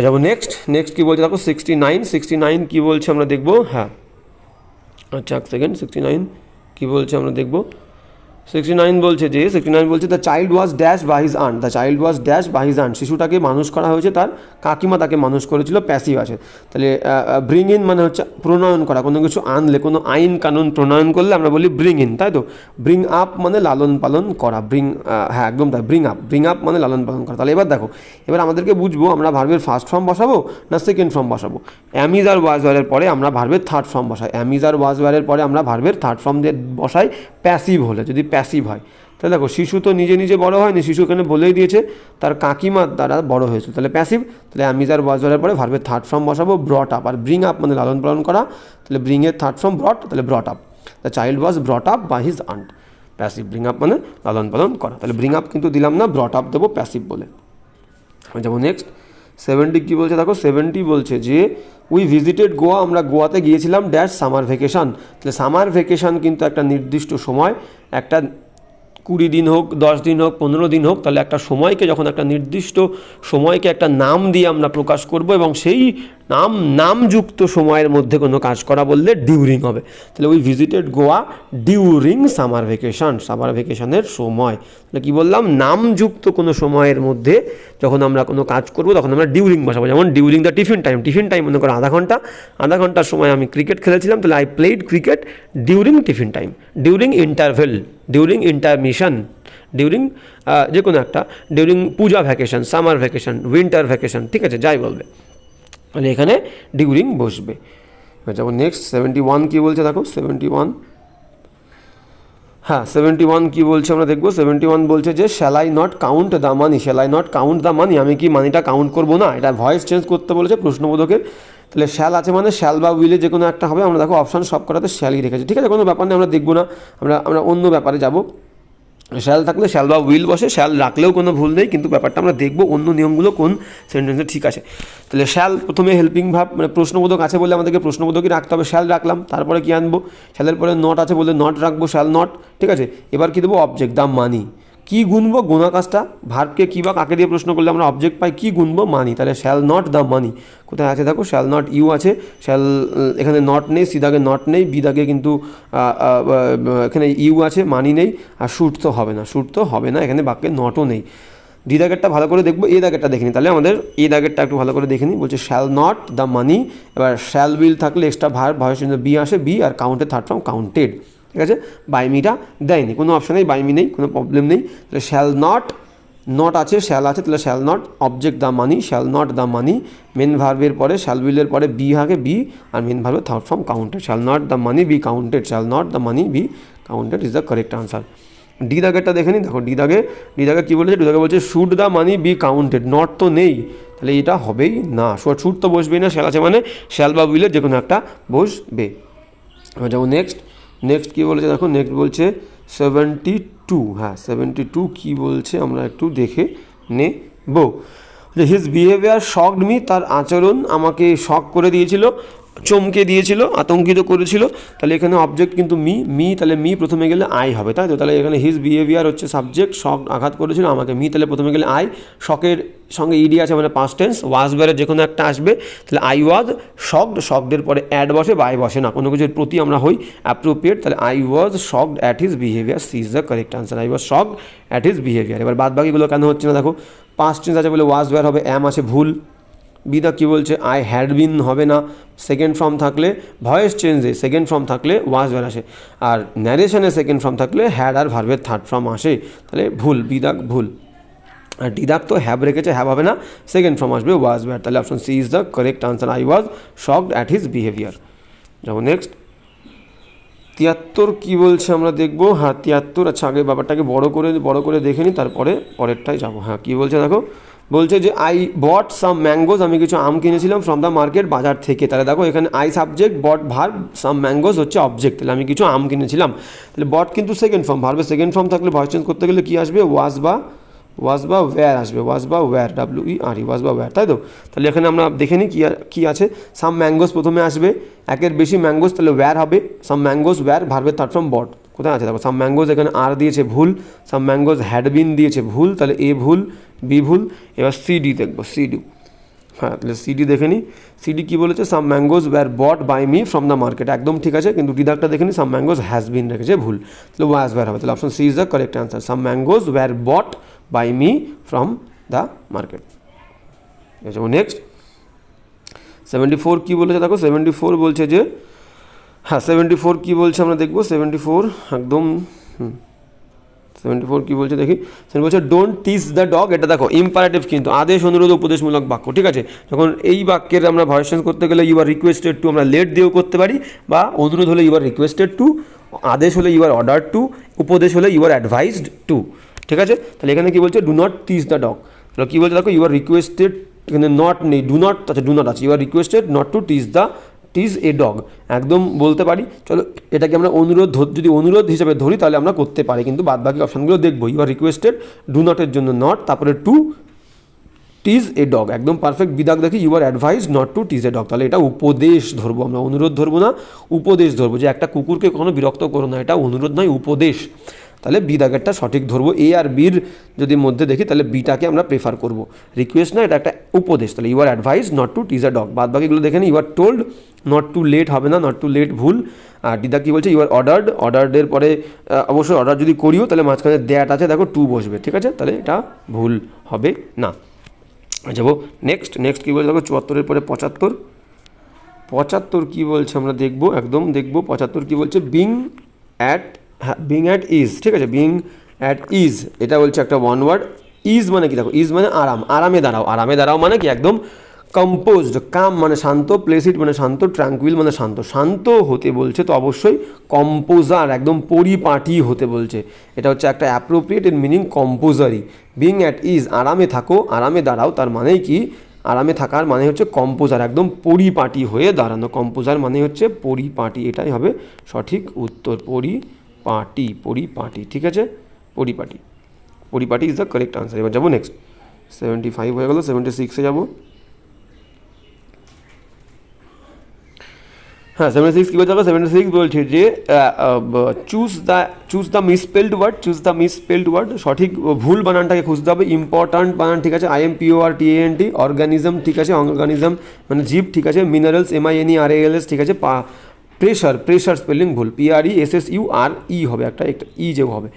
যাবো নেক্সট। নেক্সট কী বলছে দেখো 69। 69 কী বলছে আমরা দেখবো। হ্যাঁ আচ্ছা এক সেকেন্ড, 69 কী বলছে আমরা দেখবো। 69 বলছে যে, 69 বলছে the child was dash by his aunt, the child was dash by his aunt. শিশুটাকে মানুষ করা হয়েছে, তার কাকিমা তাকে মানুষ করেছিল, প্যাসিভ আছে। তাহলে ব্রিং ইন মানে হচ্ছে প্রণয়ন করা, কোনো কিছু আনলে, কোনো আইন কানুন প্রণয়ন করলে আমরা বলি ব্রিং ইন, তাই তো? ব্রিং আপ মানে লালন পালন করা, হ্যাঁ একদম তাই, ব্রিং আপ মানে লালন পালন করা। তাহলে এবার দেখো, এবার আমাদেরকে বুঝবো আমরা ভার্বের ফার্স্ট ফর্ম বসাবো না সেকেন্ড ফর্ম বসাবো। অ্যামিজ আর ওয়াজ ওয়ারের পরে আমরা ভার্বের থার্ড ফর্ম বসাই। অ্যামিজ আর ওয়াজ ওয়ারের পরে আমরা ভার্বের থার্ড ফর্ম দিয়ে বসাই প্যাসিভ হলে, যদি প্যাসিভ হয়। তাহলে দেখো শিশু তো নিজে নিজে বড় হয়নি, শিশু এখানে বলেই দিয়েছে তার কাকিমার দ্বারা বড় হয়েছিল, তাহলে প্যাসিভ। তাহলে অ্যামিজার ওয়াজওয়ারের পরে ভার্বের থার্ড ফর্ম বসাবো ব্রট আপ, আর ব্রিং আপ মানে লালন পালন করা, তাহলে ব্রিংয়ের থার্ড ফর্ম ব্রট, তাহলে brought up. The child was brought up by his aunt, passive. Bring up মানে লালন পালন করা, তাহলে ব্রিং আপ কিন্তু দিলাম না, ব্রট আপ দেবো প্যাসিভ বলে। যেমন নেক্সট 70 কী বলছে দেখো, 70 বলছে যে উই ভিজিটেড গোয়া, আমরা গোয়াতে গিয়েছিলাম ড্যাশ সামার ভ্যাকেশন। তাহলে সামার ভ্যাকেশন কিন্তু একটা নির্দিষ্ট সময়, একটা 20 দিন হোক, 10 দিন হোক, 15 দিন হোক, তাহলে একটা সময়কে, যখন একটা নির্দিষ্ট সময়কে একটা নাম দিয়ে আমরা প্রকাশ করব এবং সেই নামযুক্ত সময়ের মধ্যে কোনো কাজ করা বললে ডিউরিং হবে। তাহলে we visited Goa during summer vacation, summer ভ্যাকেশনের সময়। তাহলে কী বললাম, নামযুক্ত কোনো সময়ের মধ্যে যখন আমরা কোনো কাজ করব তখন আমরা ডিউরিং বসাবো। যেমন during the tiffin time, tiffin time মনে করো আধা ঘন্টার সময় আমি ক্রিকেট খেলেছিলাম, তাহলে I played cricket during tiffin time. During interval, during intermission, during যে কোনো একটা, during Puja vacation, summer vacation, winter vacation, ঠিক আছে, যাই বলবে, মানে এখানে ডিউরিং বসবে। যেমন নেক্সট 71 কী বলছে দেখো, 71 হ্যাঁ 71 কী বলছে আমরা দেখবো। 71 বলছে যে shall I not count the money, shall I not count the money, আমি কি মানিটা কাউন্ট করবো না? এটা ভয়েস চেঞ্জ করতে বলেছে প্রশ্নবোধকের। তাহলে শ্যাল আছে মানে শ্যাল বা উইলে যে কোনো একটা হবে। আমরা দেখো অপশান সব করাতে শ্যালই রেখেছি, ঠিক আছে, কোনো ব্যাপার নেই, আমরা দেখবো না, আমরা অন্য ব্যাপারে যাব। শ্যাল থাকলে শ্যাল বা উইল বসে, শ্যাল রাখলেও কোনো ভুল নেই, কিন্তু ব্যাপারটা আমরা দেখবো অন্য নিয়মগুলো কোন সেন্টেন্সে ঠিক আছে। তাহলে শ্যাল প্রথমে হেল্পিং ভাব, মানে প্রশ্নবোধক আছে বলে আমাদেরকে প্রশ্নবোধকই রাখতে হবে, শ্যাল রাখলাম। তারপরে কি আনবো, শ্যালের পরে নট আছে বলে নট রাখবো, শ্যাল নট, ঠিক আছে। এবার কী দেবো, অবজেক্ট দ্য মানি। কী গুনবো, গোনা কাজটা, ভার্বকে কী বা কাকে দিয়ে প্রশ্ন করলে আমরা অবজেক্ট পাই, কী গুনবো, মানি। তাহলে শ্যাল নট দ্য মানি কোথায় আছে দেখো, শ্যাল নট ইউ আছে, শ্যাল এখানে নট নেই, সি দাগে নট নেই, বি দাগে কিন্তু এখানে ইউ আছে, মানি নেই, আর শুট তো হবে না, শুট তো হবে না, এখানে বাক্যে নটও নেই। ডি দাগেরটা ভালো করে দেখবো, এ দাগেরটা দেখিনি, তাহলে আমাদের এ দাগেরটা একটু ভালো করে দেখে নিই। বলছে শ্যাল নট দ্য মানি, এবার শ্যাল উইল থাকলে এক্সট্রা ভার্ব, ভয়েস বি আসে, বি, আর কাউন্টের থার্ড ফর্ম কাউন্টেড, ঠিক আছে। বাই মিটা দেয়নি, কোনো অপশান নেই, বাই মি নেই, কোনো প্রবলেম নেই। তাহলে শ্যাল নট আছে, শ্যাল আছে, তাহলে shall not, object the money, shall not the money, main ভার্বের পরে শ্যাল উইলের পরে বি আগে, বি, আর মেন ভার্বের third form counted. Shall not the money be counted, shall not the money be counted is the correct answer. D দাগেরটা দেখে নিই, দেখো ডি দাগে কী বলেছে, ডি দাগে বলছে should the money be counted, not তো নেই, তাহলে এটা হবেই না, শুড তো বসবেই না, শ্যাল আছে মানে শ্যাল বা উইলের যে কোনো একটা বসবে। যেমন নেক্সট কী বলেছে দেখো, নেক্সট বলছে 72, হ্যাঁ 72 কী বলছে আমরা একটু দেখে নেব। যে হিজ বিহেভিয়ার শকড মি, তার আচরণ আমাকে শক করে দিয়েছিল, চমকে দিয়েছিল, আতঙ্কিত করেছিল। তাহলে এখানে অবজেক্ট কিন্তু মি, তাহলে মি প্রথমে গেলে আই হবে, তাই তো? তাহলে এখানে হিজ বিহেভিয়ার হচ্ছে সাবজেক্ট, শক আঘাত করেছিল আমাকে, মি তাহলে প্রথমে গেলে আই, শকের সঙ্গে ইডি আছে মানে পাস্ট টেন্স, ওয়াজ ওয়্যারের যে কোনো একটা আসবে, তাহলে আই ওয়াজ শকড, শকডের পরে অ্যাড বসে, বাই বসে না, কোনো কিছুর প্রতি আমরা হই অ্যাপ্রোপ্রিয়েট, তাহলে I was shocked at his behaviour, C is the correct answer, I was shocked at his behaviour. এবার বাদ বাকিগুলো কেন হচ্ছে না দেখো, পাস্ট টেন্স আছে বলে ওয়াজ ওয়্যার হবে, অ্যাম আছে ভুল, বিদা কী বলছে আই হ্যাড বিন হবে না, সেকেন্ড ফর্ম থাকলে ভয়েস চেঞ্জে সেকেন্ড ফর্ম থাকলে ওয়াজ ওয়্যার আসে, আর ন্যারেশনে সেকেন্ড ফর্ম থাকলে হ্যাড আর ভার্বের থার্ড ফর্ম আসে, তাহলে ভুল, বিদাক ভুল। আর ডিদাক তো হ্যাভ রেখেছে, হ্যাভ হবে না, সেকেন্ড ফর্ম আসবে ওয়াজ ওয়্যার, তাহলে option C is the correct answer, I was shocked at his behaviour. যাবো নেক্সট 73 কী বলছে আমরা দেখবো। হ্যাঁ 73, আচ্ছা আগে ব্যাপারটাকে বড় করে দেখে নিই, তারপরে পরেরটাই যাবো। হ্যাঁ কী বলছে দেখো, বলছে যে আই বট সাম ম্যাঙ্গোজ, আমি কিছু আম কিনেছিলাম ফ্রম দ্য মার্কেট, বাজার থেকে। তাহলে দেখো এখানে I subject, bought verb, some mangoes হচ্ছে অবজেক্ট, তাহলে আমি কিছু আম কিনেছিলাম, তাহলে বট কিন্তু সেকেন্ড ফর্ম, ভার্বে সেকেন্ড ফর্ম থাকলে ভয়েস চেঞ্জ করতে গেলে কী আসবে, ওয়াজ বা ওয়্যার আসবে, ওয়াজ বা ওয়্যার, WERE, ওয়াজ বা ওয়্যার, তাই তো? তাহলে এখানে আমরা দেখে নিই কী আছে, সাম ম্যাঙ্গোজ প্রথমে আসবে, একের বেশি ম্যাঙ্গোজ, তাহলে ওয়্যার হবে, সাম ম্যাঙ্গোজ ওয়্যার, ভার্বের থার্ড ফর্ম বট, কোথায় আছে দেখো, সাম ম্যাঙ্গোজ এখানে আর দিয়েছে ভুল, সাম ম্যাঙ্গোজ হ্যাড বিন দিয়েছে ভুল, তাহলে এ ভুল, বি ভুল। এবার সিডি দেখবো, সিডি, হ্যাঁ তাহলে সিডি দেখে নিই, সিডি কী বলেছে, some mangoes were bought by me from the market, একদম ঠিক আছে, কিন্তু ডিদাকটা দেখে নিই, সাম ম্যাঙ্গোজ হ্যাজ বিন রেখেছে ভুল, তাহলে ওয়াজ ওয়্যার হবে, তাহলে option C is the correct answer, some mangoes were bought by me from the market. যাবো নেক্সট 74 কী বলেছে দেখো, 74 বলছে যে, হ্যাঁ 74 কী বলছে আমরা দেখবো, 74 একদম 74 কী বলছে দেখি, সেটা বলছে ডোন্ট টিজ দ্য ডগ, এটা দেখো ইম্পারেটিভ কিন্তু, আদেশ অনুরোধ উপদেশমূলক বাক্য, ঠিক আছে? যখন এই বাক্যের আমরা ভয়েস চেঞ্জ করতে গেলে ইউ আর রিকোয়েস্টেড টু, আমরা লেট দিয়েও করতে পারি, বা অনুরোধ হলে ইউ আর রিকোয়েস্টেড টু, আদেশ হলে ইউ আর অর্ডার টু, উপদেশ হলে ইউ আর অ্যাডভাইসড টু, ঠিক আছে? তাহলে এখানে কী বলছে, do not tease the dog, তাহলে কী বলছে দেখো, ইউ আর রিকোয়েস্টেড, এখানে নট নেই, ডু নট, আচ্ছা ডু নট আছে, you are requested not to tease a dog, একদম বলতে পারি, চলো এটাকে আমরা অনুরোধ, যদি অনুরোধ হিসেবে ধরি তাহলে আমরা করতে পারি, কিন্তু বাদ বাকি অপশানগুলো দেখবো, ইউ আর রিকোয়েস্টেড, ডু নটের জন্য নট, তারপরে টু টিজ এ ডগ, একদম পারফেক্ট। বিদাক দেখি you are advise not to tease a dog, তাহলে এটা উপদেশ ধরবো আমরা, অনুরোধ ধরবো না, উপদেশ ধরবো, যে একটা কুকুরকে কখনো বিরক্ত করো না, এটা অনুরোধ নয় উপদেশ, তাহলে বি দাগেরটা সঠিক ধরবো। এ আর বির যদি মধ্যে দেখি তাহলে বিটাকে আমরা প্রেফার করব, রিকোয়েস্ট না, এটা একটা উপদেশ, তাহলে you are advise not to tease a dog. বাদ বাকিগুলো দেখে নিই, you are told, not to late হবে না, নট টু লেট ভুল। আর দিদা কী বলছে, ইউ আর অর্ডার্ড, অর্ডারের পরে অবশ্যই অর্ডার যদি করিও তাহলে মাঝখানে দ্যাট আছে দেখো, টু বসবে, ঠিক আছে? তাহলে এটা ভুল হবে না। যাবো নেক্সট কী বলছে দেখো, 74-এর পরে 75 কী বলছে আমরা দেখবো, একদম দেখবো। 75 কী বলছে, বিং অ্যাট ইজ, ঠিক আছে? বিং অ্যাট ইজ, এটা বলছে একটা ওয়ান ওয়ার্ড। ইজ মানে কি দেখো, ইজ মানে আরাম, আরামে দাঁড়াও মানে কি একদম কম্পোজড, কাম মানে শান্ত, প্লেসিড মানে শান্ত, ট্র্যাঙ্কুইল মানে শান্ত, শান্ত হতে বলছে, তো অবশ্যই কম্পোজার, একদম পরিপাটি হতে বলছে, এটা হচ্ছে একটা অ্যাপ্রোপ্রিয়েট ইন মিনিং কম্পোজারই। বিং অ্যাট ইজ, আরামে থাকো, আরামে দাঁড়াও, তার মানেই কি, আরামে থাকার মানে হচ্ছে কম্পোজার, একদম পরিপাটি হয়ে দাঁড়ানো, কম্পোজার মানে হচ্ছে পরিপাটি, এটাই হবে সঠিক উত্তর, পরিপাটি, ঠিক আছে? পরিপাটি ইজ দ্য কারেক্ট আনসার। এবার যাবো নেক্সট, 75 হয়ে গেল, 76-এ যাবো। হ্যাঁ 76 কী বলছে, 76 বলছে যে চুজ দ্য মিসস্পেল্ড ওয়ার্ড, সঠিক ভুল বানানটাকে খুঁজতে হবে, ইম্পর্ট্যান্ট বানান ঠিক আছে, IMPORTANT, অর্গানিজম ঠিক আছে, অর্গানিজম মানে জীব ঠিক আছে, মিনারেলস MINERALS ঠিক আছে, প্রেশার স্পেলিং ভুল, PRESSURE হবে, একটা ই যে হবে,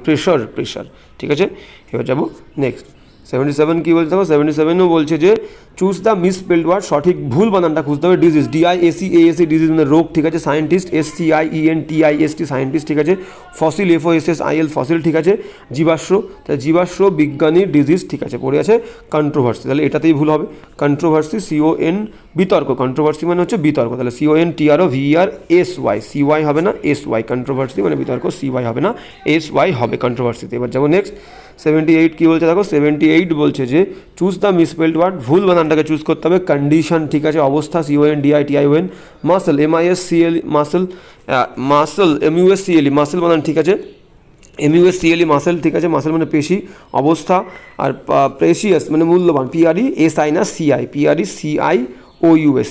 PRESSURE, প্রেশার, ঠিক আছে? এবার যাবো নেক্সট 77 কী বলতে হবে, 77ও বলছে যে চুজ দ্য মিসস্পেল্ড ওয়ার্ড, সঠিক ভুল বানানটা খুঁজতে হবে, ডিজিজ DIACASE, ডিজিজ মানে রোগ ঠিক আছে, সায়েন্টিস্ট SCIENTIST, সায়েন্টিস্ট ঠিক আছে, ফসিল FOSSIL, ফসিল ঠিক আছে, জীবাশ্ম, তাহলে জীবাশ্ম বিজ্ঞানীর ডিজিজ ঠিক আছে, পড়ে আছে কন্ট্রোভার্সি, তাহলে এটাতেই ভুল হবে, কন্ট্রোভার্সি CON, বিতর্ক, কন্ট্রোভার্সি মানে হচ্ছে বিতর্ক, তাহলে CONTROVERSY, CY হবে না SY, কন্ট্রোভার্সি মানে বিতর্ক, CY হবে না SY হবে কন্ট্রোভার্সিতে। এবার যাবো নেক্সট 78 কী বলছে দেখো, 78 বলছে যে চুজ দ্য মিসস্পেল্ড ওয়ার্ড, ভুল বানানটাকে চুজ করতে হবে, কন্ডিশন ঠিক আছে, অবস্থা CONDITION, muscle MISCL, muscle MUSCLE, muscle বানান ঠিক আছে, MUSCLE মাসেল, ঠিক আছে, মাসেল মানে পেশি, অবস্থা। আর প্রেশিয়াস মানে মূল্যবান, PRESI না CI, PRECIOUS,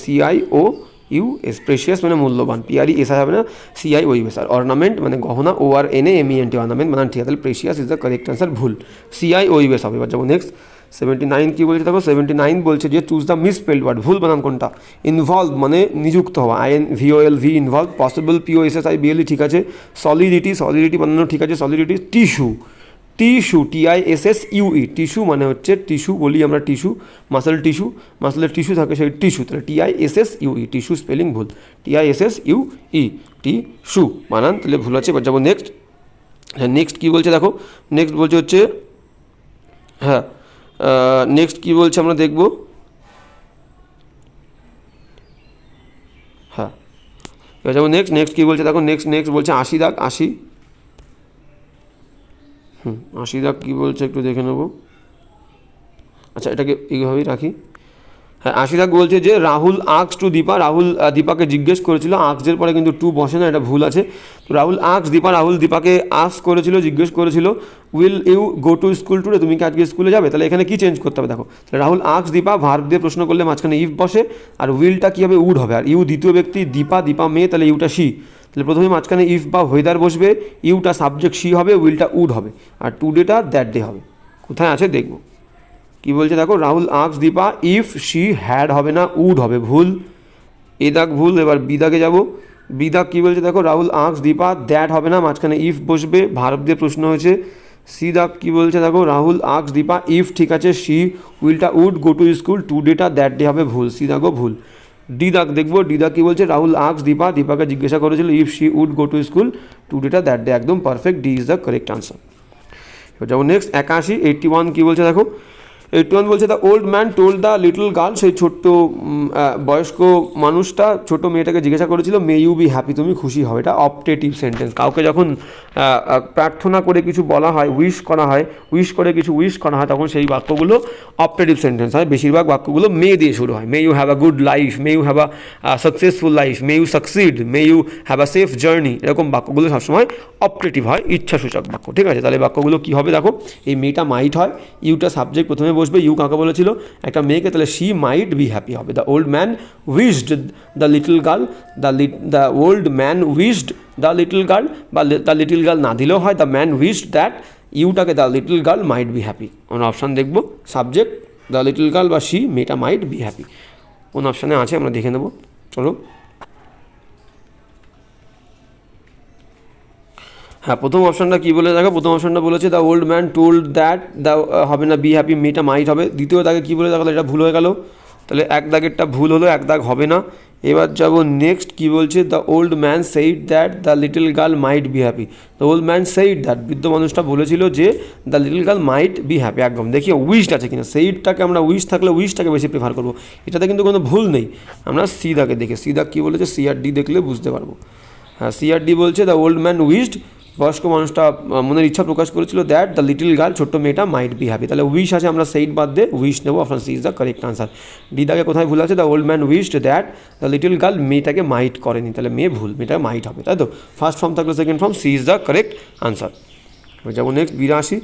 CIOUS, প্রেশিয়াস মানে মূল্যবান, PRESI হবে না, CIOUS। আর অর্নামেন্ট মানে গহনা, ORNAMENT, অর্নামেন্ট মানে ঠিক আছে, তাহলে precious is the correct answer, ভুল, CIOUS হবে। এবার যাবো নেক্সট 79 কী বলছে দেখো, 79 বলছে যে চুজ দ্য মিসস্পেলড ওয়ার্ড, ভুল বানান কোনটা, ইনভলভ মানে নিযুক্ত হওয়া, INVOLV ইনভলভ, পসিবল POSSIBLE ঠিক আছে, সলিডিটি বানানো ঠিক আছে, সলিডিটি, টিস্যু TISSUE, টিস্যু মানে হচ্ছে টিস্যু বলি আমরা, টিস্যু, মাসেল টিস্যু, মাসেলের টিস্যু থাকে সেই টিস্যু, তাহলে TISSUE, টিস্যু স্পেলিং ভুল, TISSUE, টিস্যু বানান, তাহলে ভুল আছে। এবার যাবো নেক্সট। হ্যাঁ নেক্সট কী বলছে দেখো, নেক্সট বলছে হচ্ছে, হ্যাঁ নেক্সট কী বলছে আমরা দেখব, হ্যাঁ এবার যাবো নেক্সট কী বলছে দেখো, নেক্সট বলছে 80 দাগ, 80 দাগ কী বলছে একটু দেখে নেবো। আচ্ছা এটাকে এইভাবেই রাখি। হ্যাঁ 80 দাগ বলছে যে রাহুল আক্স টু দীপা, রাহুল দীপাকে জিজ্ঞেস করেছিল, আক্সের পরে কিন্তু টু বসে না, এটা ভুল আছে। তো রাহুল আক্স দীপা, রাহুল দীপাকে আক্স করেছিল, জিজ্ঞেস করেছিল, will you go to school today, তুমি কি আজকে স্কুলে যাবে, তাহলে এখানে কি চেঞ্জ করতে হবে দেখো, তাহলে রাহুল আক্স দীপা, ভার্ব দিয়ে প্রশ্ন করলে মাঝখানে ইফ বসে, আর উইলটা কী হবে, উড হবে, আর ইউ দ্বিতীয় ব্যক্তি, দীপা মেয়ে, তাহলে ইউটা শি, তাহলে প্রথমে মাঝখানে ইফ বা ওয়েদার বসবে, ইউটা সাবজেক্ট শি হবে, উইলটা উড হবে, আর টুডেটা দ্যাট ডে হবে। কোথায় আছে দেখবো কি বলছে দেখো, Rahul asks Dipa if she had হবে না, উড হবে, ভুল, এ দাগ ভুল। এবার বি দাগে যাবো, বি দাগ কী বলছে দেখো, রাহুল আক্স দীপা দ্যাট হবে না, মাঝখানে ইফ বসবে, ভার্ব দিয়ে প্রশ্ন হয়েছে। সি দাগ কী বলছে দেখো, রাহুল আক্স দীপা ইফ ঠিক আছে, শি, উইলটা উড গো টু স্কুল, টুডেটা দ্যাট ডে হবে, ভুল, সি দাগও ভুল। ডি দাগ দেখবো, ডি দাগ কী বলছে, রাহুল আক্স দীপাকে জিজ্ঞাসা করেছিল if she would go to school, টুডেটা দ্যাট ডে, একদম perfect, D is the correct answer. এবার যাবো নেক্সট 81, 81 কী বলছে দেখো, 81 বলছে the old man told the little girl, সেই ছোট্ট বয়স্ক মানুষটা ছোট মেয়েটাকে জিজ্ঞাসা করেছিল, মে ইউ বি হ্যাপি, তুমি খুশি হও, এটা অপটেটিভ সেন্টেন্স। কাউকে যখন প্রার্থনা করে কিছু বলা হয়, উইশ করা হয় তখন সেই বাক্যগুলো অপটেটিভ সেন্টেন্স হয়, বেশিরভাগ বাক্যগুলো মে দিয়ে শুরু হয়, may you have a good life, may you have a successful life, may you succeed, may you have a safe journey, এরকম বাক্যগুলো সবসময় অপটেটিভ হয়, ইচ্ছাসূচক বাক্য, ঠিক আছে। তাহলে বাক্যগুলো কী হবে দেখো, এই মেয়েটা মাইট হয়, ইউটা সাবজেক্ট প্রথমে বসবে, ইউ কাকে বলেছিল, একটা মেয়েকে, তাহলে শি মাইট বি হ্যাপি হবে। The old man wished the little girl, the old man wished the little girl, বা দ্য লিটল গার্ল না দিলেও হয়, দ্য ম্যান উইশড দ্যাট ইউটাকে the little girl might be happy. আমরা option দেখবো, subject the little girl বা she, মেয়েটা might be happy, কোন অপশানে আছে আমরা দেখে নেব, চলো। হ্যাঁ প্রথম অপশানটা কী বলে দেখো, প্রথম অপশানটা বলেছে the old man told that, the হবে না, বি হ্যাপি, মেয়েটা মাইট হবে। দ্বিতীয় দাগে কী বলে দেখো, এটা ভুল হয়ে গেল, তাহলে এক দাগেরটা ভুল হলো, এক দাগ হবে না। এবার যাবো নেক্সট, কী বলছে, the old man said that the little girl might be happy, the old man said that, বৃদ্ধ মানুষটা বলেছিল যে the little girl might be happy, একদম দেখি উইশড আছে কিনা, সেইডটাকে আমরা উইশ থাকলে উইশটাকে বেশি প্রেফার করবো, এটাতে কিন্তু কোনো ভুল নেই। আমরা সি দাগে দেখি, সি দাগ কী বলেছে, সি আর ডি দেখলে বুঝতে পারবো। হ্যাঁ সি আর ডি বলছে দ্য ওল্ড ম্যান উইশড, বয়স্ক মানুষটা মনের ইচ্ছা প্রকাশ করেছিল, দ্যাট দ্য লিটল গার্ল, ছোট্ট মেয়েটা মাইট বি হ্যাপি, তাহলে উইশ আছে, আমরা সেইড বাদ দিয়ে উইশ নেবো, option C is the correct answer. D দাগে কোথায় ভুল আছে, the old man wished that the little girl, মেয়েটাকে মাইট করেনি, তাহলে মেয়ে ভুল, মেয়েটা মাইট হবে, তাই তো, ফার্স্ট ফর্ম থাকলে second form, C is the correct answer. যাবো নেক্সট 82,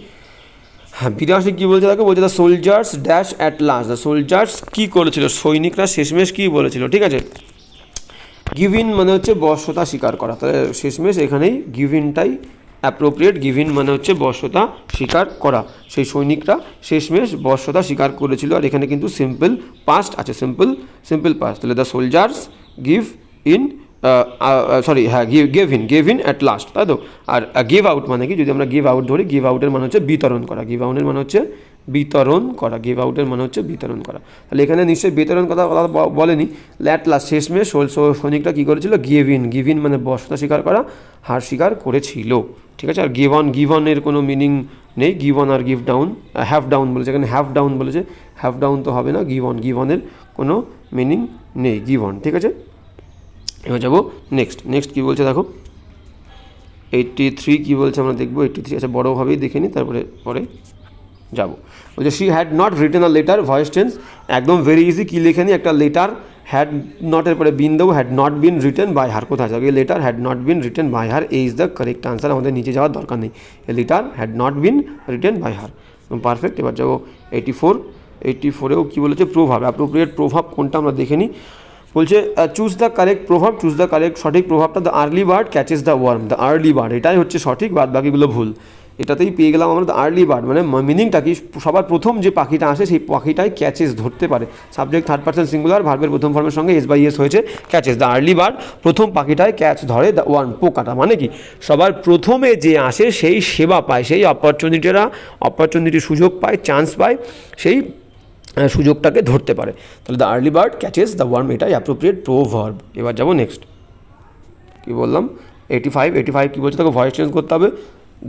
হ্যাঁ 82 কী বলছে দেখো, বলছে the soldiers dash at last, the soldiers কী করেছিল, সৈনিকরা শেষমেশ কী বলেছিল, ঠিক আছে। গিভ ইন মানে হচ্ছে বশ্যতা স্বীকার করা, তাহলে শেষমেশ এখানেই গিভ ইনটাই অ্যাপ্রোপ্রিয়েট, গিভ ইন মানে হচ্ছে বশ্যতা স্বীকার করা, সেই সৈনিকরা শেষমেশ বশ্যতা স্বীকার করেছিল, আর এখানে কিন্তু সিম্পল পাস্ট আছে, সিম্পল পাস্ট, তাহলে the soldiers give in, sorry হ্যাঁ গেভ ইন অ্যাট লাস্ট, তাই তো। আর গিভ আউট মানে কি, যদি আমরা গিভ আউট ধরি, গিভ আউটের মানে হচ্ছে বিতরণ করা, গিভ আউটের মানে হচ্ছে বিতরণ করা, গিভ আউটের মানে হচ্ছে বিতরণ করা, তাহলে এখানে নিশ্চয়ই বিতরণ কথা বলেনি, অ্যাট লাস্ট শেষমেশ সৈনিকরা কী করেছিল, গিভ ইন মানে বশ্যতা স্বীকার করা, হার স্বীকার করেছিল, ঠিক আছে। আর গিভ অনের কোনো মিনিং নেই, গিভ অন আর গিভ ডাউন, হ্যাভ ডাউন বলেছে, এখানে হ্যাভ ডাউন বলেছে, হ্যাভ ডাউন তো হবে না, গিভ অনের কোনো মিনিং নেই, গিভ অন, ঠিক আছে। এবার যাবো নেক্সট কী বলছে দেখো, 83 কী বলছে আমরা দেখবো, 83 আচ্ছা বড়োভাবেই দেখে নিই, তারপরে পরে যাবো। বলছে she had not written a letter, voice tense, একদম ভেরি ইজি, কী লেখে নি, একটা লেটার হ্যাড নটের পরে বিন দেবো, had not been written by her, কোথায় যাবে letter had not been written by her, এই ইজ দ্য কারেক্ট আনসার, আমাদের নিচে যাওয়ার দরকার নেই, a letter had not been written by her, perfect. এবার যাবো 84-এও কী বলেছে, প্রভাব, অ্যাপ্রোপ্রিয়েট প্রভাব কোনটা আমরা দেখে নিই। বলছে choose the correct proverb, choose the correct সঠিক প্রভাবটা, the early bird catches the worm, the early bird এটাই হচ্ছে সঠিক, বাদ বাকিগুলো ভুল। এটাতেই পেয়ে গেলাম আমরা দ্য আর্লি বার্ড, মানে মিনিংটা কি, সবার প্রথম যে পাখিটা আসে সেই পাখিটাই ক্যাচেস ধরতে পারে, সাবজেক্ট থার্ড পারসন সিঙ্গুলার, ভার্বের প্রথম ফর্মের সঙ্গে এস বাই এস হয়েছে, ক্যাচেস, দ্য আর্লি বার্ড প্রথম পাখিটাই ক্যাচ ধরে, দ্য ওয়ার্ম পোকাটা, মানে কি সবার প্রথমে যে আসে সেই সেবা পায়, সেই অপরচুনিটি সুযোগ পায়, চান্স পায়, সেই সুযোগটাকে ধরতে পারে, তাহলে the early bird catches the worm, এটাই অ্যাপ্রোপ্রিয়েট প্রোভার্ব। এবার যাবো নেক্সট, কী বললাম 85 কী বলছে, তাকে ভয়েস চেঞ্জ করতে হবে।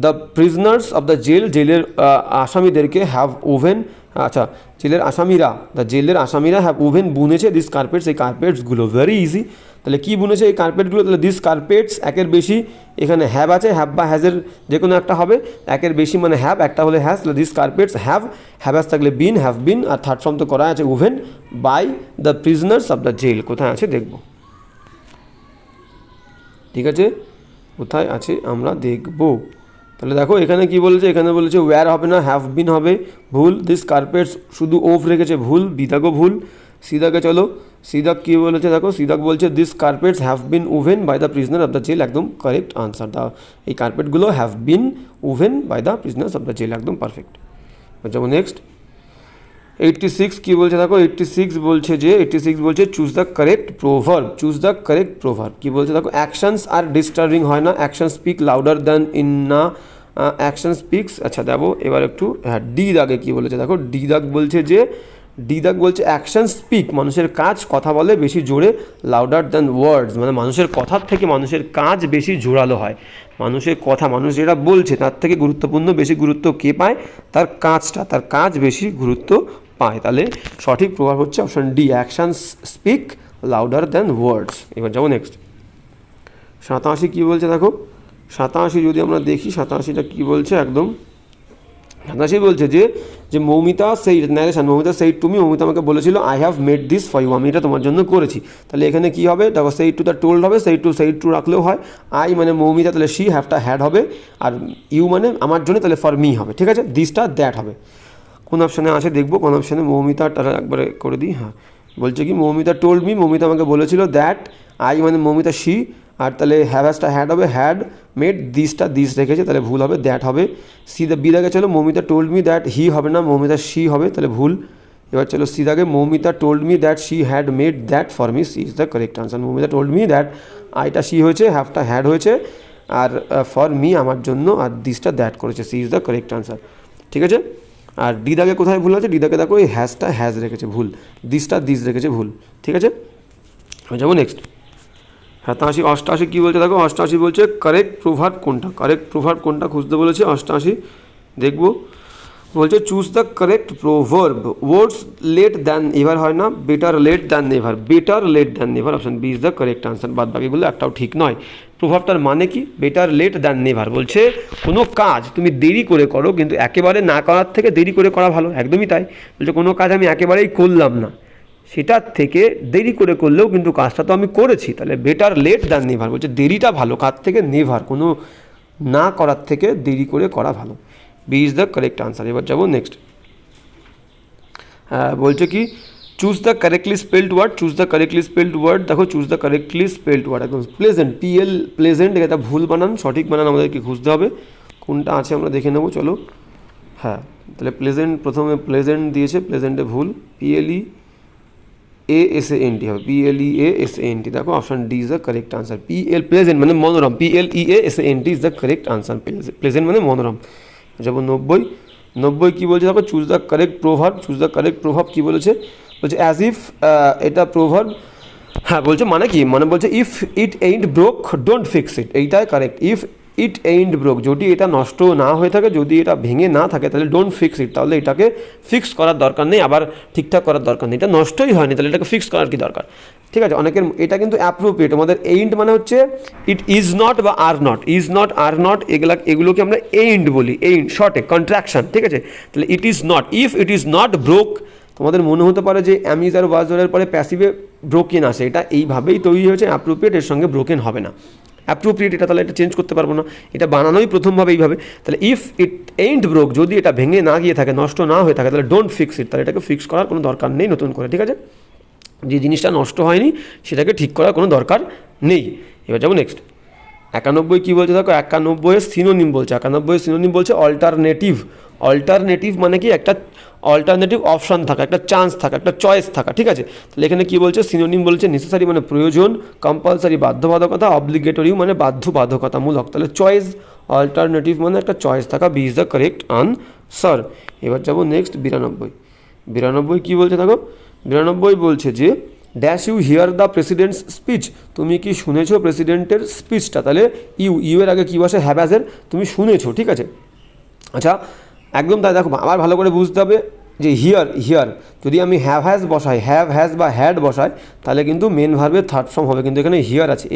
দ্য প্রিজনার্স অফ দ্য জেলের আসামিদেরকে হ্যাভ ওভেন, আচ্ছা জেলের আসামিরা হ্যাভ ওভেন বুনেছে দিস কার্পেটস, এই কার্পেটসগুলো, ভেরি ইজি। তাহলে কী বুনেছে এই কার্পেটগুলো, তাহলে দিস কার্পেটস একের বেশি, এখানে হ্যাভ আছে, হ্যাভ বা হ্যাজের যে কোনো একটা হবে, একের বেশি মানে হ্যাভ, একটা হলে হ্যাজ, তাহলে দিস কার্পেটস হ্যাভ থাকলে বিন, হ্যাভ বিন, আর থার্ড ফর্ম তো করা আছে woven by the prisoners of the jail, কোথায় আছে দেখব, ঠিক আছে কোথায় আছে আমরা দেখব। তাহলে দেখো এখানে কি বলেছে, এখানে বলেছে ওয়্যার হবে না, হ্যাভ বিন হবে, ভুল, দিস কার্পেটস শুধু ওভ রেখেছে, ভুল, বিদাগও ভুল। সিদাকে চলো, সিদাক কী বলেছে দেখো, সিদাক বলছে this carpets have been woven by the prisoner of the jail, একদম কারেক্ট আনসার, এই কার্পেটগুলো have been woven by the prisoners of the jail, একদম পারফেক্ট। যেমন নেক্সট 86 কী বলছে দেখো, 86 বলছে choose the correct proverb, choose the correct proverb কী বলছে দেখো, অ্যাকশনস আর ডিস্টার্বিং হয় না, action speak louder than in না, অ্যাকশন স্পিক্স, আচ্ছা দেবো এবার একটু, হ্যাঁ ডি দাগে কী বলেছে দেখো, ডি দাগ বলছে অ্যাকশন স্পিক, মানুষের কাজ কথা বলে বেশি জোরে, লাউডার দ্যান ওয়ার্ডস, মানে মানুষের কথার থেকে মানুষের কাজ বেশি জোরালো হয়, মানুষের কথা, মানুষ যেটা বলছে তার থেকে বেশি গুরুত্ব কে পায়, তার কাজটা, তার কাজ বেশি গুরুত্ব পায়, তাহলে সঠিক প্রভাব হচ্ছে option D, action speak louder than ওয়ার্ডস। এবার যাবো নেক্সট 87 কী বলছে দেখো, 87 যদি আমরা দেখি 87টা কী বলছে, একদম 87 বলছে যে মৌমিতা সেই ন্যারেশন, মৌমিতা সেই তুমি, মৌমিতা আমাকে বলেছিল I have made this for you, আমি এটা তোমার জন্য করেছি, তাহলে এখানে কী হবে দেখো, সেই টু দ্য টোল্ড হবে, সেই টু রাখলেও হয়, আই মানে মৌমিতা, তাহলে শি হ্যাভটা হ্যাড হবে, আর ইউ মানে আমার জন্য, তাহলে ফর মি হবে, ঠিক আছে, দিসটা দ্যাট হবে। কোন অপশানে আছে দেখবো, কোন অপশানে, মৌমিতাটা একবারে করে দিই, হ্যাঁ বলছে কি মৌমিতা টোল্ড মি, মৌমিতা আমাকে বলেছিল, দ্যাট আই মানে মৌমিতা শি, আর তাহলে হ্যাভটা হ্যাড হবে, হ্যাড মেড দিসটা দিস রেখেছে, তাহলে ভুল হবে, দ্যাট হবে। বি দাগে চলো, Moumita told me that he হবে না, মৌমিতা শি হবে, তাহলে ভুল। এবার চলো সি দাগে, Moumita told me that she had made that for me, C is the correct answer, Moumita told me that, আইটা শি হয়েছে, হ্যাভটা হ্যাড হয়েছে, আর ফর মি আমার জন্য, আর দিসটা দ্যাট করেছে, C is the correct answer, ঠিক আছে। আর ডি দাগে কোথায় ভুল আছে, ডি দাগে দেখো এই হ্যাজটা হ্যাজ রেখেছে ভুল, দিসটা দিস রেখেছে ভুল, ঠিক আছে। যাবো নেক্সট 87 88 কী বলছে দেখো, 88 বলছে কারেক্ট প্রভাব কোনটা খুঁজতে বলেছে, 88 দেখবো, বলছে choose the correct proverb, words late than ever হয় না, better late than never, option B is the correct answer, বাদ বাকিগুলো একটাও ঠিক নয়। প্রভাবটার মানে কি, বেটার লেট দ্যান নেভার, বলছে কোনো কাজ তুমি দেরি করে করো, কিন্তু একেবারে না করার থেকে দেরি করে করা ভালো, একদমই তাই। বলছে কোনো কাজ আমি একেবারেই করলাম না, সেটার থেকে দেরি করে করলেও কিন্তু কাজটা তো আমি করেছি, তাহলে বেটার লেট দ্যান নেভার, বলছে দেরিটা ভালো কাজ থেকে, নেভার কোনো না করার থেকে দেরি করে করা ভালো, B is the correct answer. এবার যাবো নেক্সট, বলছে কি choose the correctly spelled word, দেখো choose the correctly spelled word, একদম প্লেজেন্ট, প্লেজেন্ট, এটা ভুল বানান, সঠিক বানান আমাদেরকে খুঁজতে হবে, কোনটা আছে আমরা দেখে নেবো চলো। হ্যাঁ তাহলে প্লেজেন্ট, প্রথমে প্লেজেন্ট দিয়েছে, প্লেজেন্টে ভুল, PLEASANT হবে, PLEASANT, দেখো option D is the correct answer, pleasant মানে মনোরম, PLEASANT is the correct answer, pleasant মানে মনোরম। যাবো 90 কী বলছে দেখো, চুজ দ্য কারেক্ট প্রভাব কী বলেছে অ্যাজ ইফ, এটা প্রভাব, হ্যাঁ বলছে মানে কি, মানে বলছে if it ain't broke don't fix it, এইটাই correct, if it ain't broke, যদি এটা নষ্ট না হয়ে থাকে, যদি এটা ভেঙে না থাকে, তাহলে ডোন্ট ফিক্স ইট, তাহলে এটাকে ফিক্স করার দরকার নেই, আবার ঠিকঠাক করার দরকার নেই, এটা নষ্টই হয়নি, তাহলে এটাকে ফিক্স করার কি দরকার, ঠিক আছে। অনেকের এটা কিন্তু অ্যাপ্রোপ্রিয়েট, আমাদের এইন্ট মানে হচ্ছে ইট ইজ নট বা আর নট, এগুলোকে আমরা এইন্ট বলি, এইন্ট শর্টে কন্ট্রাকশন, ঠিক আছে। তাহলে it is not, if it is not broke, তোমাদের মনে হতে পারে যে অ্যামিজ আর ওয়াজ এর পরে প্যাসিভে ব্রোকেন আসে, এটা এইভাবেই তৈরি হয়েছে, অ্যাপ্রোপ্রিয়েট এর সঙ্গে ব্রোকেন হবে না। অ্যাপ্রোপ্রিয়েট এটা তাহলে এটা চেঞ্জ করতে পারবো না, এটা বানানোই প্রথমভাবে এইভাবে। তাহলে ইফ ইট এইন্ট ব্রোক, যদি এটা ভেঙে না গিয়ে থাকে, নষ্ট না হয়ে থাকে, তাহলে ডোন্ট ফিক্স ইট, তাহলে এটাকে ফিক্স করার কোনো দরকার নেই নতুন করে, ঠিক আছে। যে জিনিসটা নষ্ট হয়নি সেটাকে ঠিক করার কোনো দরকার নেই। এবার যাবো নেক্সট 91 কী বলছে দেখো, 91 সিনোনিম বলছে, 91 সিনোনিম বলছে অল্টারনেটিভ। অল্টারনেটিভ মানে কি, একটা অল্টারনেটিভ অপশান থাকা, একটা চান্স থাকা, একটা চয়েস থাকা, ঠিক আছে। তাহলে এখানে কী বলছে, সিনোনিম বলছে নেসেসারি মানে প্রয়োজন, কম্পালসারি বাধ্যবাধকতা, অব্লিগেটরি মানে বাধ্যবাধকতামূলক। তাহলে চয়েস, অল্টারনেটিভ মানে একটা চয়েস থাকা, B is the correct answer. এবার যাবো নেক্সট 92। 92 কী বলছে দেখো, 92 বলছে যে dash you hear the president's speech, তুমি কি শুনেছো প্রেসিডেন্টের স্পিচটা। তাহলে ইউ এর আগে কী বসে, হ্যাভ হ্যাজের, তুমি শুনেছো, ঠিক আছে। আচ্ছা একদম তাই, দেখো আবার ভালো করে বুঝতে হবে যে হিয়ার যদি আমি হ্যাভ হ্যাজ বসাই, হ্যাভ হ্যাজ বা হ্যাড বসাই, তাহলে কিন্তু মেন ভার্বের থার্ড ফর্ম হবে, কিন্তু এখানে হিয়ার আছে,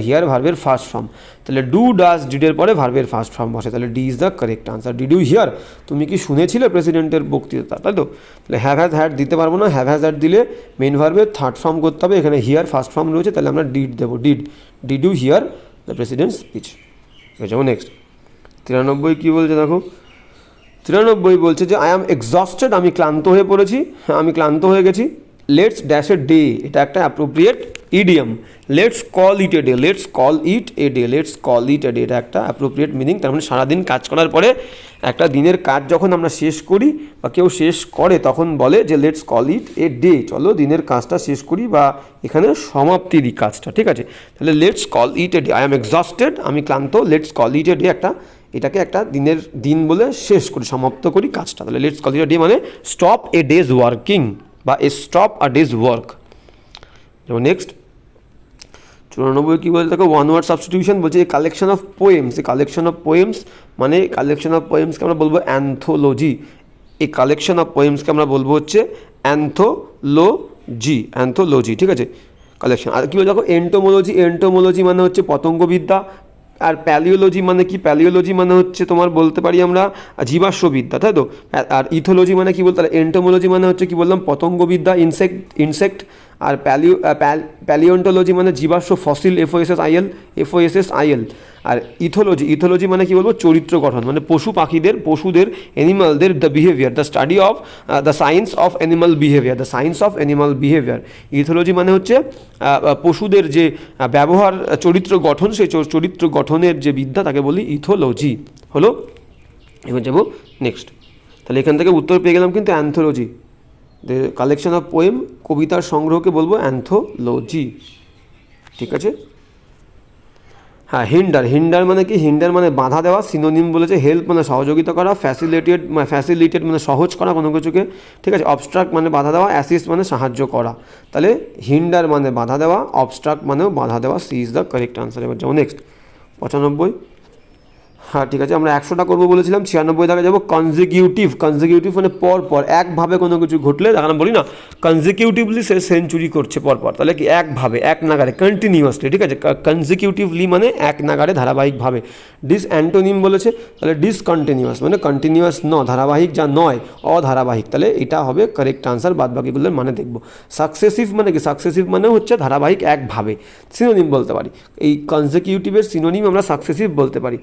হিয়ার ভার্বের ফার্স্ট ফর্ম। তাহলে ডু ডাজ ডিডের পরে ভার্বের ফার্স্ট ফর্ম বসে, তাহলে D is the correct answer. Did you hear, তুমি কি শুনেছিলে প্রেসিডেন্টের বক্তৃতা, তাই তো। তাহলে হ্যাভ হ্যাজ হ্যাড দিতে পারবো না, হ্যাভ হ্যাজ হ্যাড দিলে মেন ভার্বের থার্ড ফর্ম করতে হবে, এখানে হিয়ার ফার্স্ট ফর্ম রয়েছে, তাহলে আমরা ডিড দেবো, did you hear the president speech. যাবো নেক্সট 93 কী বলছে দেখো, 93 বলছে যে আই অ্যাম এক্সস্টেড, আমি ক্লান্ত হয়ে পড়েছি, আমি ক্লান্ত হয়ে গেছি। লেটস ড্যাশ এ ডে, এটা একটা appropriate idiom. Let's call it a day, let's call it a day, let's call it a day, এটা একটা অ্যাপ্রোপ্রিয়েট মিনিং। তার মানে সারাদিন কাজ করার পরে একটা দিনের কাজ যখন আমরা শেষ করি বা কেউ শেষ করে তখন বলে যে let's call it a day, চলো দিনের কাজটা শেষ করি বা এখানে সমাপ্তি দিই কাজটা, ঠিক আছে। তাহলে let's call it a day, I am exhausted, আমি ক্লান্ত, let's call it a day একটা, এটাকে একটা দিন বলে শেষ করি, সমাপ্ত করি কাজটা। তাহলে let's call it a day মানে স্টপ এ ডেজ ওয়ার্কিং বা a stop a days work. যেমন নেক্সট 94 কী বলছে দেখো, ওয়ান ওয়ার্ড সাবস্টিটিউশন বলছে a collection of poems, a collection of poems মানে কালেকশন অফ পোয়েমসকে আমরা বলবো অ্যান্থোলজি, এই কালেকশন অফ পোয়েমসকে আমরা বলবো হচ্ছে অ্যান্থোলজি, ঠিক আছে কালেকশন। আর কী বলছে দেখো, এন্টোমোলজি মানে হচ্ছে পতঙ্গবিদ্যা, আর প্যালিওলজি মানে কি, প্যালিওলজি মানে হচ্ছে তোমার বলতে পারি আমরা জীবাশ্মবিদ্যা, তাই তো। আর ইথোলজি মানে কি বলতে, এন্টোমোলজি মানে হচ্ছে কি বললাম, পতঙ্গবিদ্যা, ইনসেক্ট। আর প্যালিওন্টোলজি মানে জীবাশ্ম, ফসিল, এফওএসএসআইএল। আর ইথোলজি মানে কি বলবো, চরিত্র গঠন, মানে পশুদের অ্যানিমালদের the behaviour, the study of the science of animal behaviour, ethology মানে হচ্ছে পশুদের যে ব্যবহার, চরিত্র গঠন, সেই চরিত্র গঠনের যে বিদ্যা তাকে বলি ইথোলজি হলো। এবার যাবো নেক্সট, তাহলে এখান থেকে উত্তর পেয়ে গেলাম কিন্তু anthology, the collection of poem, কবিতার সংগ্রহকে বলবো অ্যান্থোলজি, ঠিক আছে। হ্যাঁ হিন্ডার মানে কি, হিন্ডার মানে বাধা দেওয়া, সিনোনিম বলেছে হেল্প মানে সহযোগিতা করা, ফ্যাসিলিটেড মানে সহজ করা কোনো কিছুকে, ঠিক আছে। অবস্ট্রাক্ট মানে বাধা দেওয়া, অ্যাসিস্ট মানে সাহায্য করা। তাহলে হিন্ডার মানে বাধা দেওয়া, অবস্ট্রাক্ট মানেও বাধা দেওয়া, C is the correct answer. এবার যাবো নেক্সট 95। হ্যাঁ ঠিক আছে, আমরা 100টা করবো বলেছিলাম, 96 দেখা যাবো কনজিকিউটিভ মানে পরপর একভাবে কোনো কিছু ঘটলে, আমরা বলি না কনজিকিউটিভলি সে সেঞ্চুরি করছে পরপর, তাহলে কি একভাবে, এক নাগারে, কন্টিনিউয়াসলি, ঠিক আছে। কনজিকিউটিভলি মানে এক নাগারে, ধারাবাহিকভাবে। অ্যান্টোনিম বলেছে, তাহলে ডিসকন্টিনিউয়াস মানে কন্টিনিউয়াস ধারাবাহিক যা নয়, অধারাবাহিক, তাহলে এটা হবে কারেক্ট আনসার। বাদ বাকিগুলোর মানে দেখবো। সাকসেসিভ মানে কি, সাকসেসিভ মানে হচ্ছে ধারাবাহিক একভাবে, সিনোনিম বলতে পারি। এই কনজিকিউটিভের সিনোনিম আমরা সাকসেসিভ বলতে পারি,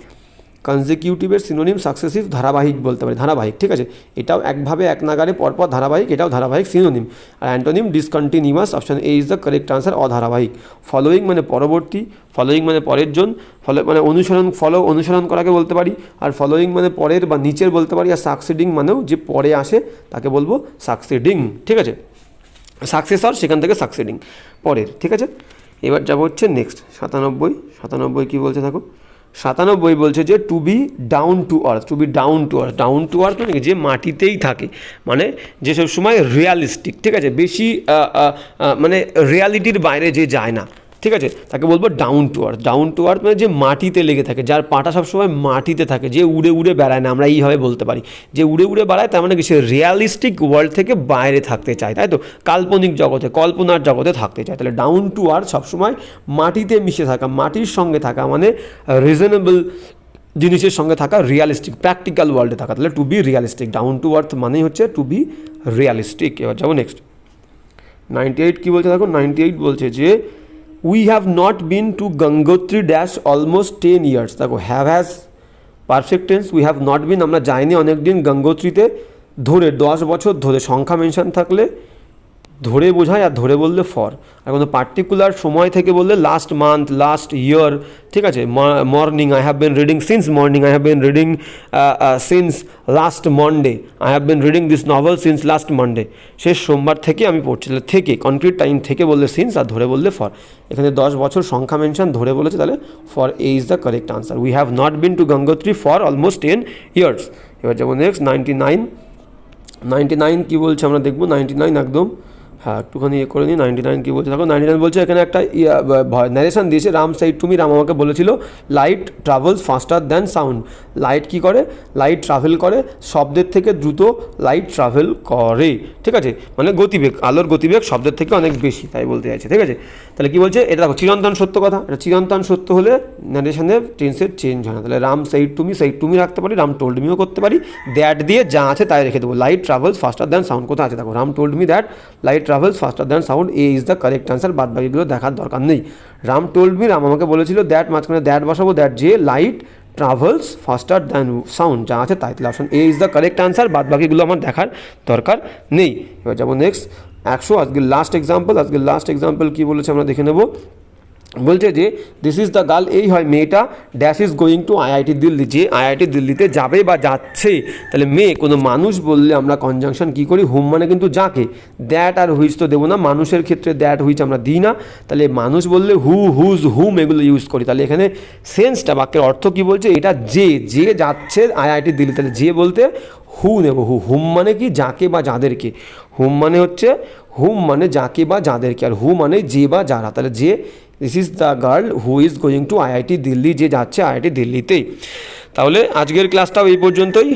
কনজিকিউটিভের সিনোনিম সাকসেসিভ, ধারাবাহিক বলতে পারি, ধারাবাহিক, ঠিক আছে। এটাও একভাবে এক নাগারে পরপর ধারাবাহিক, এটাও ধারাবাহিক সিনোনিম। আর antonym discontinuous, option A is the correct answer, অধারাবাহিক। ফলোয়িং মানে পরবর্তী, ফলোয়িং মানে পরের জন, মানে অনুসরণ করাকে বলতে পারি। আর ফলোয়িং মানে পরের বা নিচের বলতে পারি। আর সাকসিডিং মানেও যে পরে আসে তাকে বলবো সাকসিডিং, ঠিক আছে। সাকসেসর সেখান থেকে সাকসিডিং পরের, ঠিক আছে। এবার যাবো হচ্ছে নেক্সট 97 কী বলছে দেখো, 97 বলছে যে to be down to earth মানে যে মাটিতেই থাকে, মানে যে সব সময় রিয়ালিস্টিক, ঠিক আছে, বেশি মানে রিয়ালিটির বাইরে যে যায় না, ঠিক আছে, তাকে বলবো ডাউন টু আর্থ মানে যে মাটিতে লেগে থাকে, যার পাটা সবসময় মাটিতে থাকে, যে উড়ে উড়ে বেড়ায় না, আমরা এইভাবে বলতে পারি যে উড়ে উড়ে বেড়ায়, তার মানে কি সে রিয়ালিস্টিক ওয়ার্ল্ড থেকে বাইরে থাকতে চায়, তাই তো, কাল্পনিক জগতে, কল্পনার জগতে থাকতে চায়। তাহলে ডাউন টু আর্থ সবসময় মাটিতে মিশে থাকা, মাটির সঙ্গে থাকা, মানে রিজনেবল জিনিসের সঙ্গে থাকা, রিয়ালিস্টিক প্র্যাকটিক্যাল ওয়ার্ল্ডে থাকা, তাহলে to be realistic, down to earth মানেই হচ্ছে টু বি রিয়ালিস্টিক। এবার যাবো নেক্সট 98 কী বলছে দেখো, 98 বলছে যে we have not been to Gangotri dash almost 10 years. দেখো have has perfect tense, we have not been, আমরা যাইনি অনেক দিন গঙ্গোত্রীতে, ধরে 10 বছর ধরে, সংখ্যা মেনশন থাকলে ধরে বোঝায়, আর ধরে বললে ফর, আর কোনো পার্টিকুলার সময় থেকে বললে লাস্ট মান্থ, লাস্ট ইয়ার, ঠিক আছে। Morning, I have been reading since morning, I have been reading since last Monday, I have been reading this novel since last Monday, শেষ সোমবার থেকে আমি পড়ছি, থেকে কনক্রিট টাইম থেকে বললে সিন্স, আর ধরে বললে ফর। এখানে 10 বছর সংখ্যা মেনশন ধরে বলেছে, তাহলে for a is the correct answer. We have not been to Gangotri for almost 10 years. এবার যেমন নেক্সট 99 কী বলছে আমরা দেখবো। 99 একদম, হ্যাঁ একটুখানি করে নিই। 99 কী বলছে দেখো, 99 বলছে এখানে একটা ন্যারেশন দিয়েছে, Ram said to me, Ram আমাকে বলেছিল light travels faster than sound. Light কী করে, লাইট ট্রাভেল করে, শব্দের থেকে দ্রুত লাইট ট্রাভেল করে, ঠিক আছে, মানে গতিবেগ, আলোর গতিবেগ শব্দের থেকে অনেক বেশি, তাই বলতে চাইছে, ঠিক আছে। তাহলে কী বলছে, এটা দেখো চিরন্তন সত্য কথা, এটা চিরন্তন সত্য হলে ন্যারেশনের টেন্সের চেঞ্জ হয় না। তাহলে রাম সাইড টু মি রাখতে পারি, রাম টোল্ড মিও করতে পারি, দ্যাট দিয়ে যা আছে তাই রেখে দেবো। Light travels faster than sound কোথায় আছে দেখো, Ram told me that light travels faster than sound, A is the correct answer. বাদ বাকিগুলো দেখার দরকার নেই। রাম টোল্ড মি, রাম আমাকে বলেছিল, দ্যাট মাঝখানে দ্যাট বসাবো, দ্যাট যে light travels faster than sound, যা আছে তাই, তাহলে option A is the correct answer. বাদ বাকিগুলো আমার দেখার দরকার নেই। এবার যাবো নেক্সট 100, আজকের লাস্ট এক্সাম্পল কী বলেছে আমরা দেখে নেব। বলছে যে দিস ইজ দ্য গার্ল, এই হয় মেয়েটা, dash is going to IIT Delhi, যে আইআইটি দিল্লিতে যাবে বা যাচ্ছে। তাহলে মেয়ে, কোনো মানুষ বললে আমরা কনজাংশন কী করি, হুম মানে কিন্তু যাকে, দ্যাট আর হুইচ তো দেবো না, মানুষের ক্ষেত্রে দ্যাট হুইচ আমরা দিই না। তাহলে মানুষ বললে হু, হুজ, হুম এগুলো ইউজ করি। তাহলে এখানে সেন্সটা, বাক্যের অর্থ কী বলছে, এটা যে যাচ্ছে আইআইটি দিল্লি, তাহলে যে বলতে হু নেব, হুম মানে কি, যাকে বা যাদেরকে। হুম মানে যাকে বা যাদেরকে, আর হু মানে যে বা যারা। তাহলে যে, this is the girl who is going to IIT Delhi, যে যাচ্ছে আইআইটি দিল্লিতেই। তাহলে আজকের ক্লাসটাও এই পর্যন্তই।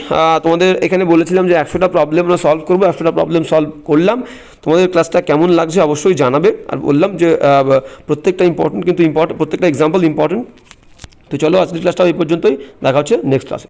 তোমাদের এখানে বলেছিলাম যে 100টা প্রবলেম আমরা সলভ করবো, 100টা প্রবলেম সলভ করলাম। তোমাদের ক্লাসটা কেমন লাগছে অবশ্যই জানাবে। আর বললাম যে প্রত্যেকটা ইম্পর্টেন্ট, প্রত্যেকটা এক্সাম্পল ইম্পর্টেন্ট। তো চলো আজকের ক্লাসটাও এই পর্যন্তই, দেখা হচ্ছে নেক্সট ক্লাসে।